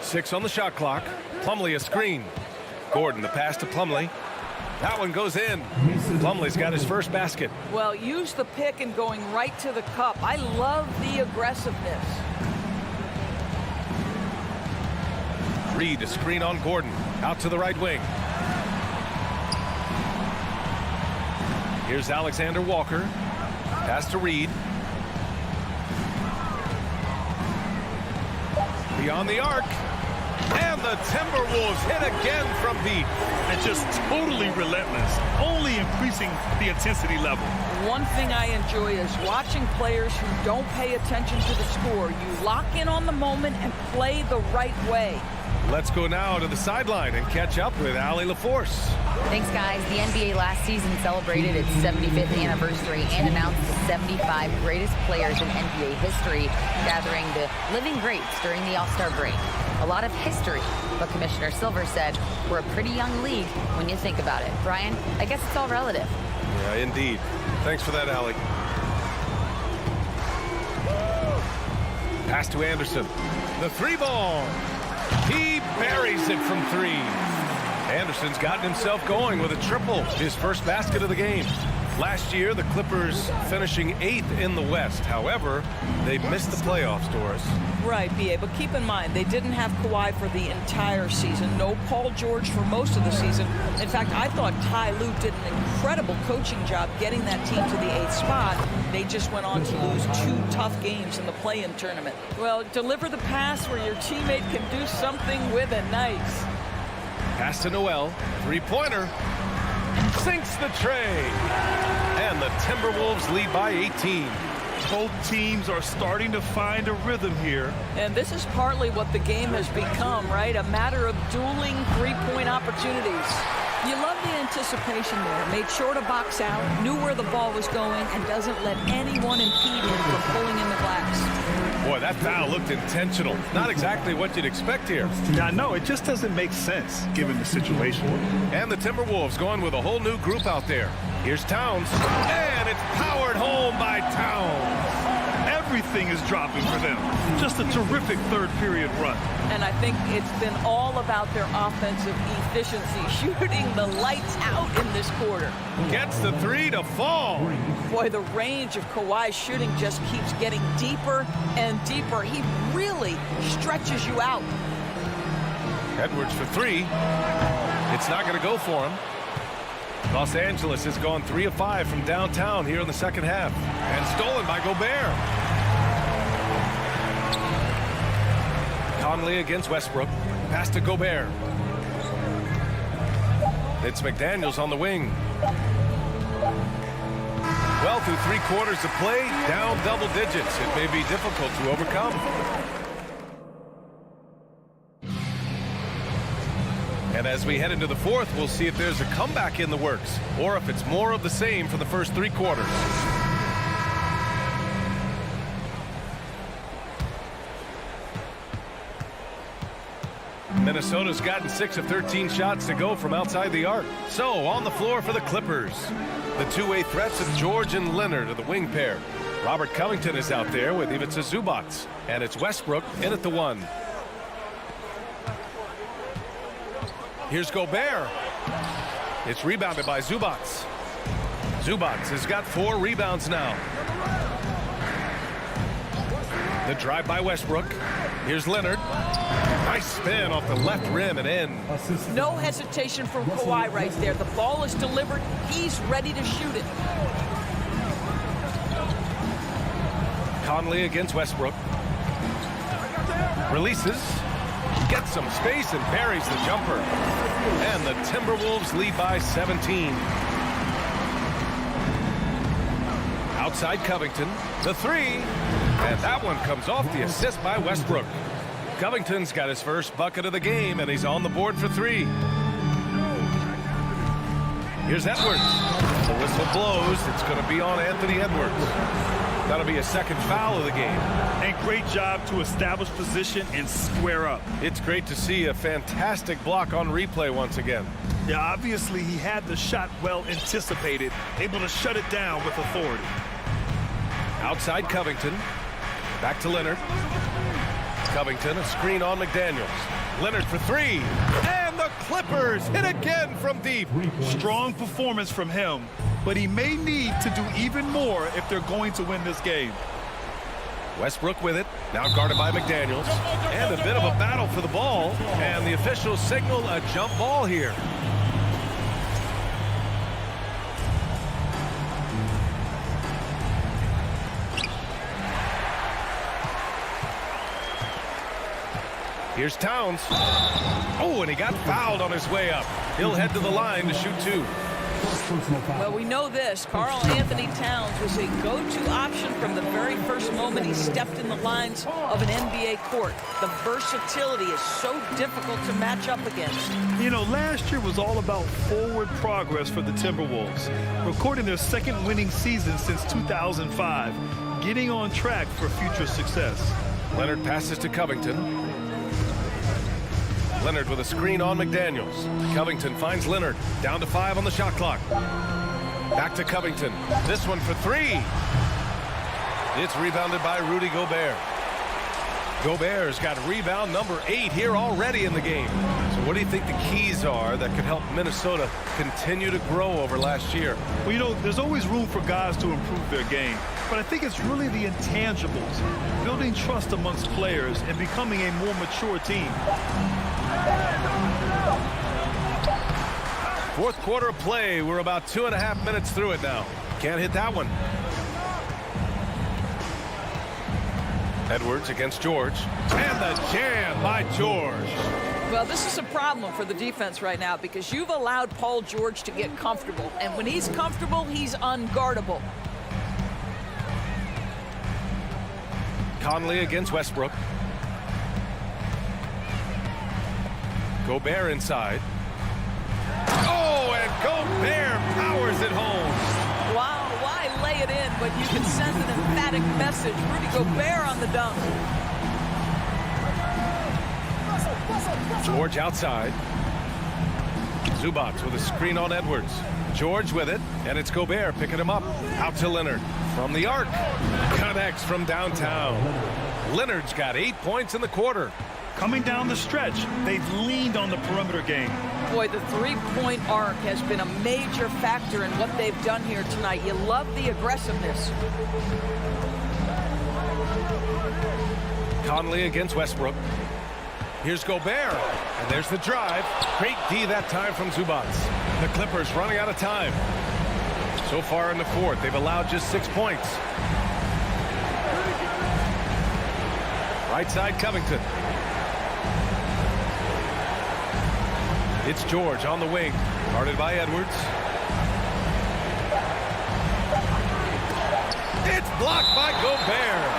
Six on the shot clock. Plumlee a screen. Gordon the pass to Plumlee. That one goes in. Plumlee's got his first basket. Well, use the pick and going right to the cup. I love the aggressiveness. Reed a screen on Gordon. Out to the right wing. Here's Alexander Walker. Pass to Reed. Beyond the arc. And the Timberwolves hit again from deep. And just totally relentless, only increasing the intensity level. One thing I enjoy is watching players who don't pay attention to the score. You lock in on the moment and play the right way. Let's go now to the sideline and catch up with Allie LaForce. Thanks, guys. The NBA last season celebrated its 75th anniversary and announced the 75 greatest players in NBA history, gathering the living greats during the All-Star break. A lot of history, but Commissioner Silver said we're a pretty young league when you think about it. Brian, I guess it's all relative. Yeah, indeed. Thanks for that, Allie. Pass to Anderson. The three ball. He buries it from three. Anderson's gotten himself going with a triple, his first basket of the game. Last year, the Clippers finishing 8th in the West. However, they missed the playoffs, Doris. Right, B.A., but keep in mind, they didn't have Kawhi for the entire season. No Paul George for most of the season. In fact, I thought Ty Lue did an incredible coaching job getting that team to the 8th spot. They just went on to lose 2 tough games in the play-in tournament. Well, deliver the pass where your teammate can do something with it. Nice. Pass to Noel. Three-pointer. Sinks the tray. And the Timberwolves lead by 18. Both teams are starting to find a rhythm here. And this is partly what the game has become, right? A matter of dueling three-point opportunities. You love the anticipation there. Made sure to box out, knew where the ball was going, and doesn't let anyone impede him from pulling in the glass. Boy, that foul looked intentional. Not exactly what you'd expect here. I know, it just doesn't make sense given the situation. And the Timberwolves going with a whole new group out there. Here's Towns. And it's powered home by Towns. Everything is dropping for them. Just a terrific third period run. And I think it's been all about their offensive efficiency, shooting the lights out in this quarter. Gets the three to fall. Boy, the range of Kawhi's shooting just keeps getting deeper and deeper. He really stretches you out. Edwards for three. It's not going to go for him. Los Angeles has gone 3 of 5 from downtown here in the second half. And stolen by Gobert. Conley against Westbrook. Pass to Gobert. It's McDaniels on the wing. Well, through 3 quarters of play, down double digits. It may be difficult to overcome. And as we head into the fourth, we'll see if there's a comeback in the works or if it's more of the same for the first 3 quarters. Minnesota's gotten 6 of 13 shots to go from outside the arc. So on the floor for the Clippers, the two-way threats of George and Leonard are the wing pair. Robert Covington is out there with Ivica Zubac, and it's Westbrook in at the 1. Here's Gobert. It's rebounded by Zubac. Zubac has got 4 rebounds now. The drive by Westbrook. Here's Leonard. Nice spin off the left rim and in. No hesitation from Kawhi right there. The ball is delivered. He's ready to shoot it. Conley against Westbrook. Releases. Gets some space and buries the jumper. And the Timberwolves lead by 17. Outside Covington. The 3. And that one comes off the assist by Westbrook. Covington's got his first bucket of the game, and he's on the board for 3. Here's Edwards. The whistle blows. It's going to be on Anthony Edwards. That'll be a second foul of the game. And great job to establish position and square up. It's great to see a fantastic block on replay once again. Yeah, obviously he had the shot well anticipated, able to shut it down with authority. Outside Covington. Back to Leonard. Covington, a screen on McDaniels. Leonard for three. And the Clippers hit again from deep. Strong performance from him, but he may need to do even more if they're going to win this game. Westbrook with it. Now guarded by McDaniels. And a bit of a battle for the ball. And the officials signal a jump ball here. Here's Towns. Oh, and he got fouled on his way up. He'll head to the line to shoot two. Well, we know this. Karl Anthony Towns was a go-to option from the very first moment he stepped in the lines of an NBA court. The versatility is so difficult to match up against. You know, last year was all about forward progress for the Timberwolves, recording their second winning season since 2005, getting on track for future success. Leonard passes to Covington. Leonard with a screen on McDaniels. Covington finds Leonard. Down to 5 on the shot clock. Back to Covington. This one for three. It's rebounded by Rudy Gobert. Gobert's got rebound number 8 here already in the game. So what do you think the keys are that could help Minnesota continue to grow over last year? Well, you know, there's always room for guys to improve their game. But I think it's really the intangibles, building trust amongst players and becoming a more mature team. Fourth quarter of play. We're about 2.5 minutes through it now. Can't hit that one. Edwards against George. And the jam by George. Well, this is a problem for the defense right now because you've allowed Paul George to get comfortable. And when he's comfortable, he's unguardable. Conley against Westbrook. Gobert inside. Oh, and Gobert powers it home. Wow, why lay it in? But you can send an emphatic message. Rudy Gobert on the dunk. George outside. Zubac with a screen on Edwards. George with it, and it's Gobert picking him up. Out to Leonard from the arc. Connects from downtown. Leonard's got 8 points in the quarter. Coming down the stretch, they've leaned on the perimeter game. Boy, the three-point arc has been a major factor in what they've done here tonight. You love the aggressiveness. Conley against Westbrook. Here's Gobert, and there's the drive. Great D that time from Zubac. The Clippers running out of time. So far in the fourth, they've allowed just 6 points. Right side, Covington. It's George on the wing, guarded by Edwards. It's blocked by Gobert.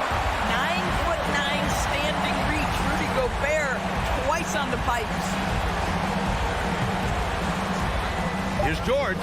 9'9" standing reach. Rudy Gobert twice on the pipes. Here's George.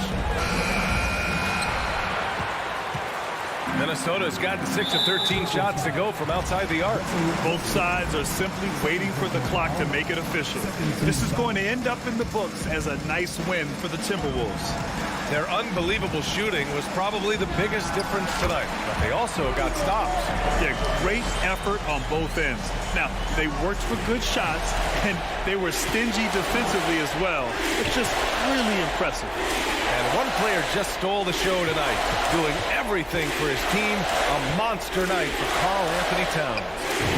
Minnesota's gotten 6 of 13 shots to go from outside the arc. Both sides are simply waiting for the clock to make it official. This is going to end up in the books as a nice win for the Timberwolves. Their unbelievable shooting was probably the biggest difference tonight, but they also got stops. Yeah, great effort on both ends. Now, they worked for good shots, and they were stingy defensively as well. It's just really impressive. And one player just stole the show tonight, doing everything for his team. A monster night for Karl Anthony Towns.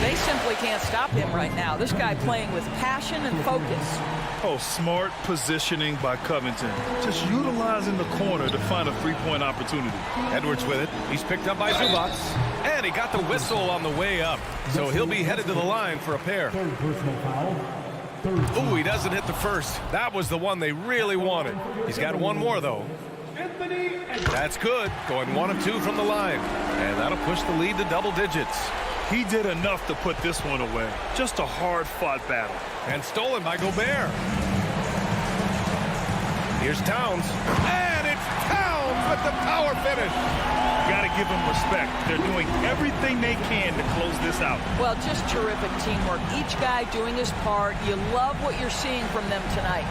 They simply can't stop him right now. This guy playing with passion and focus. Oh, smart positioning by Covington. Just utilizing the corner to find a three-point opportunity. Edwards with it. He's picked up by Zubac. And he got the whistle on the way up. So he'll be headed to the line for a pair. Third personal foul. Ooh, he doesn't hit the first. That was the one they really wanted. He's got one more, though. That's good. Going 1 of 2 from the line. And that'll push the lead to double digits. He did enough to put this one away. Just a hard-fought battle. And stolen by Gobert. Here's Towns. And it's Towns with the power finish. Got to give them respect. They're doing everything they can to close this out. Well, just terrific teamwork. Each guy doing his part. You love what you're seeing from them tonight.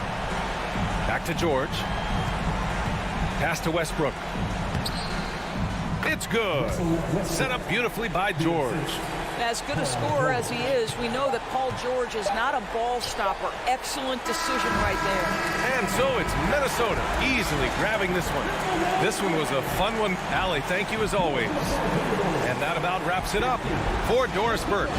Back to George. Pass to Westbrook. It's good. Set up beautifully by George. As good a scorer as he is, we know that Paul George is not a ball stopper. Excellent decision right there. And so it's Minnesota easily grabbing this one. This one was a fun one. Allie, thank you as always. And that about wraps it up for Doris Burke.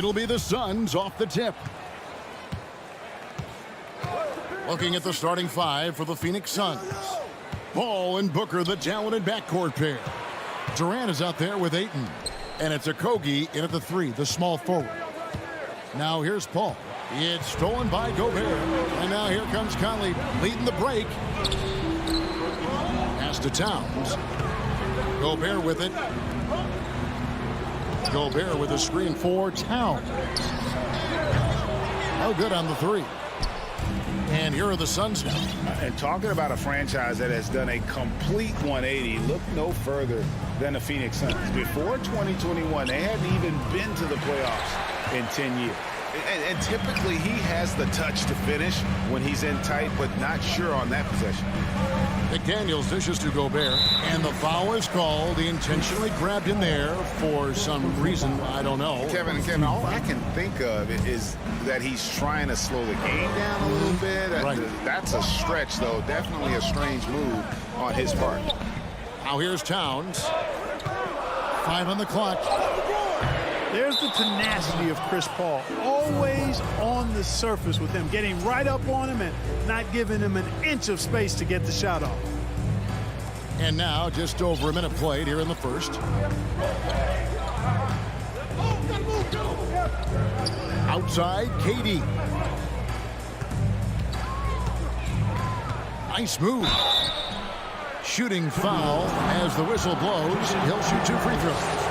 It'll be the Suns off the tip. Looking at the starting five for the Phoenix Suns. Paul and Booker, the talented backcourt pair. Durant is out there with Ayton. And it's Okogie in at the 3, the small forward. Now here's Paul. It's stolen by Gobert. And now here comes Conley leading the break. Pass to Towns. Gobert with it. Gobert with a screen for Towns. No good on the 3. And here are the Suns now. And talking about a franchise that has done a complete 180, look no further than the Phoenix Suns. Before 2021, they hadn't even been to the playoffs in 10 years. And typically he has the touch to finish when he's in tight, but not sure on that possession. McDaniels dishes to Gobert, and the foul is called. He intentionally grabbed him there for some reason, I don't know. Kevin, all I can think of is that he's trying to slow the game down a little bit. Right. That's a stretch, though. Definitely a strange move on his part. Now here's Towns. 5 on the clock. There's the tenacity of Chris Paul. Always on the surface with him, getting right up on him and not giving him an inch of space to get the shot off. And now just over a minute played here in the first. Outside, KD. Nice move. Shooting foul as the whistle blows. He'll shoot 2 free throws.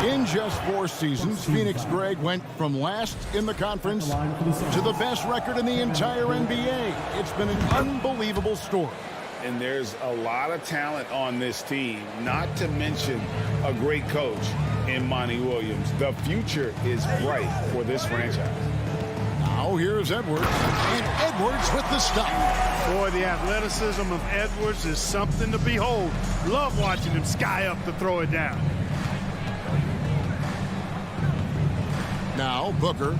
In just 4 seasons, Phoenix Greg went from last in the conference to the best record in the entire NBA. It's been an unbelievable story. And there's a lot of talent on this team, not to mention a great coach in Monty Williams. The future is bright for this franchise. Now here's Edwards, and Edwards with the stop. Boy, the athleticism of Edwards is something to behold. Love watching him sky up to throw it down. Now Booker.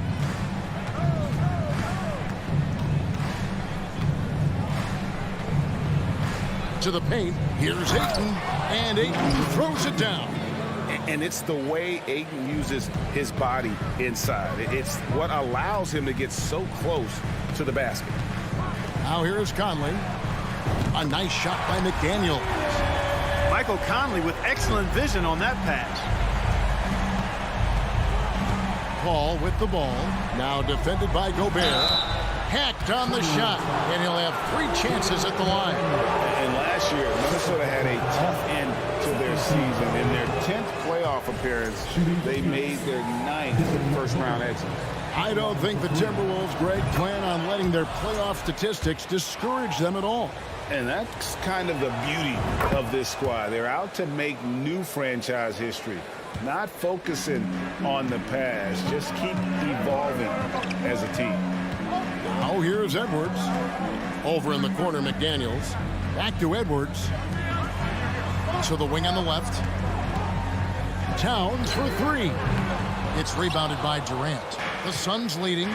To the paint. Here's Ayton. And Ayton throws it down. And it's the way Ayton uses his body inside. It's what allows him to get so close to the basket. Now here's Conley. A nice shot by McDaniel. Michael Conley with excellent vision on that pass. Paul with the ball. Now defended by Gobert. Hacked on the shot. And he'll have 3 chances at the line. And last year, Minnesota had a tough end to their season. In their 10th playoff appearance, they made their 9th first-round exit. I don't think the Timberwolves, Greg, plan on letting their playoff statistics discourage them at all. And that's kind of the beauty of this squad. They're out to make new franchise history. Not focusing on the past. Just keep evolving as a team. Now here's Edwards. Over in the corner, McDaniels. Back to Edwards. To the wing on the left. Towns for 3. It's rebounded by Durant. The Suns leading.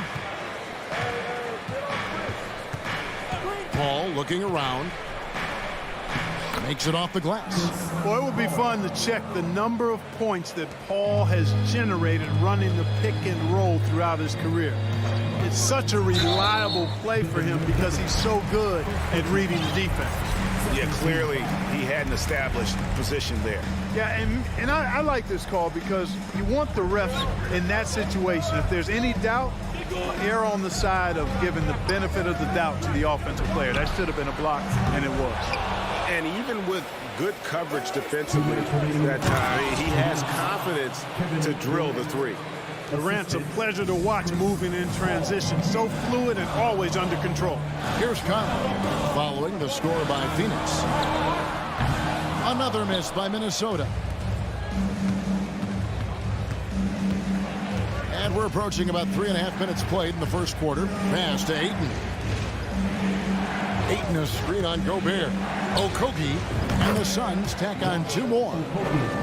Paul looking around. Makes it off the glass. Boy, it would be fun to check the number of points that Paul has generated running the pick and roll throughout his career. It's such a reliable play for him because he's so good at reading the defense. Yeah, clearly he had an established position there. Yeah, and I like this call because you want the ref in that situation. If there's any doubt, err on the side of giving the benefit of the doubt to the offensive player. That should have been a block, and it was. And even with good coverage defensively that time, he has confidence to drill the 3. Durant's a pleasure to watch moving in transition. So fluid and always under control. Here's Conley following the score by Phoenix. Another miss by Minnesota. And we're approaching about 3.5 minutes played in the first quarter. Pass to Ayton. Ayton a screen on Gobert. Okogie, and the Suns tack on 2 more.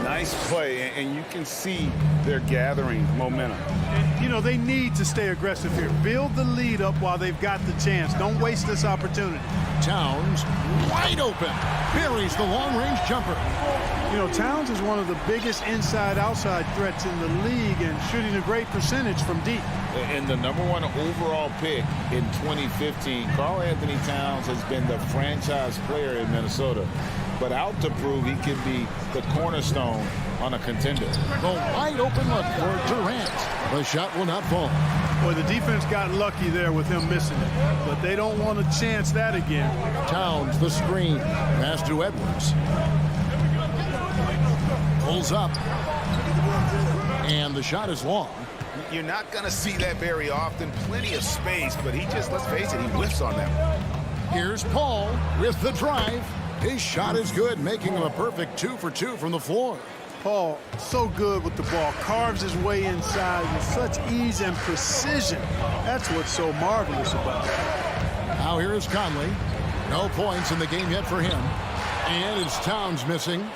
Nice play, and you can see they're gathering momentum. And, you know, they need to stay aggressive here. Build the lead up while they've got the chance. Don't waste this opportunity. Towns, wide open, buries the long-range jumper. You know, Towns is one of the biggest inside-outside threats in the league and shooting a great percentage from deep. And the #1 overall pick in 2015, Karl Anthony Towns has been the franchise player in Minnesota, but out to prove he can be the cornerstone on a contender. The wide open look for Durant. The shot will not fall. Boy, the defense got lucky there with him missing it, but they don't want to chance that again. Towns, the screen. Pass to Edwards. Pulls up. And the shot is long. You're not going to see that very often. Plenty of space, but he just, let's face it, he whiffs on that one. Here's Paul with the drive. His shot is good, making him a perfect 2 for 2 from the floor. Paul, so good with the ball, carves his way inside with such ease and precision. That's what's so marvelous about it. Now here is Conley. No points in the game yet for him. And it's Towns missing.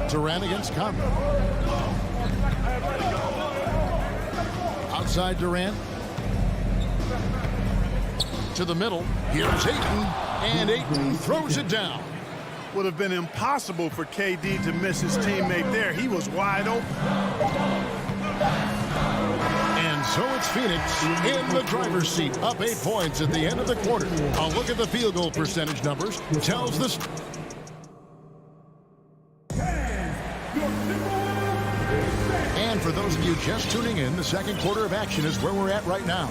Durant against Conley. Outside Durant. To the middle. Here's Ayton. And Ayton throws it down. Would have been impossible for KD to miss his teammate there. He was wide open. And so it's Phoenix in the driver's seat, up 8 points at the end of the quarter. A look at the field goal percentage numbers tells the... And for those of you just tuning in, the second quarter of action is where we're at right now.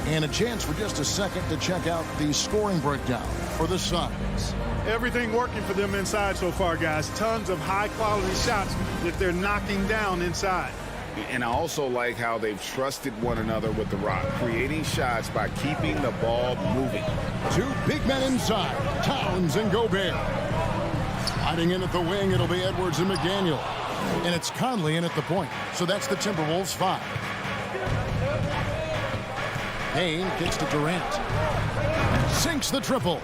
And a chance for just a second to check out the scoring breakdown for the Suns. Everything working for them inside so far, guys. Tons of high-quality shots that they're knocking down inside. And I also like how they've trusted one another with the rock, creating shots by keeping the ball moving. 2 big men inside, Towns and Gobert. Sliding in at the wing, it'll be Edwards and McDaniel. And it's Conley in at the point. So that's the Timberwolves 5. Payne kicks to Durant. Sinks the triple.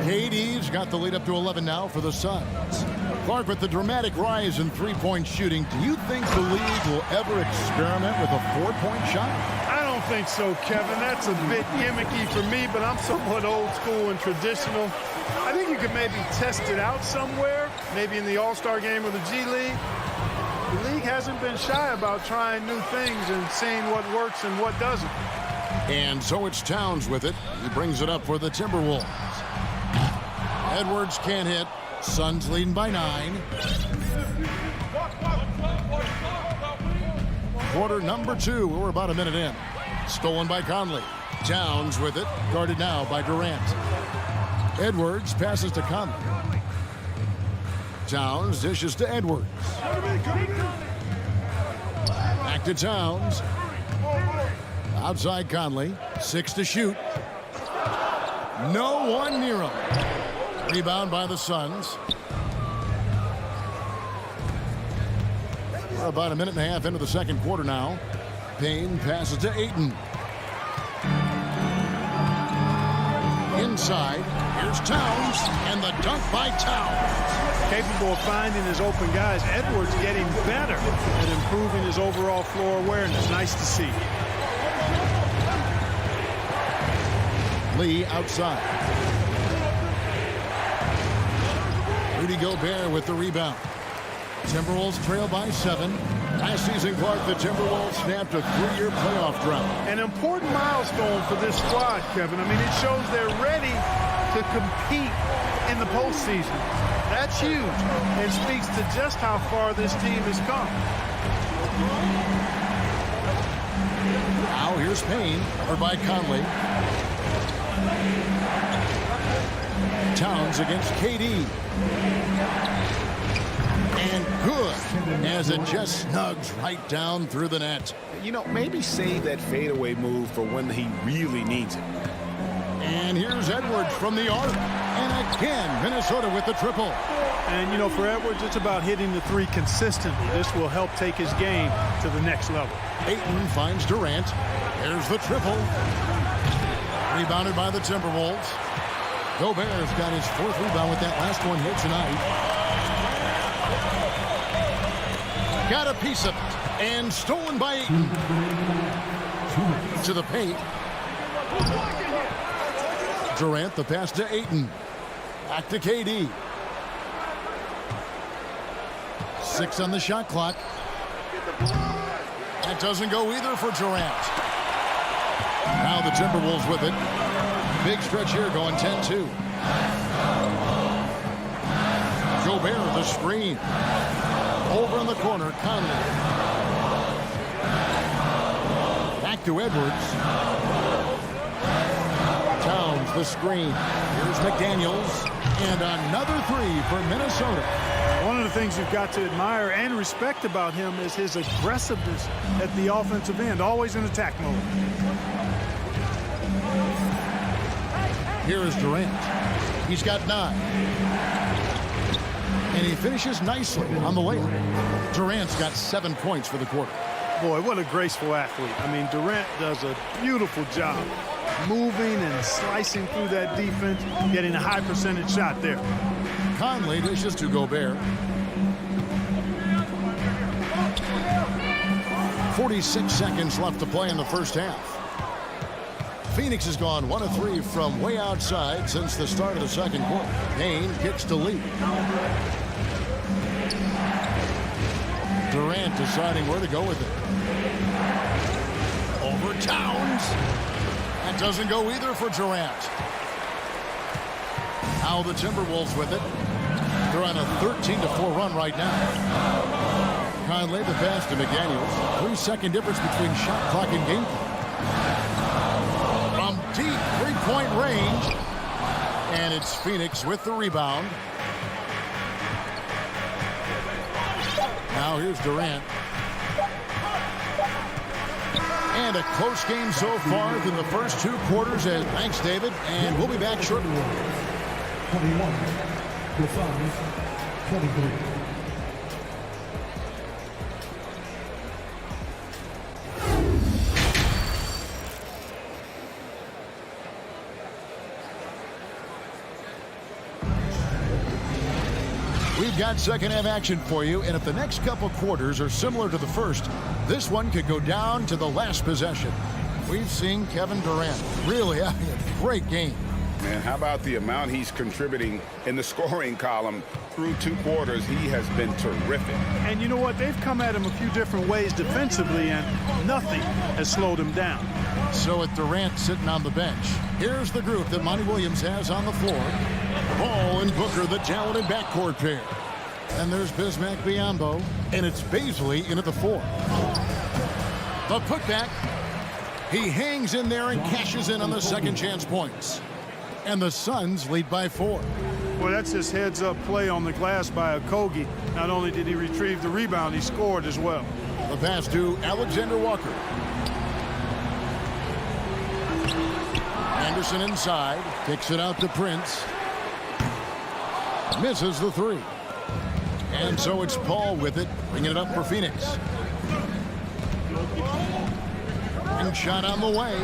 KD's got the lead up to 11 now for the Suns. Clark, with the dramatic rise in three-point shooting, do you think the league will ever experiment with a 4-point shot? I don't think so, Kevin. That's a bit gimmicky for me, but I'm somewhat old school and traditional. I think you could maybe test it out somewhere, maybe in the All-Star game or the G League. The league hasn't been shy about trying new things and seeing what works and what doesn't. And so it's Towns with it. He brings it up for the Timberwolves. Edwards can't hit. Suns leading by 9. Quarter number 2. We're about a minute in. Stolen by Conley. Towns with it. Guarded now by Durant. Edwards passes to Conley. Towns dishes to Edwards. Back to Towns. Outside Conley. 6 to shoot. No one near him. Rebound by the Suns. We're about a minute and a half into the second quarter now. Payne passes to Ayton. Inside, here's Towns, and the dunk by Towns. Capable of finding his open guys. Edwards getting better at improving his overall floor awareness. Nice to see. Lee outside. Rudy Gobert with the rebound. Timberwolves trail by 7. Last season, Clark, the Timberwolves snapped a 3-year playoff drought. An important milestone for this squad, Kevin. I mean, it shows they're ready to compete in the postseason. That's huge and speaks to just how far this team has come. Now here's Payne, covered by Conley. Towns against KD. And good, as it just snugs right down through the net. You know, maybe save that fadeaway move for when he really needs it. And here's Edwards from the arc. And again, Minnesota with the triple. And, you know, for Edwards, it's about hitting the 3 consistently. This will help take his game to the next level. Ayton finds Durant. There's the triple. Rebounded by the Timberwolves. Gobert's got his 4th rebound with that last one here tonight. Got a piece of it. And stolen by Ayton. To the paint. Durant, the pass to Ayton. Back to KD. 6 on the shot clock. That doesn't go either for Durant. Now the Timberwolves with it. Big stretch here going 10-2. Gobert, the screen. Over in the corner, Conley. Back to Edwards. Towns, the screen. Here's McDaniels. And another 3 for Minnesota. One of the things you've got to admire and respect about him is his aggressiveness at the offensive end, always in attack mode. Here is Durant. He's got 9. And he finishes nicely on the layup. Durant's got 7 points for the quarter. Boy, what a graceful athlete. I mean, Durant does a beautiful job moving and slicing through that defense, getting a high percentage shot there. Conley dishes to Gobert. 46 seconds left to play in the first half. Phoenix has gone 1 of 3 from way outside since the start of the second quarter. Payne kicks to lead. Durant deciding where to go with it. Over Towns. That doesn't go either for Durant. Now the Timberwolves with it. They're on a 13-4 run right now. Conley the pass to McDaniels. 3-second difference between shot clock and game clock. From deep three-point range. And it's Phoenix with the rebound. Now here's Durant. And a close game so far through the first 2 quarters. Thanks, David. And we'll be back shortly. 21, the Suns, 23. We've got second half action for you, and if the next couple quarters are similar to the first, this one could go down to the last possession. We've seen Kevin Durant really having a great game. Man, how about the amount he's contributing in the scoring column through 2 quarters? He has been terrific. And you know what? They've come at him a few different ways defensively, and nothing has slowed him down. So with Durant sitting on the bench, here's the group that Monty Williams has on the floor. Ball and Booker, the talented backcourt pair. And there's Bismack Biyombo, and it's Baisley in at the 4. The putback. He hangs in there and cashes in on the second chance points. And the Suns lead by 4. Well, that's his heads-up play on the glass by Okogie. Not only did he retrieve the rebound, he scored as well. The pass to Alexander Walker. Anderson inside, kicks it out to Prince. Misses the 3. And so it's Paul with it, bringing it up for Phoenix. And shot on the way,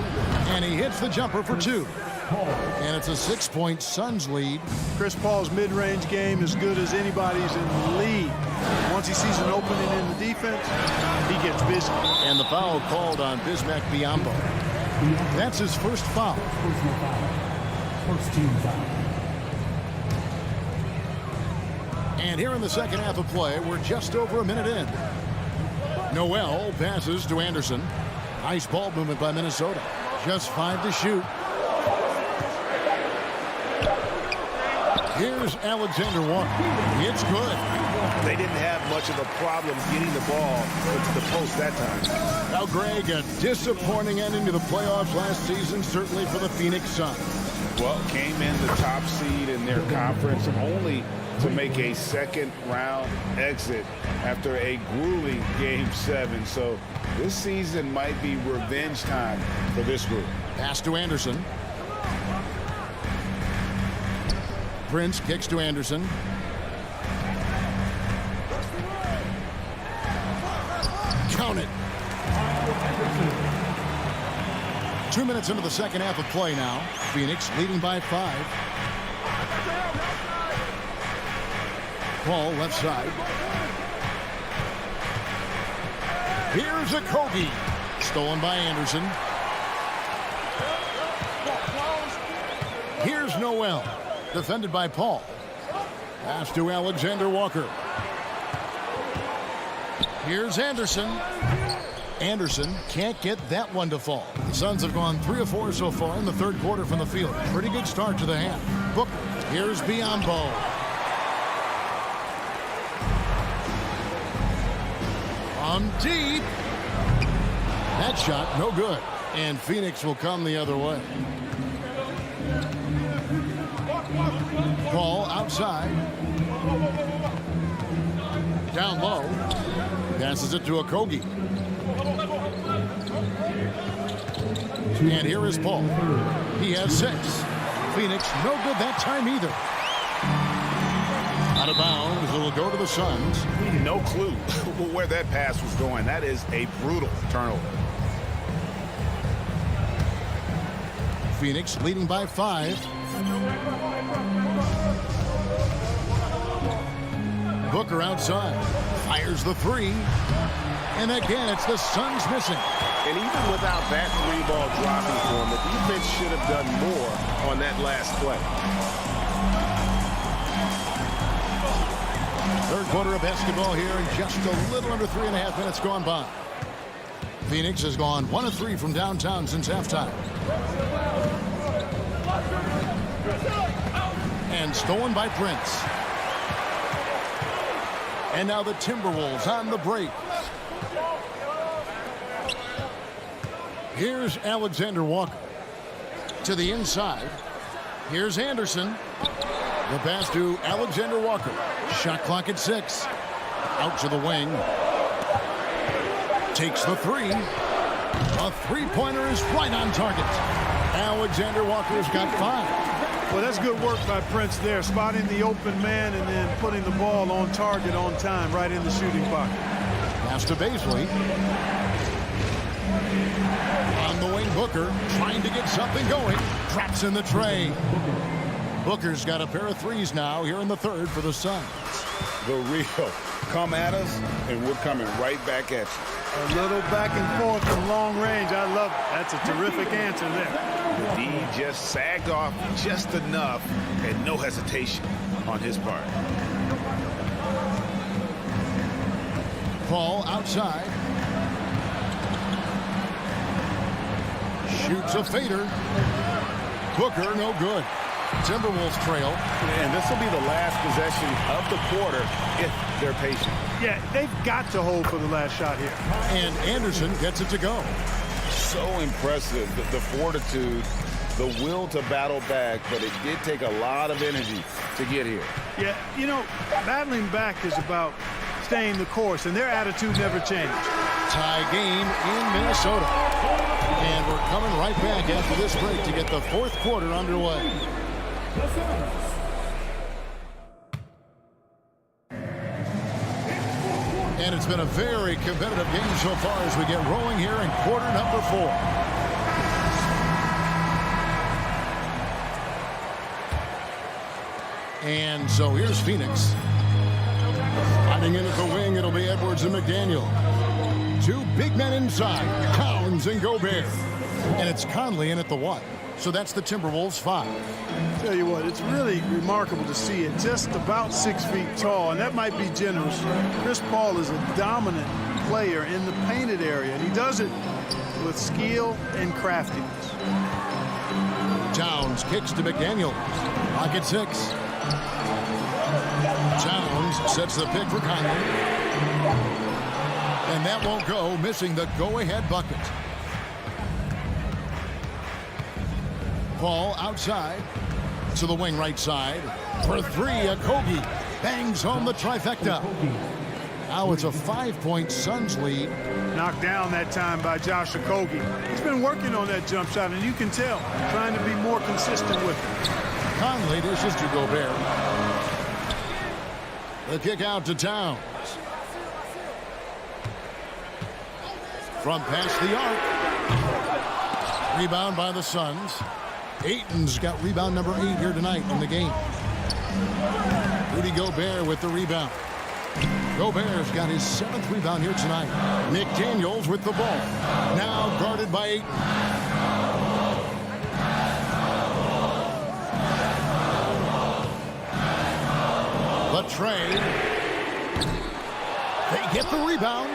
and he hits the jumper for 2. And it's a 6-point Suns lead. Chris Paul's mid-range game is good as anybody's in the league. Once he sees an opening in the defense, he gets busy. And the foul called on Bismack Biyombo. That's his first foul. First team foul. And here in the second half of play, we're just over a minute in. Noel passes to Anderson. Nice ball movement by Minnesota. Just 5 to shoot. Here's Alexander Walker. It's good. They didn't have much of a problem getting the ball into the post that time. Now, Greg, a disappointing ending to the playoffs last season, certainly for the Phoenix Suns. Well, came in the top seed in their conference, only to make a second-round exit after a grueling Game 7. So this season might be revenge time for this group. Pass to Anderson. Prince kicks to Anderson. Count it. 2 minutes into the second half of play now. Phoenix leading by 5. Paul left side. Here's Okogie. Stolen by Anderson. Here's Noel. Defended by Paul. Pass to Alexander Walker. Here's Anderson. Anderson can't get that one to fall. The Suns have gone 3 of 4 so far in the third quarter from the field. Pretty good start to the half. Booker. Here's Biombo. From deep. That shot, no good. And Phoenix will come the other way. Ball outside. Down low. Passes it to Okogie. And here is Paul. He has 6. Phoenix, no good that time either. Out of bounds, it'll go to the Suns. No clue where that pass was going. That is a brutal turnover. Phoenix leading by 5. Booker outside. Fires the 3. And again, it's the Suns missing. And even without that 3-ball dropping for him, the defense should have done more on that last play. Third quarter of basketball here, and just a little under 3.5 minutes gone by. Phoenix has gone 1 of 3 from downtown since halftime. And stolen by Prince. And now the Timberwolves on the break. Here's Alexander Walker. To the inside. Here's Anderson. The pass to Alexander Walker. Shot clock at 6. Out to the wing. Takes the 3. A three-pointer is right on target. Alexander Walker's got 5. Well, that's good work by Prince there, spotting the open man and then putting the ball on target on time, right in the shooting pocket. Pass to Baisley. On the wing, Booker trying to get something going. Drops in the tray. Booker's got a pair of 3s now here in the third for the Suns. The real. Come at us, and we're coming right back at you. A little back and forth from long range. I love it. That's a terrific answer there. The D just sagged off just enough and no hesitation on his part. Paul outside. Shoots a fader. Booker, no good. Timberwolves trail. And this will be the last possession of the quarter if they're patient. Yeah, they've got to hold for the last shot here. And Anderson gets it to go. So impressive, the fortitude, the will to battle back, but it did take a lot of energy to get here. Yeah, you know, battling back is about staying the course, and their attitude never changed. Tie game in Minnesota. And we're coming right back after this break to get the fourth quarter underway. And it's been a very competitive game so far as we get rolling here in quarter number 4. And so here's Phoenix. Sliding in at the wing, it'll be Edwards and McDaniel. 2 big men inside, Towns and Gobert. And it's Conley in at the 1. So that's the Timberwolves 5. Tell you what, it's really remarkable to see it. Just about 6 feet tall, and that might be generous. Chris Paul is a dominant player in the painted area, and he does it with skill and craftiness. Towns kicks to McDaniel. Pocket 6. Towns sets the pick for Conley. And that won't go, missing the go-ahead bucket. Paul outside to the wing right side for 3. Okogie bangs home the trifecta. Now it's a 5-point Suns lead. Knocked down that time by Josh Okogie. He's been working on that jump shot, and you can tell, trying to be more consistent with it. Conley dishes to Gobert. The kick out to Towns. From past the arc. Rebound by the Suns. Ayton's got rebound number 8 here tonight in the game. Rudy Gobert with the rebound. Gobert's got his 7th rebound here tonight. McDaniels with the ball. Now guarded by Ayton. tray. They get the rebound.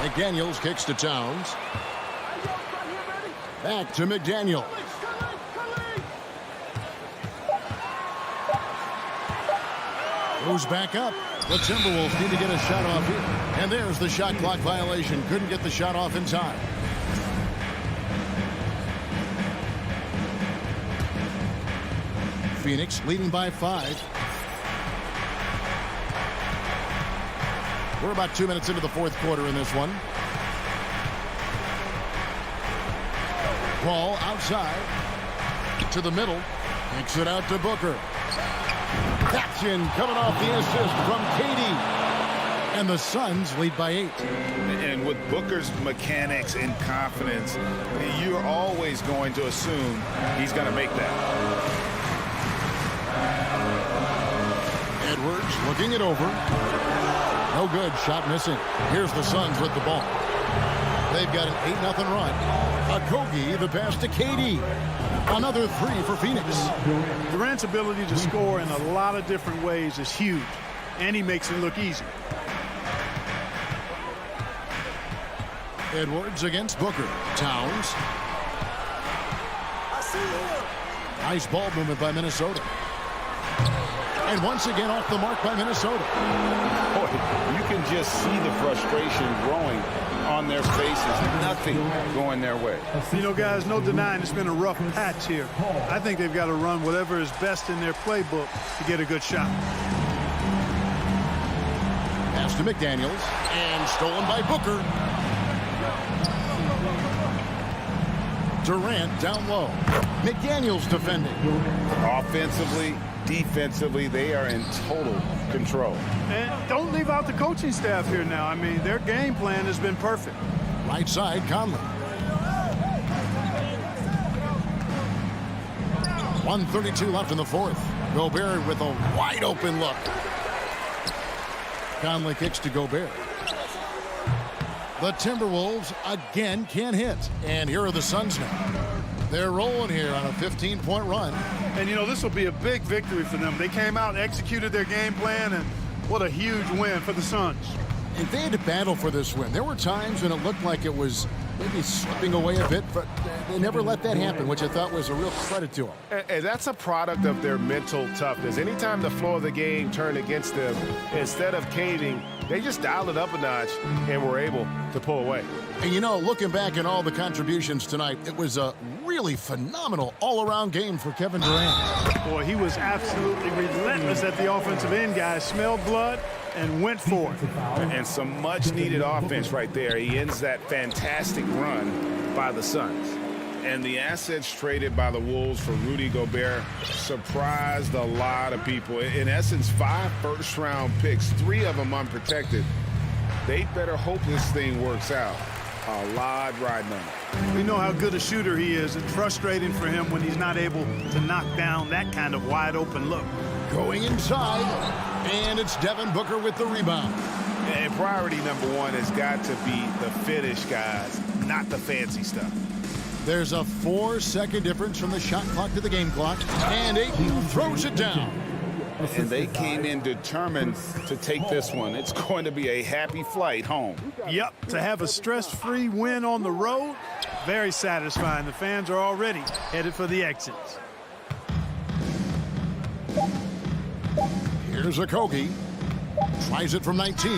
McDaniels kicks to Towns. Back to McDaniels. Goes back up. The Timberwolves need to get a shot off here. And there's the shot clock violation. Couldn't get the shot off in time. Phoenix leading by 5. We're about 2 minutes into the fourth quarter in this one. Ball outside to the middle. Kicks it out to Booker. That's in, coming off the assist from KD. And the Suns lead by 8. And with Booker's mechanics and confidence, you're always going to assume he's going to make that. Edwards looking it over. No good. Shot missing. Here's the Suns with the ball. They've got an 8-0 run. Okogie, the pass to KD. Another 3 for Phoenix. Durant's ability to score in a lot of different ways is huge, and he makes it look easy. Edwards against Booker. Towns. Nice ball movement by Minnesota. And once again off the mark by Minnesota. Boy, you can just see the frustration growing on their faces. Nothing going their way. You know, guys, no denying it's been a rough patch here. I think they've got to run whatever is best in their playbook to get a good shot. Pass to McDaniels. And stolen by Booker. Durant down low. McDaniels defending. Offensively, defensively, they are in total control. And don't leave out the coaching staff here now. I mean, their game plan has been perfect. Right side, Conley. 1:32 left in the fourth. Gobert with a wide open look. Conley kicks to Gobert. The Timberwolves again can't hit. And here are the Suns now. They're rolling here on a 15-point run. And, you know, this will be a big victory for them. They came out, executed their game plan, and what a huge win for the Suns. And they had to battle for this win. There were times when it looked like it was maybe slipping away a bit, but they never let that happen, which I thought was a real credit to them. And that's a product of their mental toughness. Anytime the flow of the game turned against them, instead of caving, they just dialed it up a notch and were able to pull away. And, you know, looking back at all the contributions tonight, it was a really phenomenal all-around game for Kevin Durant. Boy, he was absolutely relentless at the offensive end, guys. Smelled blood and went for it. And some much-needed offense right there. He ends that fantastic run by the Suns. And the assets traded by the Wolves for Rudy Gobert surprised a lot of people. In essence, 5 first-round picks, 3 of them unprotected. They better hope this thing works out. A lot riding on it. We know how good a shooter he is. It's frustrating for him when he's not able to knock down that kind of wide-open look. Going inside, and it's Devin Booker with the rebound. And priority number 1 has got to be the finish, guys, not the fancy stuff. There's a 4-second difference from the shot clock to the game clock, and Ayton throws it down. And they came in determined to take this one. It's going to be a happy flight home. Yep, to have a stress-free win on the road, very satisfying. The fans are already headed for the exits. Here's Okogie. Tries it from 19.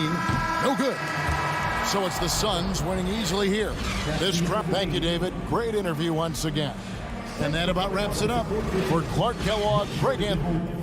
No good. So it's the Suns winning easily here. Thank you, David. Great interview once again. And that about wraps it up. For Clark Kellogg, Craig Anthony.